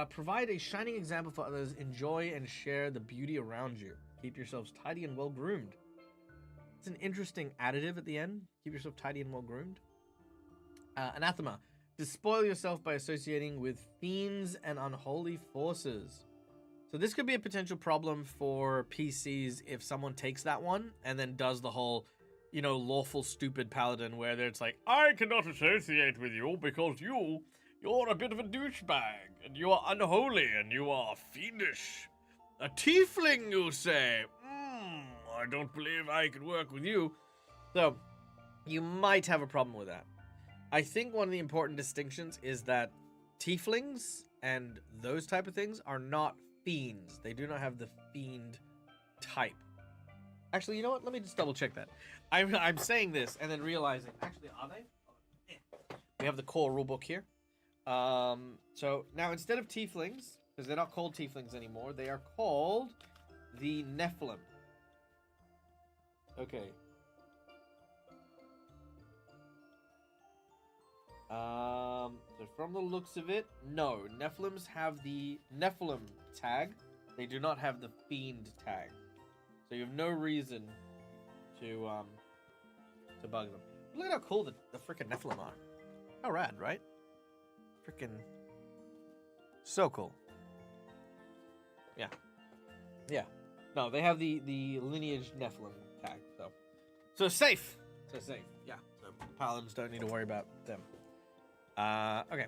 A: Provide a shining example for others. Enjoy and share the beauty around you. Keep yourselves tidy and well-groomed. It's an interesting additive at the end. Keep yourself tidy and well-groomed. Anathema. Despoil yourself by associating with fiends and unholy forces. So this could be a potential problem for PCs if someone takes that one and then does the whole, you know, lawful stupid paladin where it's like, I cannot associate with you because you're a bit of a douchebag and you are unholy and you are fiendish. A tiefling, you say? I don't believe I could work with you. So, you might have a problem with that. I think one of the important distinctions is that tieflings and those type of things are not fiends. They do not have the fiend type. Actually, you know what? Let me just double check that. I'm saying this and then realizing, actually, are they? We have the core rulebook here. So now instead of tieflings, because they're not called tieflings anymore, they are called the Nephilim. Okay. So from the looks of it, no. Nephilims have the Nephilim tag. They do not have the Fiend tag. So you have no reason to bug them. Look at how cool the freaking Nephilim are. How rad, right? Freaking so cool. Yeah. Yeah. No, they have the lineage Nephilim tag, so safe. So safe. Yeah. So paladins don't need to worry about them. Okay.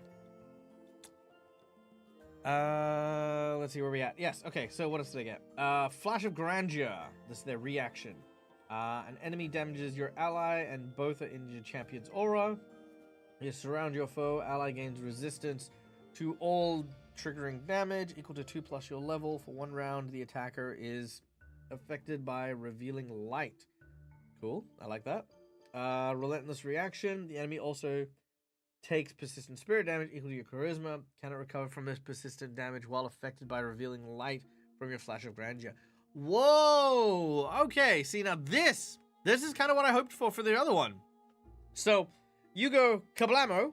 A: Let's see where we at. Yes, okay, so what else did I get? Flash of Grandeur. This is their reaction. An enemy damages your ally and both are in your champion's aura. You surround your foe. Ally gains resistance to all triggering damage equal to 2 plus your level. For 1 round, the attacker is affected by revealing light. Cool, I like that. Relentless reaction. The enemy also takes persistent spirit damage equal to your charisma. Cannot recover from this persistent damage while affected by revealing light from your flash of grandeur. Whoa! Okay, see now this is kind of what I hoped for the other one. So you go kablamo,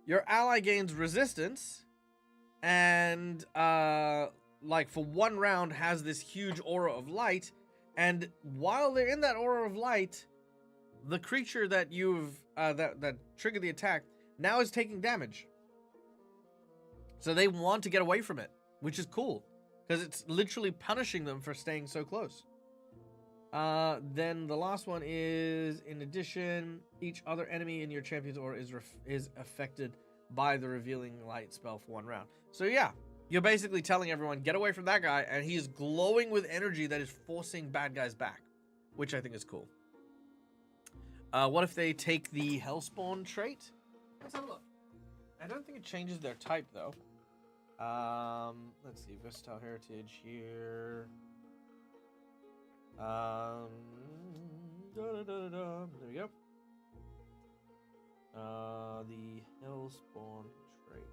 A: your ally gains resistance, and like for 1 round has this huge aura of light, and while they're in that aura of light, the creature that you've that triggered the attack now is taking damage. So they want to get away from it, which is cool because it's literally punishing them for staying so close. Then the last one is, in addition, each other enemy in your champion's aura is affected by the revealing light spell for 1 round. So yeah, you're basically telling everyone, get away from that guy, and he is glowing with energy that is forcing bad guys back, which I think is cool. What if they take the Hellspawn trait? Let's have a look. I don't think it changes their type, though. Let's see, Versatile Heritage here. There we go. The Hellspawn trait.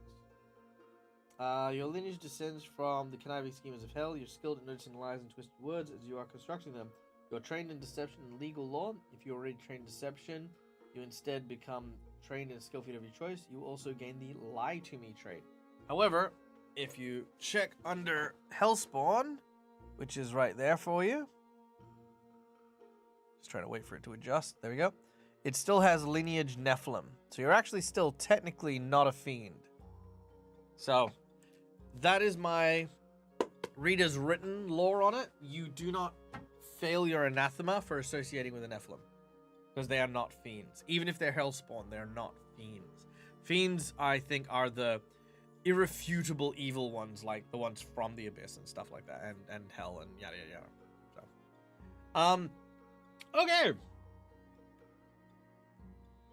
A: Your lineage descends from the conniving schemers of hell. You're skilled at noticing lies and twisted words as you are constructing them. You're trained in deception and legal law. If you're already trained in deception, you instead become trained in a skill feat of your choice. You also gain the Lie to Me trait. However, if you check under Hellspawn, which is right there for you, just trying to wait for it to adjust. There we go. It still has lineage Nephilim. So you're actually still technically not a fiend. So that is my reader's written lore on it. You do not fail your anathema for associating with a Nephilim, because they are not fiends. Even if they're Hellspawn, they're not fiends. Fiends, I think, are the irrefutable evil ones, like the ones from the Abyss and stuff like that, and Hell and yada yada yada. So, okay.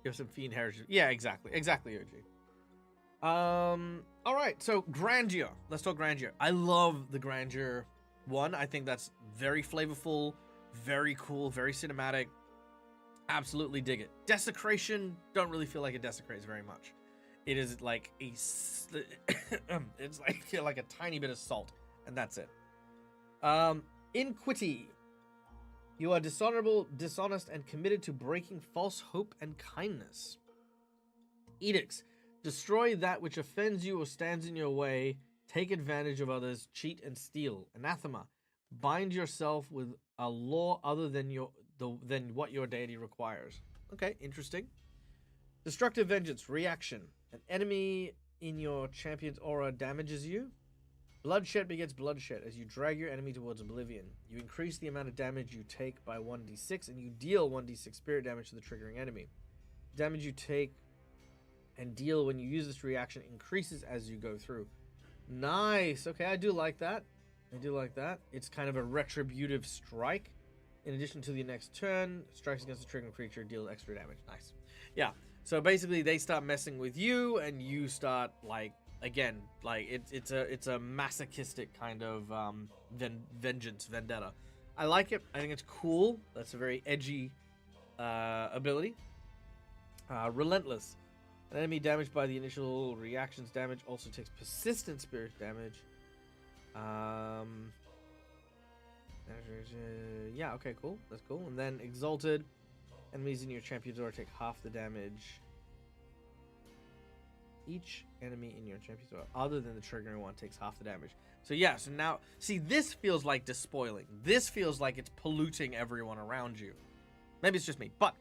A: You have some fiend heritage. Yeah, exactly, OG. All right. So Grandeur. Let's talk Grandeur. I love the Grandeur one. I think that's very flavorful, very cool, very cinematic. Absolutely dig it. Desecration, don't really feel like it desecrates very much. It is like a, it's like a tiny bit of salt, and that's it. Iniquity. You are dishonorable, dishonest, and committed to breaking false hope and kindness. Edicts. Destroy that which offends you or stands in your way. Take advantage of others. Cheat and steal. Anathema. Bind yourself with a law other than what your deity requires. Okay, interesting. Destructive vengeance. Reaction. An enemy in your champion's aura damages you. Bloodshed begets bloodshed as you drag your enemy towards oblivion. You increase the amount of damage you take by 1d6, and you deal 1d6 spirit damage to the triggering enemy. Damage you take and deal when you use this reaction increases as you go through. Nice. Okay, I do like that. It's kind of a retributive strike. In addition to the next turn, strikes against the triggering creature, deal extra damage. Nice. Yeah. So basically, they start messing with you, and you start it's a masochistic kind of vendetta. I like it. I think it's cool. That's a very edgy ability. Relentless. An enemy damaged by the initial reaction's damage also takes persistent spirit damage. Yeah, okay, cool. That's cool. And then Exalted. Enemies in your champion's aura take half the damage. Each enemy in your champion's aura, other than the triggering one, takes half the damage. So yeah, so now, see, this feels like despoiling. This feels like it's polluting everyone around you. Maybe it's just me, but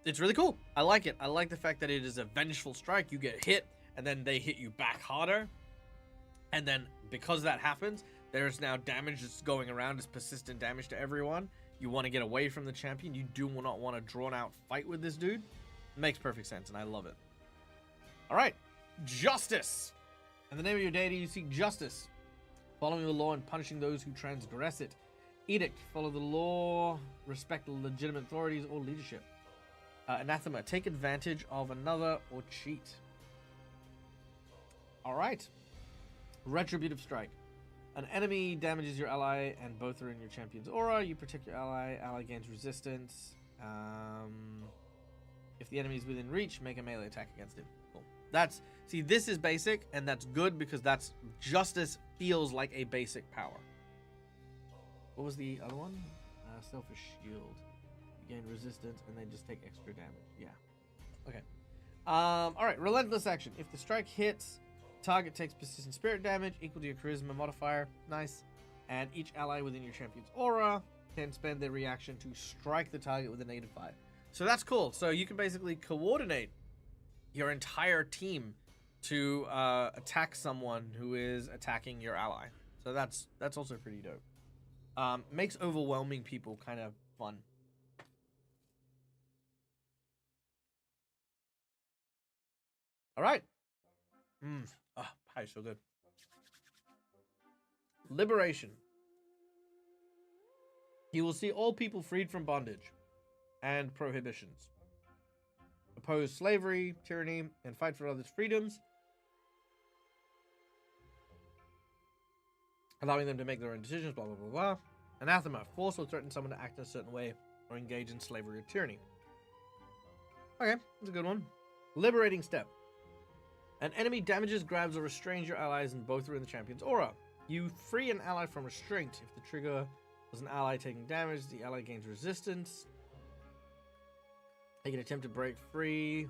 A: it's really cool. I like it. I like the fact that it is a vengeful strike. You get hit, and then they hit you back harder. And then, because that happens, there's now damage that's going around as persistent damage to everyone. You want to get away from the champion. You do not want a drawn-out fight with this dude. It makes perfect sense, and I love it. All right. Justice. In the name of your deity, you seek justice. Following the law and punishing those who transgress it. Edict. Follow the law. Respect the legitimate authorities or leadership. Anathema. Take advantage of another or cheat. All right. Retributive strike. An enemy damages your ally and both are in your champion's aura. You protect your ally. Ally gains resistance. If the enemy is within reach, make a melee attack against him. Cool. See, this is basic, and that's good because that's justice feels like a basic power. What was the other one? Selfish shield. You gain resistance and then just take extra damage. Yeah. Okay. All right. Relentless action. If the strike hits, target takes persistent spirit damage equal to your charisma modifier. Nice. And each ally within your champion's aura can spend their reaction to strike the target with a -5. So that's cool. So you can basically coordinate your entire team to attack someone who is attacking your ally. So that's also pretty dope. makes overwhelming people kind of fun. All right. Pie is so good. Liberation. You will see all people freed from bondage and prohibitions. Oppose slavery, tyranny, and fight for others' freedoms, allowing them to make their own decisions, blah, blah, blah, blah. Anathema. Force or threaten someone to act in a certain way or engage in slavery or tyranny. Okay, that's a good one. Liberating step. An enemy damages, grabs, or restrains your allies and both are in the champion's aura. You free an ally from restraint. If the trigger was an ally taking damage, the ally gains resistance. They can attempt to break free.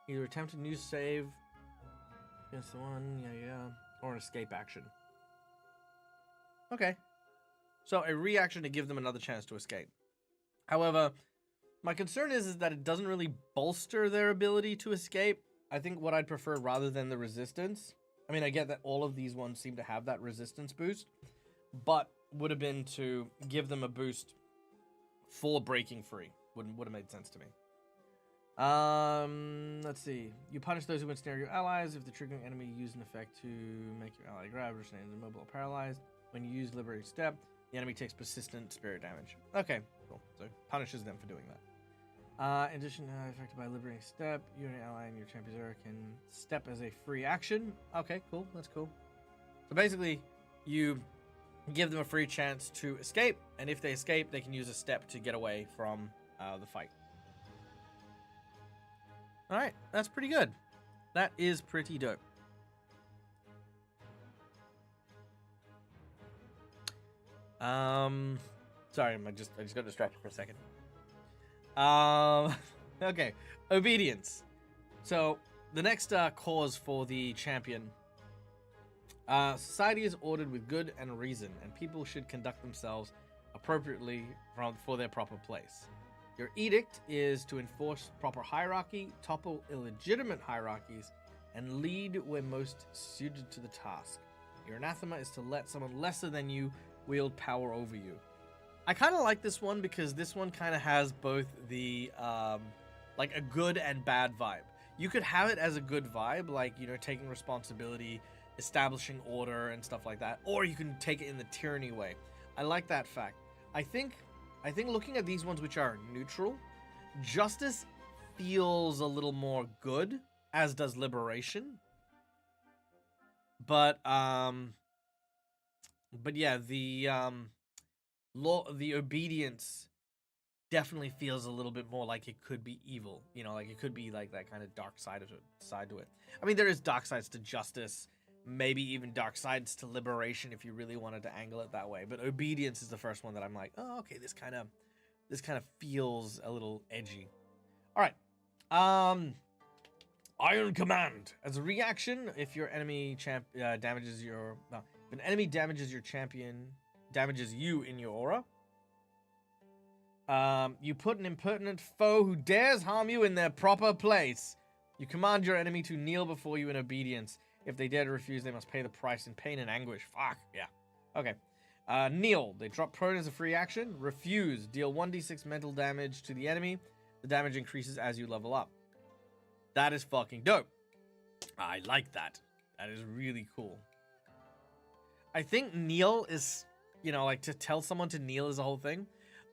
A: Either attempt a new save against the one, or an escape action. Okay. So a reaction to give them another chance to escape. However, my concern is that it doesn't really bolster their ability to escape. I think what I'd prefer rather than the resistance. I mean, I get that all of these ones seem to have that resistance boost, but would have been to give them a boost for breaking free. Would have made sense to me. Let's see. You punish those who ensnare your allies. If the triggering enemy used an effect to make your ally grab, restrained, immobile, or paralyzed. When you use Liberating Step, the enemy takes persistent spirit damage. Okay, cool. So punishes them for doing that. In addition, affected by Liberating Step, you and your ally and your champion's aura can step as a free action. Okay, cool. That's cool. So basically, you give them a free chance to escape, and if they escape, they can use a step to get away from the fight. All right, that's pretty good. That is pretty dope. Sorry, I just got distracted for a second. Okay, obedience. So the next cause for the champion. Society is ordered with good and reason, and people should conduct themselves appropriately for their proper place. Your edict is to enforce proper hierarchy, topple illegitimate hierarchies, and lead where most suited to the task. Your anathema is to let someone lesser than you wield power over you. I kind of like this one because this one kind of has both the like a good and bad vibe. You could have it as a good vibe, like, you know, taking responsibility, establishing order and stuff like that, or you can take it in the tyranny way. I like that fact. I think looking at these ones which are neutral, justice feels a little more good, as does liberation. But yeah, the obedience definitely feels a little bit more like it could be evil. You know, like it could be like that kind of dark side to it. I mean, there is dark sides to justice, maybe even dark sides to liberation if you really wanted to angle it that way. But obedience is the first one that I'm like, oh, okay, this kind of feels a little edgy. All right. Iron Command. As a reaction, if your enemy damages your if an enemy damages your champion, damages you in your aura, you put an impertinent foe who dares harm you in their proper place. You command your enemy to kneel before you in obedience. If they dare to refuse, they must pay the price in pain and anguish. Fuck, yeah. Okay. Kneel. They drop prone as a free action. Refuse. Deal 1d6 mental damage to the enemy. The damage increases as you level up. That is fucking dope. I like that. That is really cool. I think kneel is, you know, like to tell someone to kneel is a whole thing.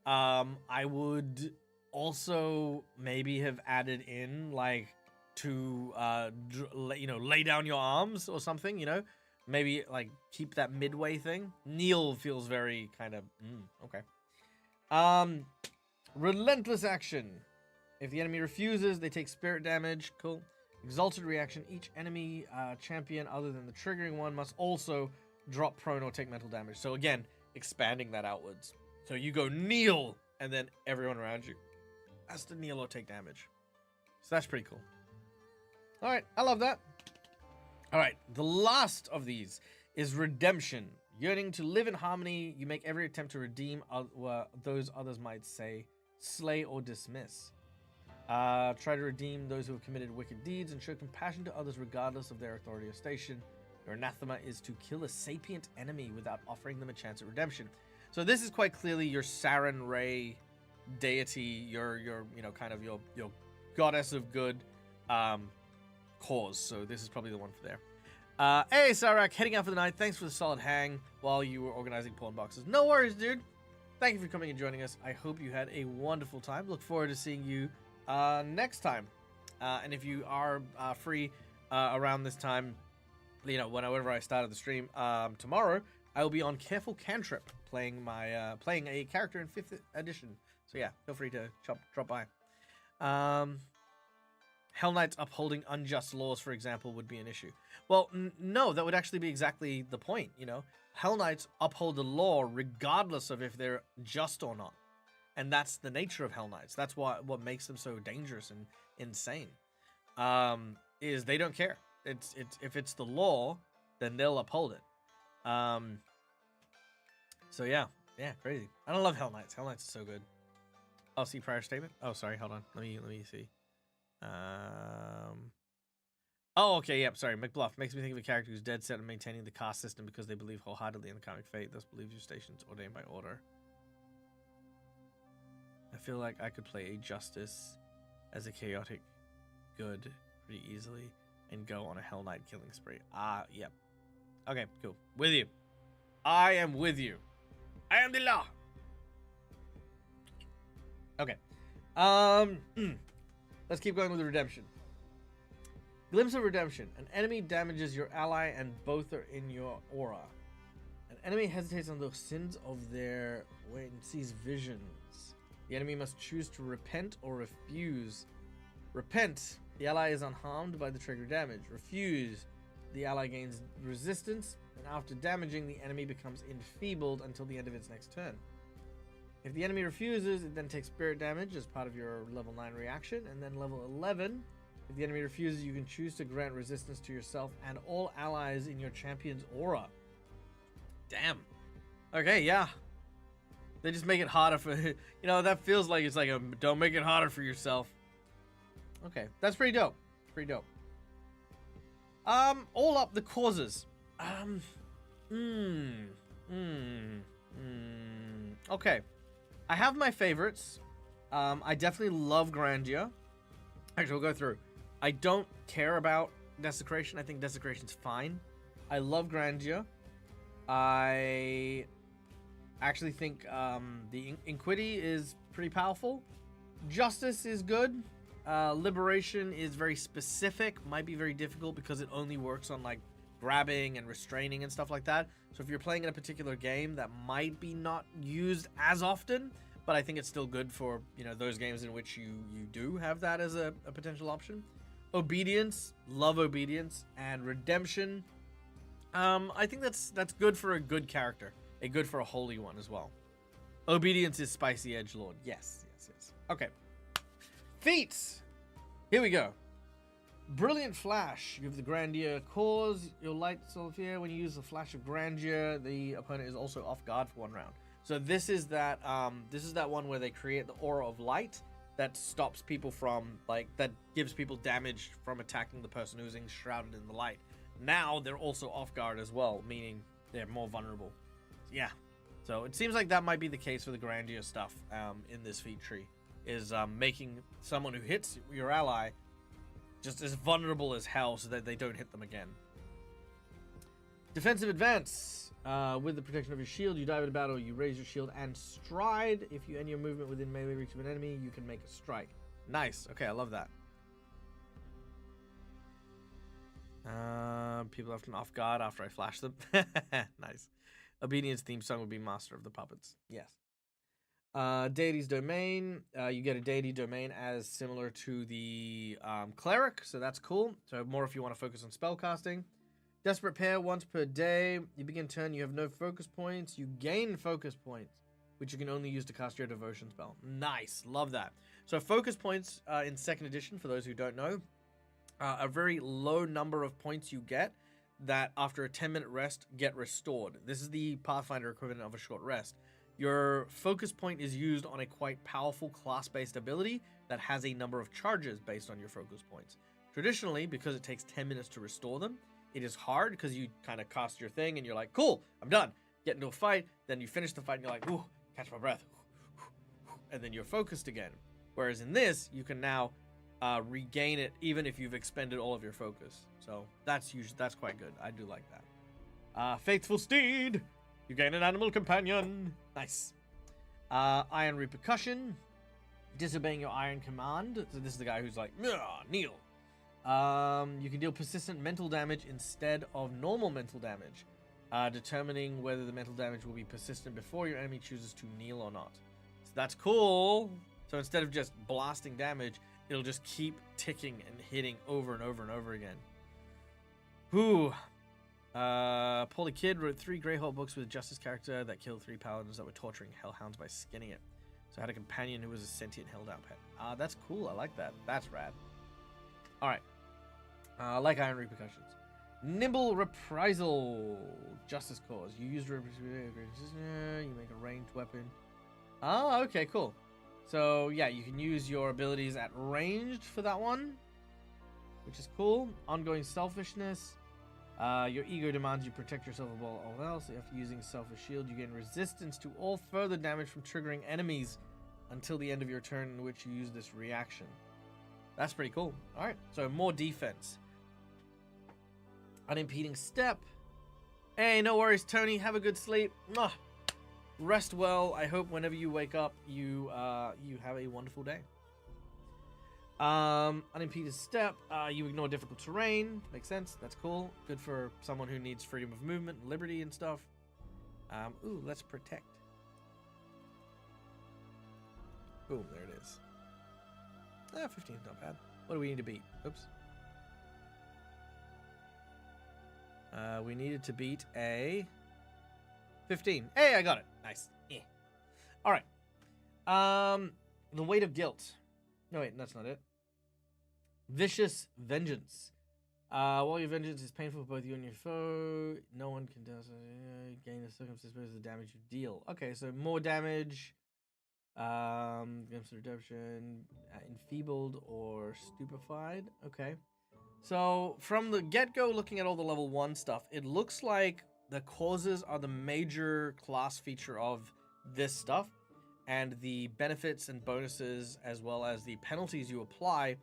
A: I would also maybe have added in like to you know, lay down your arms or something, you know, maybe like keep that midway thing. Kneel feels very kind of okay. Relentless action. If the enemy refuses, they take spirit damage. Cool. Exalted reaction. Each enemy champion other than the triggering one must also drop prone or take mental damage. So again, expanding that outwards. So you go kneel, and then everyone around you has to kneel or take damage. So that's pretty cool. All right, I love that. All right, the last of these is redemption. Yearning to live in harmony, you make every attempt to redeem those others might say, slay or dismiss. Try to redeem those who have committed wicked deeds and show compassion to others regardless of their authority or station. Your anathema is to kill a sapient enemy without offering them a chance at redemption. So this is quite clearly your Saren Ray deity, your kind of your goddess of good cause. So this is probably the one for there. Hey, Sarak, heading out for the night. Thanks for the solid hang while you were organizing pawn boxes. No worries, dude. Thank you for coming and joining us. I hope you had a wonderful time. Look forward to seeing you next time. And if you are free around this time, whenever I started the stream tomorrow, I will be on Careful Cantrip playing a character in 5th edition. So yeah, feel free to drop by. Hell Knights upholding unjust laws, for example, would be an issue. Well, no, that would actually be exactly the point, Hell Knights uphold the law regardless of if they're just or not. And that's the nature of Hell Knights. That's what makes them so dangerous and insane. Is they don't care. It's if it's the law, then they'll uphold it. So yeah, crazy. I don't love Hell Knights. Hell Knights is so good. Oh, see prior statement. Oh, sorry, hold on. Let me see. Oh, okay, yep, sorry. McBluff makes me think of a character who's dead set on maintaining the caste system because they believe wholeheartedly in the karmic fate, thus believes your station's ordained by order. I feel like I could play a justice as a chaotic good pretty easily and go on a Hell Knight killing spree. Yep. Okay, cool. With you. I am with you. I am the law. Okay. Let's keep going with the redemption. Glimpse of redemption. An enemy damages your ally and both are in your aura. An enemy hesitates on the sins of their wait and sees visions. The enemy must choose to repent or refuse. Repent. The ally is unharmed by the trigger damage. Refuse. The ally gains resistance, and after damaging, the enemy becomes enfeebled until the end of its next turn. If the enemy refuses, it then takes spirit damage as part of your level 9 reaction, and then level 11, if the enemy refuses, you can choose to grant resistance to yourself and all allies in your champion's aura. Damn. Okay, yeah. They just make it harder for, that feels like it's like don't make it harder for yourself. Okay, that's pretty dope. Pretty dope. All up the causes. Okay. I have my favorites. I definitely love Grandeur. Actually, we'll go through. I don't care about Desecration. I think Desecration's fine. I love Grandeur. I actually think the Inquity is pretty powerful. Justice is good. Liberation is very specific. Might be very difficult because it only works on like grabbing and restraining and stuff like that. So if you're playing in a particular game, that might be not used as often, but I think it's still good for, those games in which you do have that as a potential option. Obedience, love Obedience, and Redemption. I think that's good for a good character, good for a holy one as well. Obedience is Spicy Edgelord. Yes. Okay. Feats. Here we go. Brilliant Flash. You have the Grandeur cause. Your light Solitaire. When you use the Flash of Grandeur, the opponent is also off guard for 1 round. So this is that one where they create the aura of light that stops people from that gives people damage from attacking the person who's enshrouded in the light. Now they're also off guard as well, meaning they're more vulnerable. Yeah. So it seems like that might be the case for the Grandeur stuff in this feat tree. Is making someone who hits your ally just as vulnerable as hell so that they don't hit them again. Defensive advance. With the protection of your shield, you dive into battle, you raise your shield and stride. If you end your movement within melee reach of an enemy, you can make a strike. Nice. Okay, I love that. People often off guard after I flash them. Nice. Obedience theme song would be Master of the Puppets. Yes. Deity's Domain. You get a deity domain as similar to the cleric, so that's cool. So more if you want to focus on spell casting. Desperate Pair, once per day. You begin turn, you have no focus points. You gain focus points, which you can only use to cast your devotion spell. Nice, love that. So focus points in 2nd edition, for those who don't know, a very low number of points you get that after a 10-minute rest get restored. This is the Pathfinder equivalent of a short rest. Your focus point is used on a quite powerful class-based ability that has a number of charges based on your focus points. Traditionally, because it takes 10 minutes to restore them, it is hard because you kind of cast your thing and you're like, cool, I'm done. Get into a fight, then you finish the fight and you're like, ooh, catch my breath. And then you're focused again. Whereas in this, you can now regain it even if you've expended all of your focus. So that's quite good. I do like that. Faithful Steed. You gain an animal companion. Nice. Iron Repercussion. Disobeying your iron command. So this is the guy who's like, kneel. You can deal persistent mental damage instead of normal mental damage. Determining whether the mental damage will be persistent before your enemy chooses to kneel or not. So that's cool. So instead of just blasting damage, it'll just keep ticking and hitting over and over and over again. Whew. Polly Kidd wrote 3 Greyhawk books with a justice character that killed 3 paladins that were torturing hellhounds by skinning it. So I had a companion who was a sentient held out pet. That's cool. I like that. That's rad. Alright. Like Iron Repercussions. Nimble Reprisal. Justice Cause. You use you make a ranged weapon. Oh, okay, cool. So, yeah, you can use your abilities at ranged for that one, which is cool. Ongoing Selfishness. Your ego demands you protect yourself above all else. After using Selfish Shield, you gain resistance to all further damage from triggering enemies until the end of your turn in which you use this reaction. That's pretty cool. Alright, so more defense. Unimpeding Step. Hey, no worries, Tony. Have a good sleep. Mwah. Rest well. I hope whenever you wake up, you have a wonderful day. Unimpeded Step. You ignore difficult terrain. Makes sense. That's cool. Good for someone who needs freedom of movement, liberty, and stuff. Ooh, let's protect. Boom, there it is. 15 is not bad. What do we need to beat? Oops. We needed to beat a 15. Hey, I got it. Nice. Yeah. All right. The Weight of Guilt. No, wait, that's not it. Vicious Vengeance. While your vengeance is painful for both you and your foe, no one can gain the circumstance of the damage you deal. Okay, so more damage. Glimpse of Redemption. Enfeebled or Stupefied. Okay. So, from the get-go, looking at all the level 1 stuff, it looks like the causes are the major class feature of this stuff, and the benefits and bonuses, as well as the penalties you apply,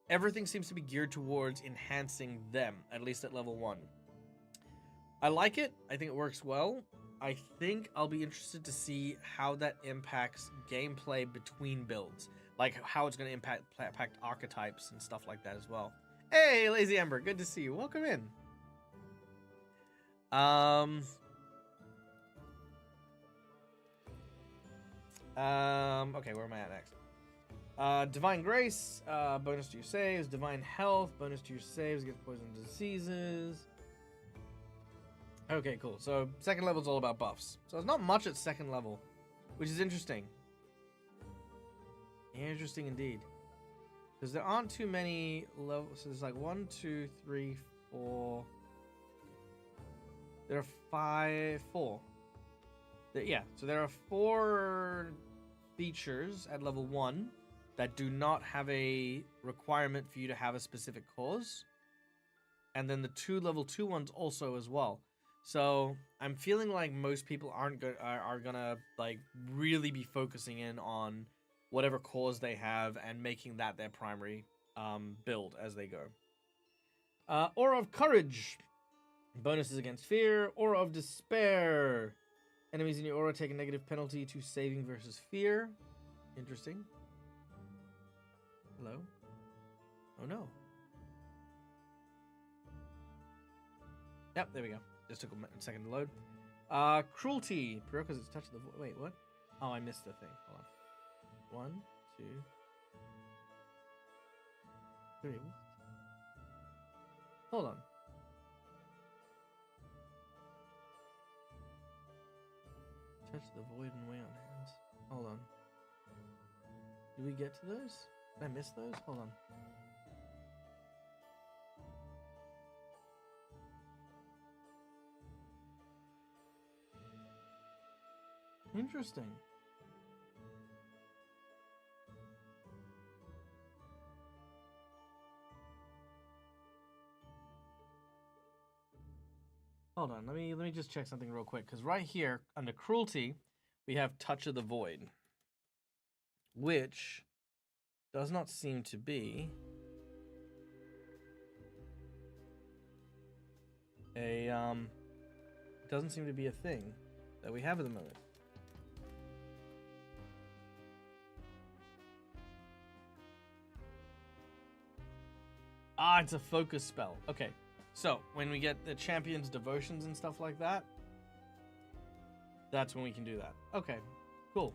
A: everything seems to be geared towards enhancing them, at least at level 1. I like it. I think it works well. I think I'll be interested to see how that impacts gameplay between builds, like how it's going to impact archetypes and stuff like that as well. Hey, Lazy Ember, good to see you. Welcome in. Okay, where am I at next? Divine Grace, bonus to your saves. Divine Health, bonus to your saves against poison diseases. Okay, cool. So, second level is all about buffs. So, there's not much at second level, which is interesting. Interesting indeed. Because there aren't too many levels. So there's like 1, 2, 3, 4. There are 4. Yeah, so there are 4 features at level 1 that do not have a requirement for you to have a specific cause. And then the 2 level 2 ones also as well. So I'm feeling like most people are gonna like really be focusing in on whatever cause they have and making that their primary build as they go. Aura of Courage. Bonuses against fear. Aura of Despair. Enemies in your aura take a negative penalty to saving versus fear. Interesting. Hello? Oh no. Yep, there we go. Just took a second to load. Cruelty. Prerequisites touch the wait, what? Oh, I missed the thing. Hold on. 1, 2, 3. What? Hold on. Touch the void and weigh on hands. Hold on. Did we get to those? Did I miss those? Hold on. Interesting. hold on. Let me just check something real quick. Because right here, under cruelty, we have Touch of the Void. Which does not seem to be doesn't seem to be a thing that we have at the moment. Ah, it's a focus spell. Okay, so when we get the champion's devotions and stuff like that, that's when we can do that. Okay, cool.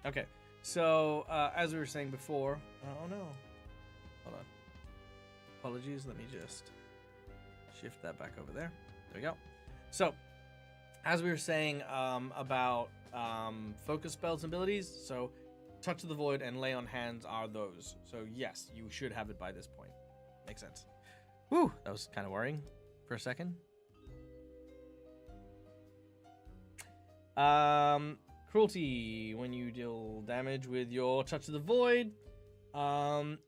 A: Okay, so as we were saying before, oh no, hold on. Apologies, let me just shift that back over there. There we go. So, as we were saying about focus spells and abilities, so Touch of the Void and Lay on Hands are those. So yes, you should have it by this point. Makes sense. Whew, that was kind of worrying for a second. Cruelty. When you deal damage with your Touch of the Void,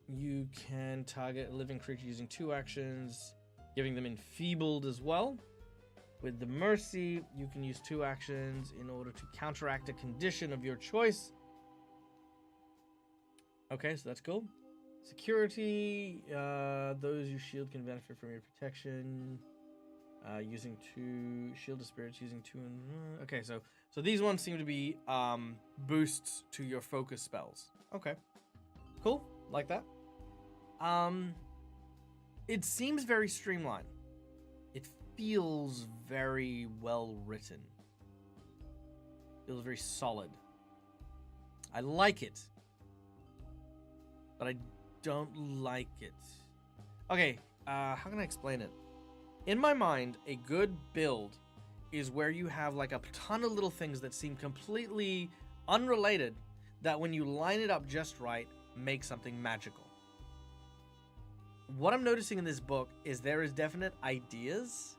A: you can target a living creature using 2 actions, giving them enfeebled as well. With the Mercy, you can use 2 actions in order to counteract a condition of your choice. Okay, so that's cool. Security, those you shield can benefit from your protection. Using 2 shield of spirits, using 2 okay, so these ones seem to be boosts to your focus spells. Okay. Cool, like that. It seems very streamlined. It feels very well written. Feels very solid. I like it, but I don't like it. Okay, how can I explain it? In my mind, a good build is where you have like a ton of little things that seem completely unrelated that when you line it up just right, make something magical. What I'm noticing in this book is there is definite ideas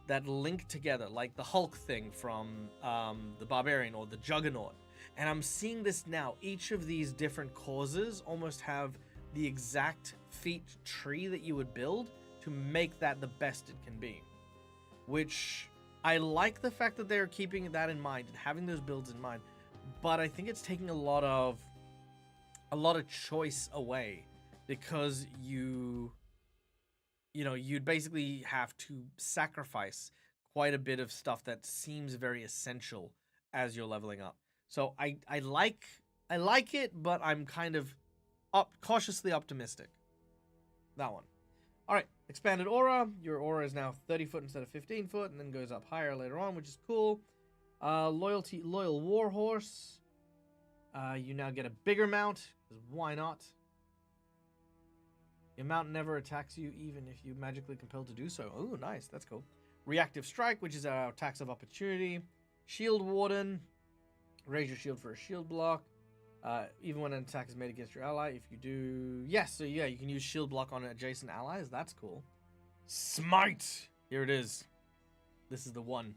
A: that link together, like the Hulk thing from the Barbarian or the Juggernaut. And I'm seeing this now. Each of these different causes almost have the exact feat tree that you would build to make that the best it can be. Which I like the fact that they're keeping that in mind and having those builds in mind, but I think it's taking a lot of choice away, because you'd basically have to sacrifice quite a bit of stuff that seems very essential as you're leveling up. So I like it, but I'm kind of cautiously optimistic. That one. All right, expanded aura. Your aura is now 30 foot instead of 15 foot, and then goes up higher later on, which is cool. Loyal warhorse. You now get a bigger mount, because why not? Your mount never attacks you, even if you magically compelled to do so. Oh, nice. That's cool. Reactive strike, which is our attacks of opportunity. Shield warden. Raise your shield for a shield block. Even when an attack is made against your ally, if you do... Yes, so yeah, you can use shield block on adjacent allies. That's cool. Smite! Here it is. This is the one.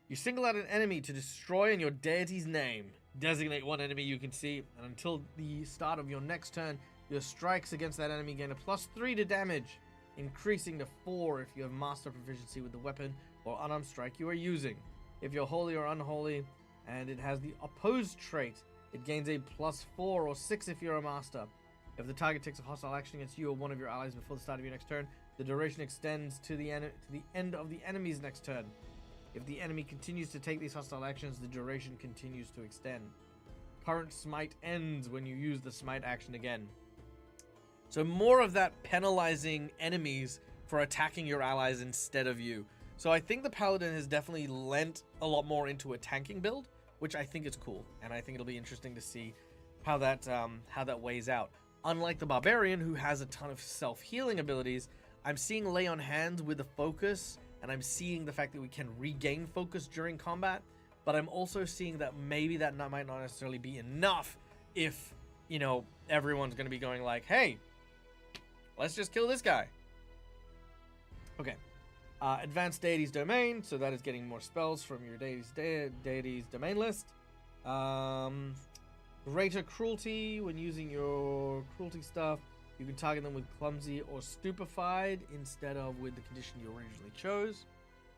A: You single out an enemy to destroy in your deity's name. Designate one enemy you can see, and until the start of your next turn, your strikes against that enemy gain a +3 to damage, increasing to 4 if you have master proficiency with the weapon or unarmed strike you are using. If you're holy or unholy, and it has the opposed trait, it gains a +4 or 6 if you're a master. If the target takes a hostile action against you or one of your allies before the start of your next turn, the duration extends to the end of the enemy's next turn. If the enemy continues to take these hostile actions, the duration continues to extend. Current smite ends when you use the smite action again. So more of that penalizing enemies for attacking your allies instead of you. So I think the Paladin has definitely lent a lot more into a tanking build, which I think is cool, and I think it'll be interesting to see how that weighs out. Unlike the Barbarian, who has a ton of self-healing abilities, I'm seeing Lay on Hands with the focus, and I'm seeing the fact that we can regain focus during combat, but I'm also seeing that maybe that might not necessarily be enough if, everyone's going to be going like, hey, let's just kill this guy. Okay. Advanced Deity's Domain, so that is getting more spells from your deity's domain list. Greater Cruelty, when using your cruelty stuff, You can target them with clumsy or stupefied instead of with the condition you originally chose.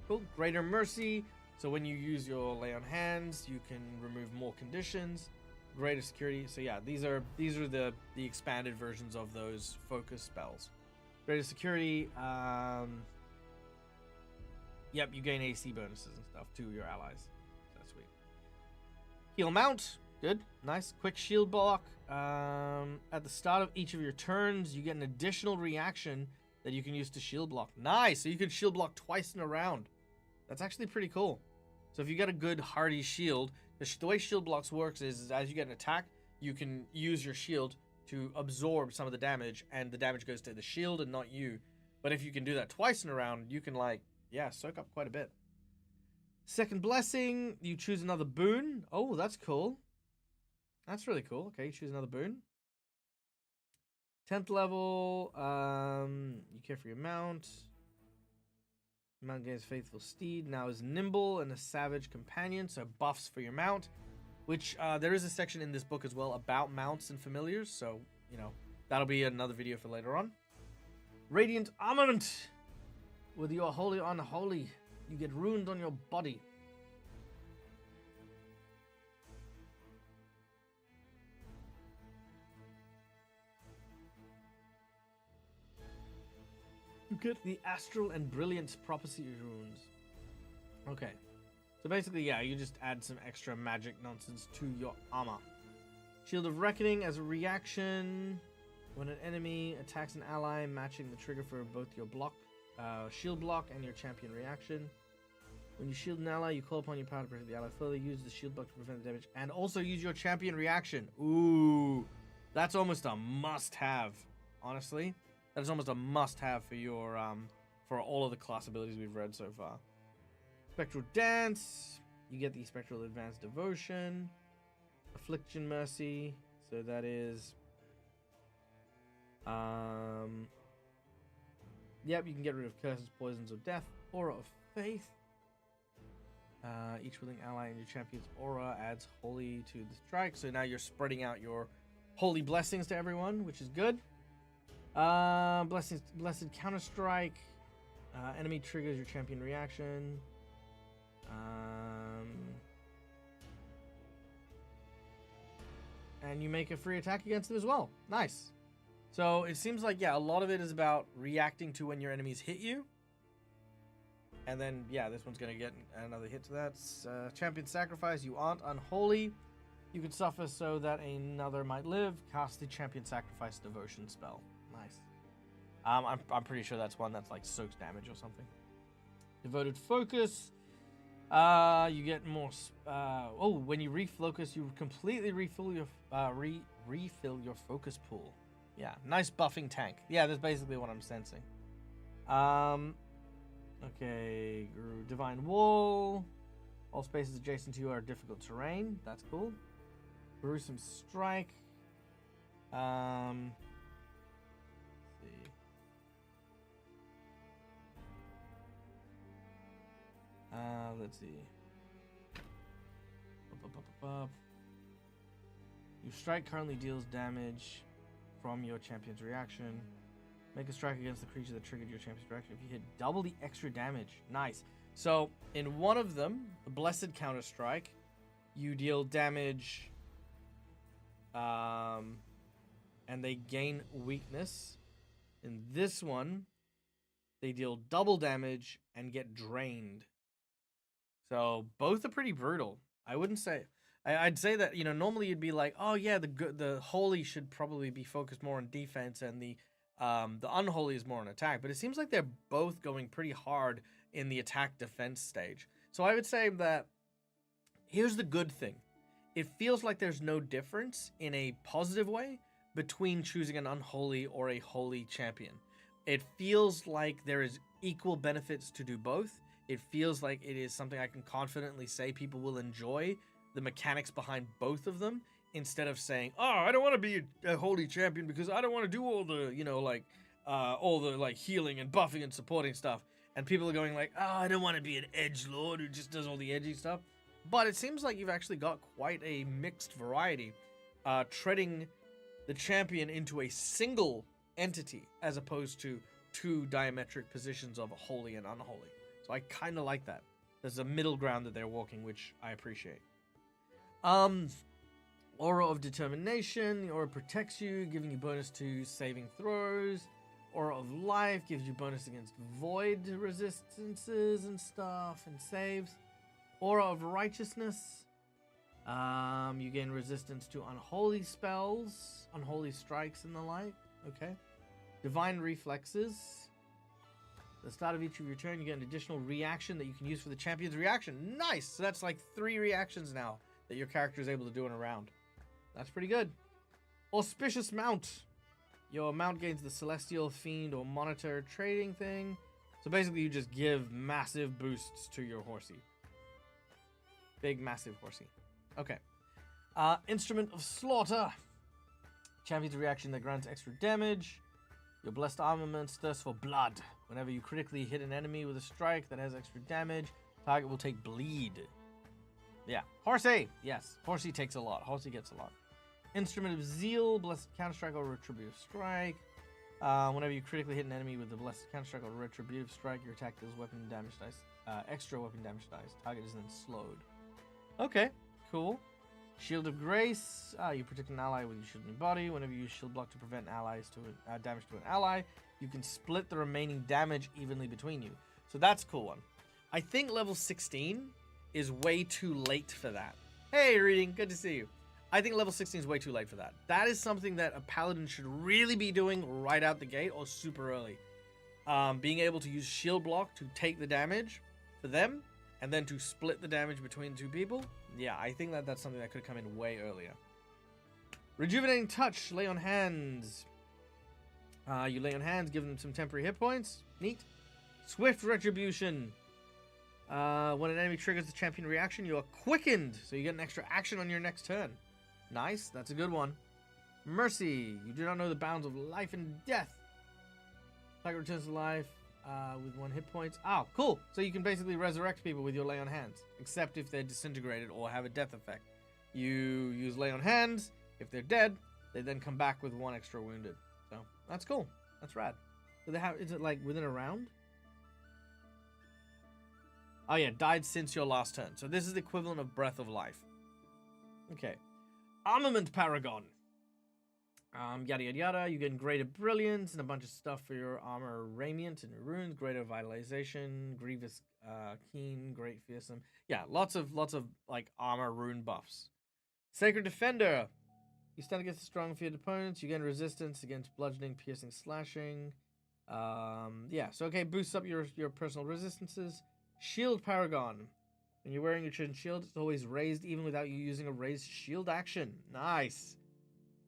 A: Cool. Greater mercy. So when you use your lay on hands, you can remove more conditions. Greater security. So yeah, these are the expanded versions of those focus spells. Greater security. Yep, you gain AC bonuses and stuff to your allies. That's sweet. Heal mount. Good. Nice. Quick shield block. At the start of each of your turns, you get an additional reaction that you can use to shield block. Nice. So you can shield block twice in a round. That's actually pretty cool. So if you get a good hardy shield, the way shield blocks works is as you get an attack, you can use your shield to absorb some of the damage, and the damage goes to the shield and not you. But if you can do that twice in a round, you can, like, yeah, soak up quite a bit. Second blessing, you choose another boon. Oh, that's cool. That's really cool. Okay, you choose another boon. 10th level, you care for your mount. Mount gains faithful steed, now is nimble and a savage companion, so buffs for your mount. Which, there is a section in this book as well about mounts and familiars, so, you know, that'll be another video for later on. Radiant Armament. With your holy unholy, you get ruined on your body. You get the astral and brilliance prophecy runes. Okay. So basically, yeah, you just add some extra magic nonsense to your armor. Shield of Reckoning as a reaction. When an enemy attacks an ally, matching the trigger for both your shield block and your champion reaction. When you shield an ally, you call upon your power to protect the ally further. Use the shield block to prevent the damage. And also use your champion reaction. Ooh. That's almost a must-have, honestly. That is almost a must-have for your for all of the class abilities we've read so far. Spectral Dance. You get the Spectral Advanced Devotion. Affliction Mercy. So that is... Yep, you can get rid of curses, poisons, or death. Aura of Faith. Each willing ally in your champion's aura adds holy to the strike. So now you're spreading out your holy blessings to everyone, which is good. Blessed Counter-Strike. Enemy triggers your champion reaction. And you make a free attack against them as well. Nice. So it seems like, yeah, a lot of it is about reacting to when your enemies hit you. And then, yeah, this one's going to get another hit to that. Champion Sacrifice. You aren't unholy. You can suffer so that another might live. Cast the Champion Sacrifice Devotion spell. Nice. I'm pretty sure that's one that's like soaks damage or something. Devoted Focus. You get more. When you refocus, you completely refill your refill your focus pool. Yeah, nice buffing tank. Yeah, that's basically what I'm sensing. Okay, Divine Wall. All spaces adjacent to you are difficult terrain. That's cool. Gruesome Strike. Let's see. Let's see. Your strike currently deals damage from your champion's reaction. Make a strike against the creature that triggered your champion's reaction. If you hit, double the extra damage. Nice. So, in one of them, the Blessed Counter-Strike, you deal damage, and they gain weakness. In this one, they deal double damage and get drained. So, both are pretty brutal. I wouldn't say... I'd say that, you know, normally you'd be like, oh yeah, the holy should probably be focused more on defense and the unholy is more on attack. But it seems like they're both going pretty hard in the attack defense stage. So I would say that here's the good thing. It feels like there's no difference in a positive way between choosing an unholy or a holy champion. It feels like there is equal benefits to do both. It feels like it is something I can confidently say people will enjoy the mechanics behind both of them, instead of saying, oh, I don't want to be a holy champion because I don't want to do all the, you know, like, all the, like, healing and buffing and supporting stuff. And people are going like, oh, I don't want to be an edgelord who just does all the edgy stuff. But it seems like you've actually got quite a mixed variety, treading the champion into a single entity as opposed to two diametric positions of holy and unholy. So I kind of like that. There's a middle ground that they're walking, which I appreciate. Aura of Determination. The aura protects you, giving you bonus to saving throws. Aura of Life gives you bonus against void resistances and stuff and saves. Aura of Righteousness. You gain resistance to unholy spells, unholy strikes, and the like. Okay. Divine Reflexes. At the start of each of your turn, you get an additional reaction that you can use for the champion's reaction. Nice! So that's like 3 reactions now that your character is able to do in a round. That's pretty good. Auspicious Mount. Your mount gains the Celestial, Fiend, or Monitor trading thing. So basically you just give massive boosts to your horsey. Big, massive horsey. Okay. Instrument of Slaughter. Champion's reaction that grants extra damage. Your blessed armaments thirst for blood. Whenever you critically hit an enemy with a strike that has extra damage, target will take bleed. Yeah. Horsey! Yes. Horsey takes a lot. Horsey gets a lot. Instrument of Zeal. Blessed counter-strike or retributive strike. Whenever you critically hit an enemy with the blessed counter-strike or retributive strike, your attack deals weapon damage dice. Extra weapon damage dice. Target is then slowed. Okay. Cool. Shield of Grace. You protect an ally with your shield in your body. Whenever you use shield block to prevent damage to an ally, you can split the remaining damage evenly between you. So that's a cool one. I think level 16 is way too late for that. Hey, Reading. Good to see you. I think level 16 is way too late for that. That is something that a paladin should really be doing right out the gate or super early. Being able to use shield block to take the damage for them and then to split the damage between 2 people. Yeah, I think that that's something that could come in way earlier. Rejuvenating Touch. Lay on hands. You lay on hands, give them some temporary hit points. Neat. Swift Retribution. When an enemy triggers the champion reaction, you are quickened. So you get an extra action on your next turn. Nice. That's a good one. Mercy. You do not know the bounds of life and death. Target returns to life with 1 hit points. Oh, cool. So you can basically resurrect people with your lay on hands, except if they're disintegrated or have a death effect. You use lay on hands. If they're dead, they then come back with 1 extra wounded. So that's cool. That's rad. Do they have? Is it like within a round? Oh yeah, died since your last turn. So this is the equivalent of Breath of Life. Okay. Armament Paragon. Yada yada yada. You get greater brilliance and a bunch of stuff for your armor, raiment and runes. Greater vitalization, grievous, keen, great fearsome. Yeah, lots of like armor rune buffs. Sacred Defender. You stand against strong feared opponents. You gain resistance against bludgeoning, piercing, slashing. Yeah. So okay, boosts up your personal resistances. Shield Paragon. When you're wearing your chosen shield, it's always raised even without you using a raised shield action. Nice.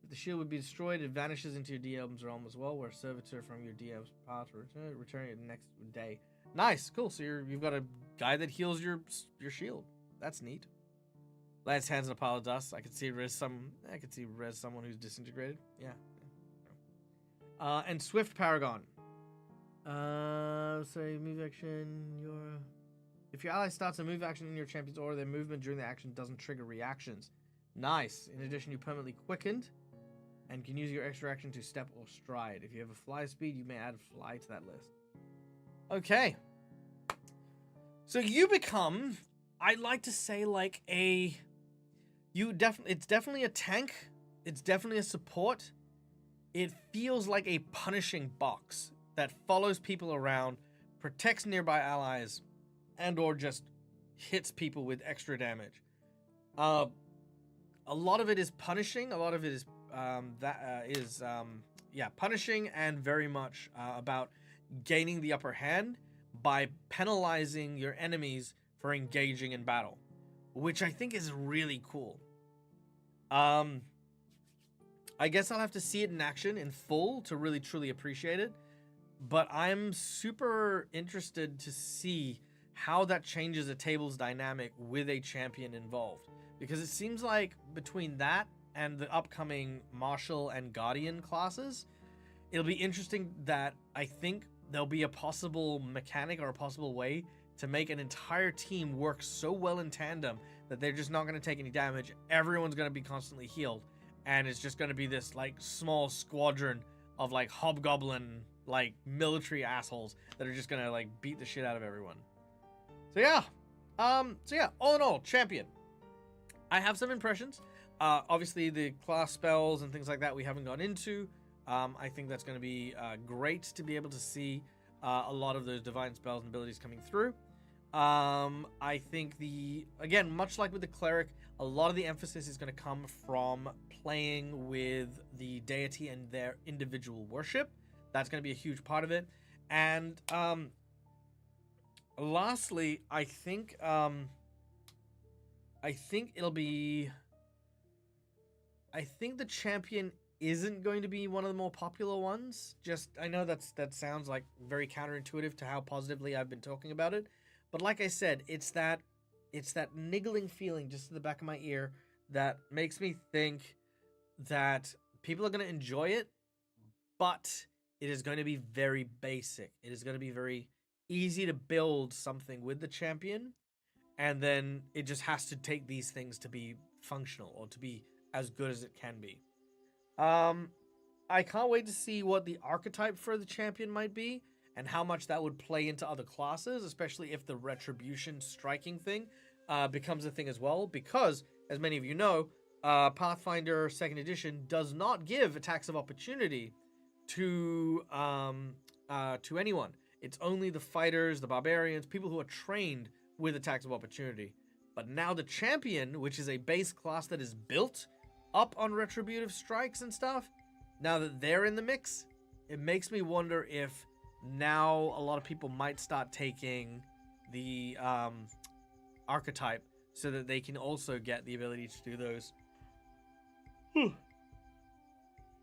A: If the shield would be destroyed, it vanishes into your DM's realm as well, where a servitor from your DM's path returning it the next day. Nice, cool. So you've got a guy that heals your shield. That's neat. Lance hands in a pile of dust. I could see res someone who's disintegrated. Yeah. And Swift Paragon. Sorry, move action. If your ally starts a move action in your champion's aura, their movement during the action doesn't trigger reactions. Nice. In addition, you permanently quickened and can use your extra action to step or stride. If you have a fly speed, you may add fly to that list. Okay. So you become, I'd like to say, like it's definitely a tank. It's definitely a support. It feels like a punishing box that follows people around, protects nearby allies, and or just hits people with extra damage. A lot of it is punishing. A lot of it is punishing and very much about gaining the upper hand by penalizing your enemies for engaging in battle, which I think is really cool. I guess I'll have to see it in action in full to really truly appreciate it, but I'm super interested to see how that changes a table's dynamic with a champion involved. Because it seems like between that and the upcoming Martial and Guardian classes, it'll be interesting that I think there'll be a possible mechanic or a possible way to make an entire team work so well in tandem that they're just not going to take any damage. Everyone's going to be constantly healed. And it's just going to be this like small squadron
C: of like hobgoblin like military assholes that are just gonna like beat the shit out of everyone. So yeah, all in all, champion. I have some impressions. Obviously the class spells and things like that we haven't gone into. I think that's going to be great to be able to see a lot of those divine spells and abilities coming through. I think again, much like with the cleric, a lot of the emphasis is going to come from playing with the deity and their individual worship. That's going to be a huge part of it. And lastly, I think it'll be. I think the champion isn't going to be one of the more popular ones. I know that sounds like very counterintuitive to how positively I've been talking about it, but like I said, it's that niggling feeling just in the back of my ear that makes me think that people are going to enjoy it, but it is going to be very basic. It is going to be very easy to build something with the champion, and then it just has to take these things to be functional or to be as good as it can be. I can't wait to see what the archetype for the champion might be and how much that would play into other classes, especially if the retribution striking thing becomes a thing as well, because as many of you know, Pathfinder 2nd edition does not give attacks of opportunity to anyone. It's only the fighters, the barbarians, people who are trained with attacks of opportunity. But now the champion, which is a base class that is built up on retributive strikes and stuff, now that they're in the mix, it makes me wonder if now a lot of people might start taking the archetype so that they can also get the ability to do those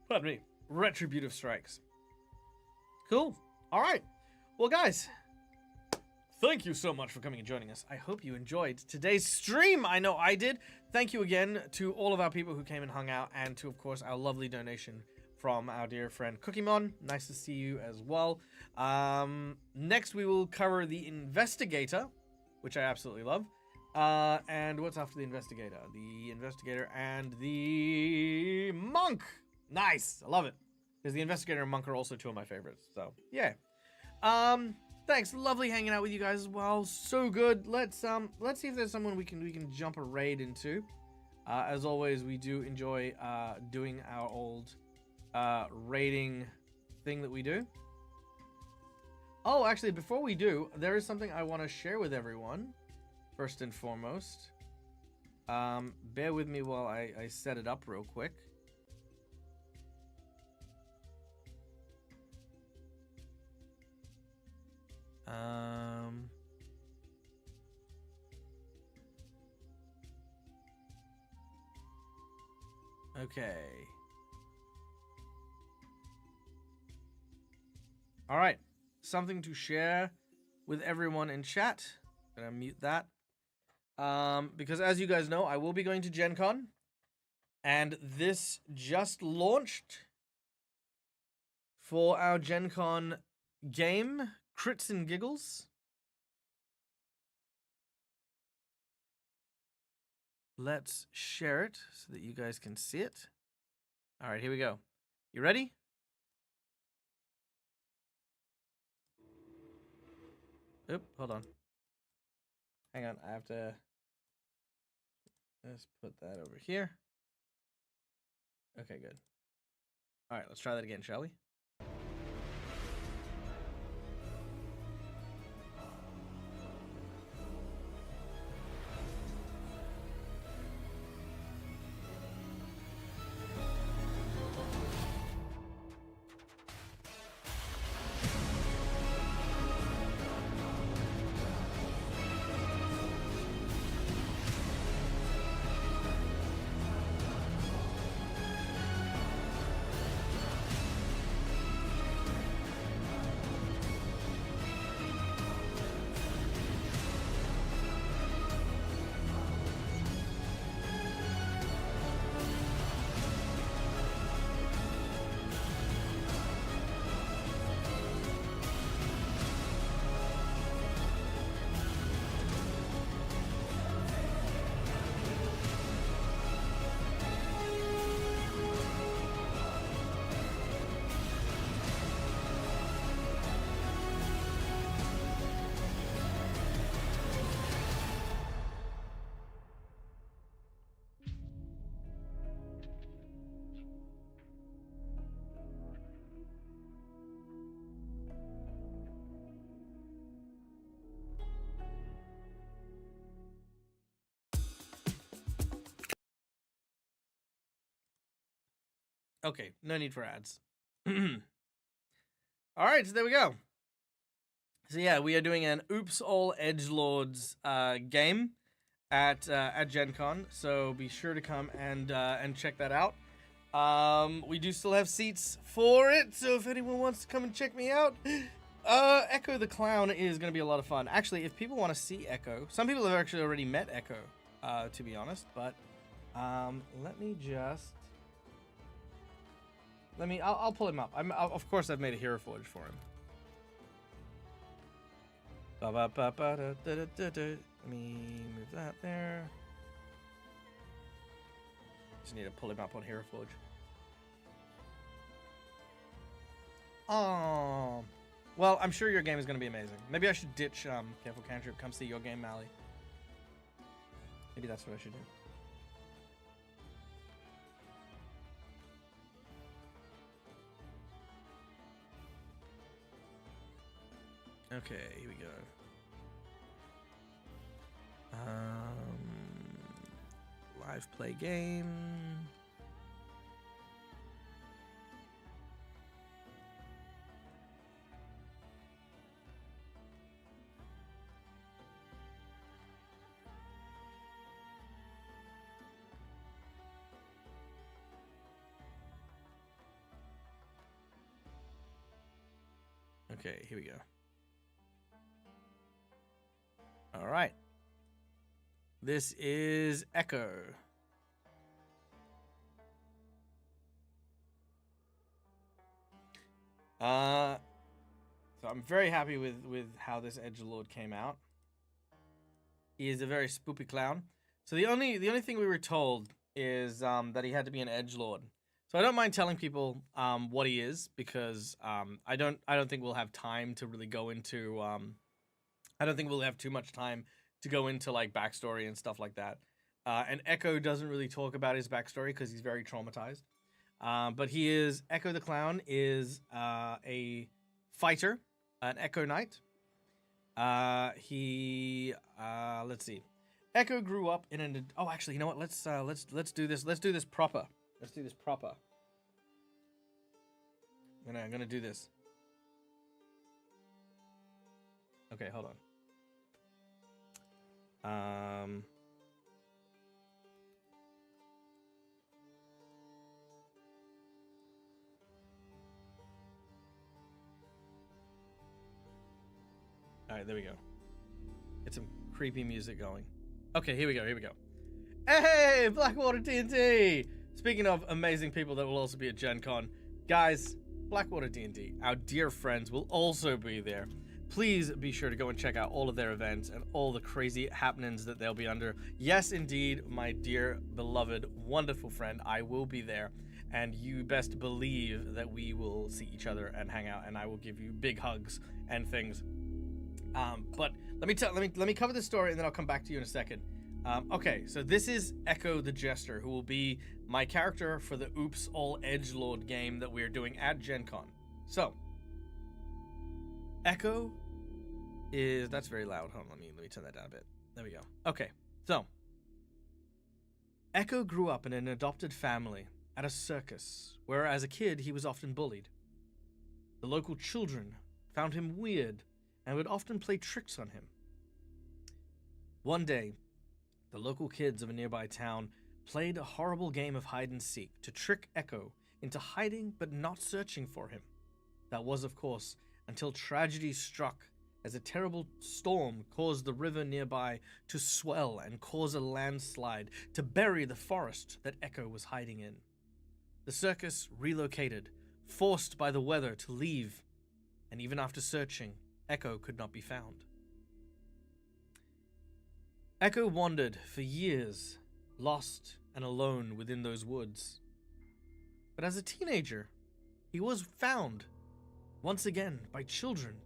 C: pardon me, retributive strikes. Cool. All right. Well, guys, thank you so much for coming and joining us. I hope you enjoyed today's stream. I know I did. Thank you again to all of our people who came and hung out, and to, of course, our lovely donation from our dear friend Cookiemon. Nice to see you as well. Next, we will cover the Investigator, which I absolutely love. And what's after the Investigator? The Investigator and the Monk. Nice. I love it. Because the Investigator and Monk are also two of my favorites. So, yeah. Thanks. Lovely hanging out with you guys as well. So good. Let's see if there's someone we can jump a raid into. As always, we do enjoy doing our old raiding thing that we do. Oh, actually, before we do, there is something I want to share with everyone. First and foremost, bear with me while I set it up real quick. Okay. All right. Something to share with everyone in chat. Gonna mute that. Because as you guys know, I will be going to Gen Con. And this just launched for our Gen Con game, Crits and Giggles. Let's share it so that you guys can see it. All right, here we go. You ready? Oop, hold on. Hang on, I have to let's put that over here. Okay, good. All right, let's try that again, shall we? Okay, no need for ads. All right, so there we go. So yeah, we are doing an Oops All Edgelords game at Gen Con. So be sure to come and check that out. We do still have seats for it, so if anyone wants to come and check me out, Echo the Clown is going to be a lot of fun. Actually, if people want to see Echo, some people have actually already met Echo, to be honest, but I'll pull him up. Of course, I've made a hero forge for him. Let me move that there. Just need to pull him up on hero forge. Oh, well, I'm sure your game is going to be amazing. Maybe I should ditch Careful Cantrip, come see your game, Mally. Maybe that's what I should do. Okay, here we go. Live play game. Okay, here we go. All right. This is Echo. So I'm very happy with how this edgelord came out. He is a very spoopy clown. So the only thing we were told is that he had to be an edgelord. So I don't mind telling people what he is, because I don't think we'll have time to really go into I don't think we'll have too much time to go into like backstory and stuff like that. And Echo doesn't really talk about his backstory because he's very traumatized. But Echo the Clown is a fighter, an Echo Knight. Let's see. Echo grew up in an. Oh, actually, you know what? Let's do this. Let's do this proper. Let's do this proper. I'm gonna do this. Okay, hold on. All right, there we go. Get some creepy music going. Okay, here we go. Hey, Blackwater D&D! Speaking of amazing people that will also be at Gen Con, guys, Blackwater D&D, our dear friends, will also be there. Please be sure to go and check out all of their events and all the crazy happenings that they'll be under. Yes, indeed, my dear, beloved, wonderful friend, I will be there. And you best believe that we will see each other and hang out, and I will give you big hugs and things. But let me cover this story, and then I'll come back to you in a second. Okay, so this is Echo the Jester, who will be my character for the Oops All Edgelord game that we're doing at Gen Con. So, Echo is... That's very loud. Hold on, let me turn that down a bit. There we go. Okay, so Echo grew up in an adopted family at a circus, where as a kid he was often bullied. The local children found him weird and would often play tricks on him. One day, the local kids of a nearby town played a horrible game of hide-and-seek to trick Echo into hiding but not searching for him. That was, of course, until tragedy struck as a terrible storm caused the river nearby to swell and cause a landslide to bury the forest that Echo was hiding in. The circus relocated, forced by the weather to leave, and even after searching, Echo could not be found. Echo wandered for years, lost and alone within those woods. But as a teenager, he was found, once again, by children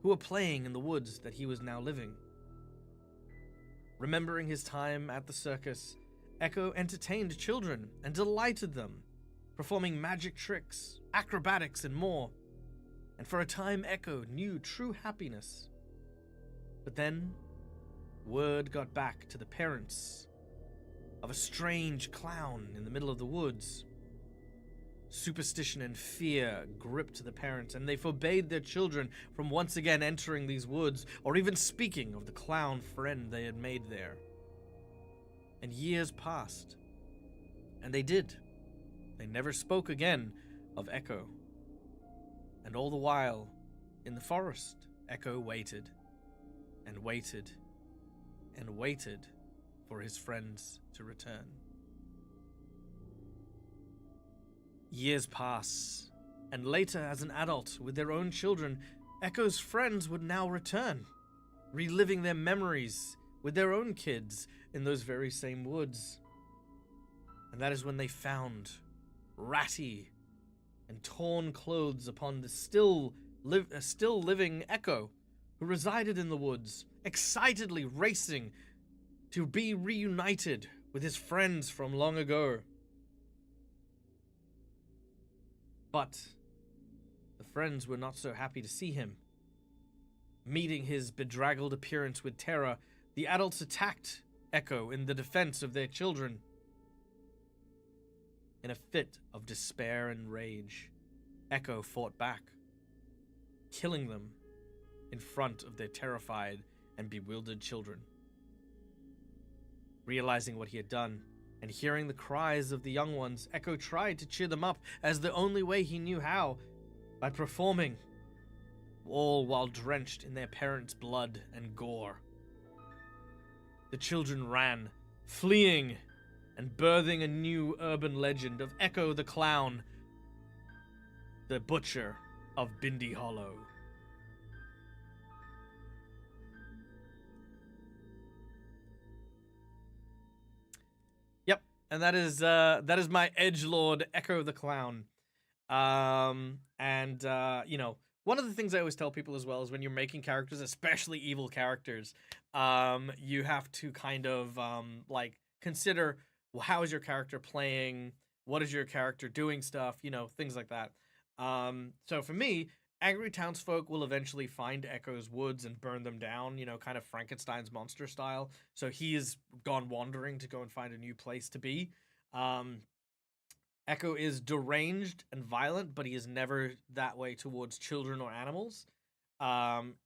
C: who were playing in the woods that he was now living. Remembering his time at the circus, Echo entertained children and delighted them, performing magic tricks, acrobatics, and more. And for a time, Echo knew true happiness. But then, word got back to the parents of a strange clown in the middle of the woods. superstition and fear gripped the parents, and they forbade their children from once again entering these woods or even speaking of the clown friend they had made there. And years passed, and they did. They never spoke again of Echo. And all the while, in the forest, Echo waited, and waited, and waited for his friends to return. Years pass, and later, as an adult with their own children, Echo's friends would now return, reliving their memories with their own kids in those very same woods. And that is when they found ratty and torn clothes upon the still living Echo, who resided in the woods, excitedly racing to be reunited with his friends from long ago. But the friends were not so happy to see him. Meeting his bedraggled appearance with terror, the adults attacked Echo in the defense of their children. In a fit of despair and rage, Echo fought back, killing them in front of their terrified and bewildered children. Realizing what he had done, and hearing the cries of the young ones, Echo tried to cheer them up as the only way he knew how, by performing, all while drenched in their parents' blood and gore. The children ran, fleeing, and birthing a new urban legend of Echo the Clown, the Butcher of Bindi Hollow. And that is my edgelord Echo the Clown. You know, one of the things I always tell people as well is when you're making characters, especially evil characters, you have to kind of like consider, well, how is your character playing? What is your character doing stuff? You know, things like that. So for me, angry townsfolk will eventually find Echo's woods and burn them down, you know, kind of Frankenstein's monster style. So he has gone wandering to go and find a new place to be. Echo is deranged and violent, but he is never that way towards children or animals.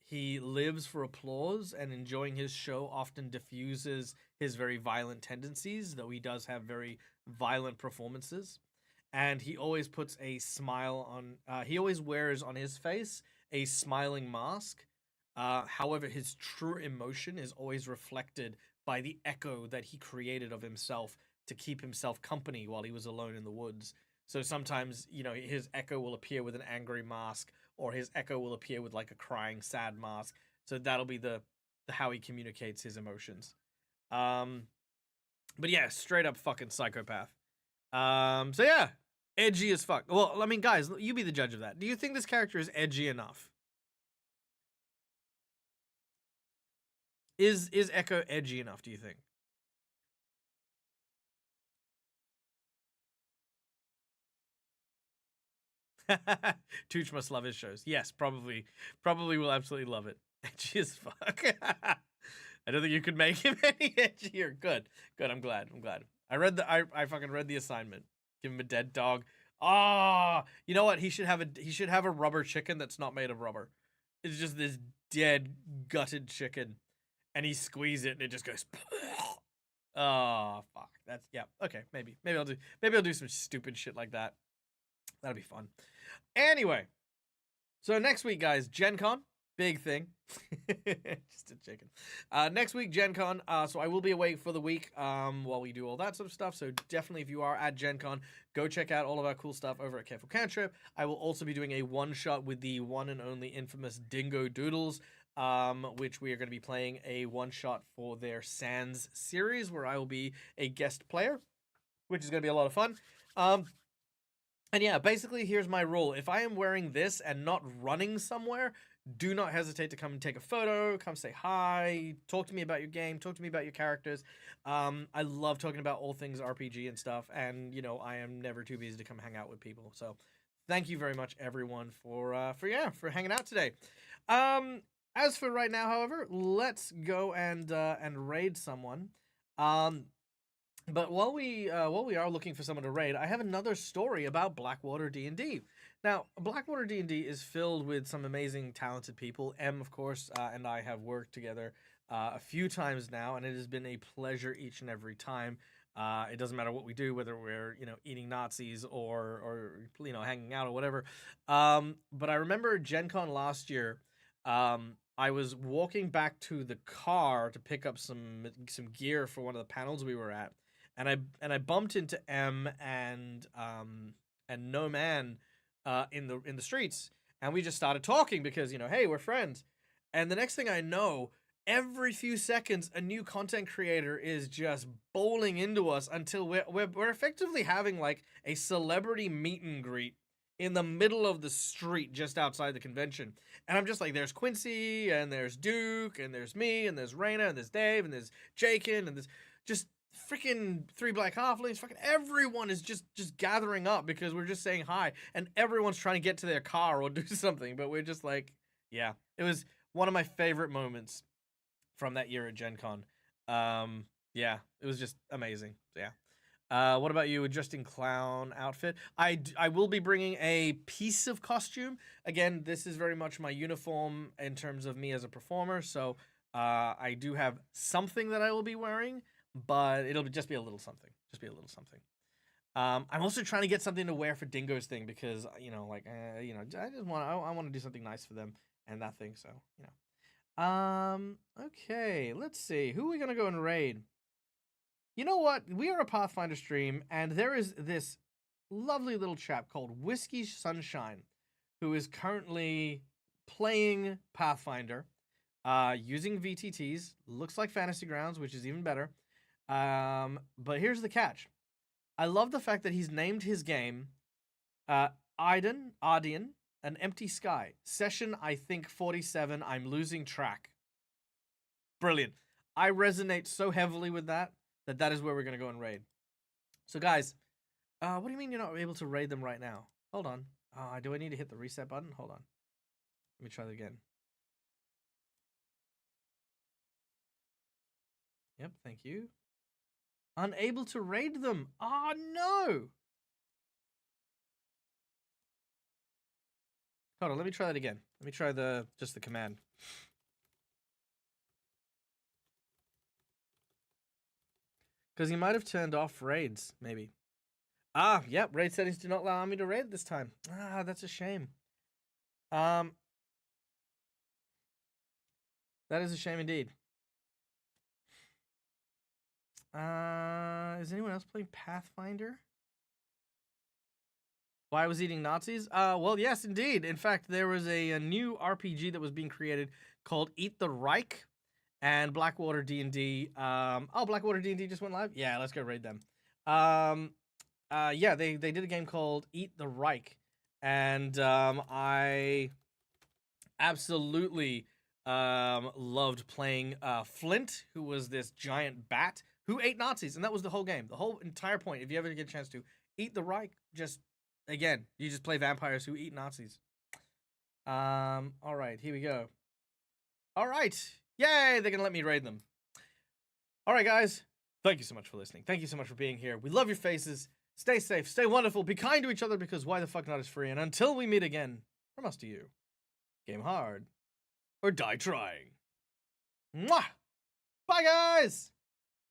C: He lives for applause, and enjoying his show often diffuses his very violent tendencies, though he does have very violent performances. And he always puts a smile on, he always wears on his face a smiling mask. However, his true emotion is always reflected by the echo that he created of himself to keep himself company while he was alone in the woods. So sometimes, you know, his echo will appear with an angry mask, or his echo will appear with like a crying, sad mask. So that'll be the how he communicates his emotions. But yeah, straight up fucking psychopath. So yeah, edgy as fuck. Well, I mean, guys, you be the judge of that. Do you think this character is edgy enough? Is Echo edgy enough, do you think? Tooch must love his shows. Yes, probably will absolutely love it. Edgy as fuck. I don't think you could make him any edgier. Good. I'm glad. I fucking read the assignment. Give him a dead dog. Ah, you know what? He should have a rubber chicken that's not made of rubber. It's just this dead, gutted chicken, and he squeezes it and it just goes. Oh fuck. That's yeah. Okay, maybe I'll do some stupid shit like that. That'll be fun. Anyway, so next week, guys, Gen Con, big thing. Just a chicken. Next week, Gen Con. So I will be away for the week while we do all that sort of stuff. So definitely, if you are at Gen Con, go check out all of our cool stuff over at Careful Cantrip. I will also be doing a one-shot with the one and only infamous Dingo Doodles, which we are going to be playing a one-shot for their Sands series, where I will be a guest player, which is going to be a lot of fun. And yeah, basically, here's my rule. If I am wearing this and not running somewhere, do not hesitate to come and take a photo, come say hi, talk to me about your game, talk to me about your characters. I love talking about all things RPG and stuff, and, you know, I am never too busy to come hang out with people. So thank you very much, everyone, for hanging out today. As for right now, however, let's go and raid someone. But while we are looking for someone to raid, I have another story about Blackwater D&D. Now, Blackwater D&D is filled with some amazing, talented people. Em, of course, and I have worked together a few times now, and it has been a pleasure each and every time. It doesn't matter what we do, whether we're eating Nazis or hanging out or whatever. But I remember Gen Con last year. I was walking back to the car to pick up some gear for one of the panels we were at, and I bumped into M and No Man in the streets, and we just started talking because hey, we're friends. And the next thing I know, every few seconds a new content creator is just bowling into us until we're effectively having like a celebrity meet and greet in the middle of the street just outside the convention. And I'm just like, there's Quincy, and there's Duke, and there's me, and there's Raina, and there's Dave, and there's Jakin, and there's just freaking 3 Black Halflings. Fucking everyone is just gathering up because we're just saying hi, and everyone's trying to get to their car or do something, but we're just like, yeah. It was one of my favorite moments from that year at Gen Con. Yeah, it was just amazing. Yeah. What about you? Adjusting clown outfit. I will be bringing a piece of costume. Again, this is very much my uniform in terms of me as a performer. So I do have something that I will be wearing, but it'll just be a little something. Just be a little something. I'm also trying to get something to wear for Dingo's thing because I just I want to do something nice for them and that thing. So okay, let's see. Who are we gonna go and raid? You know what? We are a Pathfinder stream, and there is this lovely little chap called Whiskey Sunshine, who is currently playing Pathfinder, using VTTs. Looks like Fantasy Grounds, which is even better. But here's the catch. I love the fact that he's named his game Ardian, An Empty Sky. Session, I think, 47, I'm losing track. Brilliant. I resonate so heavily with that is where we're going to go and raid. So, guys, what do you mean you're not able to raid them right now? Hold on. Do I need to hit the reset button? Hold on. Let me try that again. Yep, thank you. Unable to raid them. Oh, no. Hold on, let me try that again. Let me try just the command. Because he might have turned off raids, maybe. Yep, raid settings do not allow me to raid this time. That's a shame. That is a shame indeed. Is anyone else playing Pathfinder? Why I was eating Nazis? Well, yes, indeed. In fact, there was a new RPG that was being created called Eat the Reich. And Blackwater D&D. Blackwater D&D just went live? Yeah, let's go raid them. Yeah, they did a game called Eat the Reich. And I absolutely loved playing Flint, who was this giant bat who ate Nazis. And that was the whole game. The whole entire point, if you ever get a chance to, Eat the Reich. Just, again, you just play vampires who eat Nazis. All right, here we go. All right. Yay, they're going to let me raid them. All right, guys. Thank you so much for listening. Thank you so much for being here. We love your faces. Stay safe. Stay wonderful. Be kind to each other because why the fuck not is free. And until we meet again, from us to you, game hard or die trying. Mwah! Bye, guys!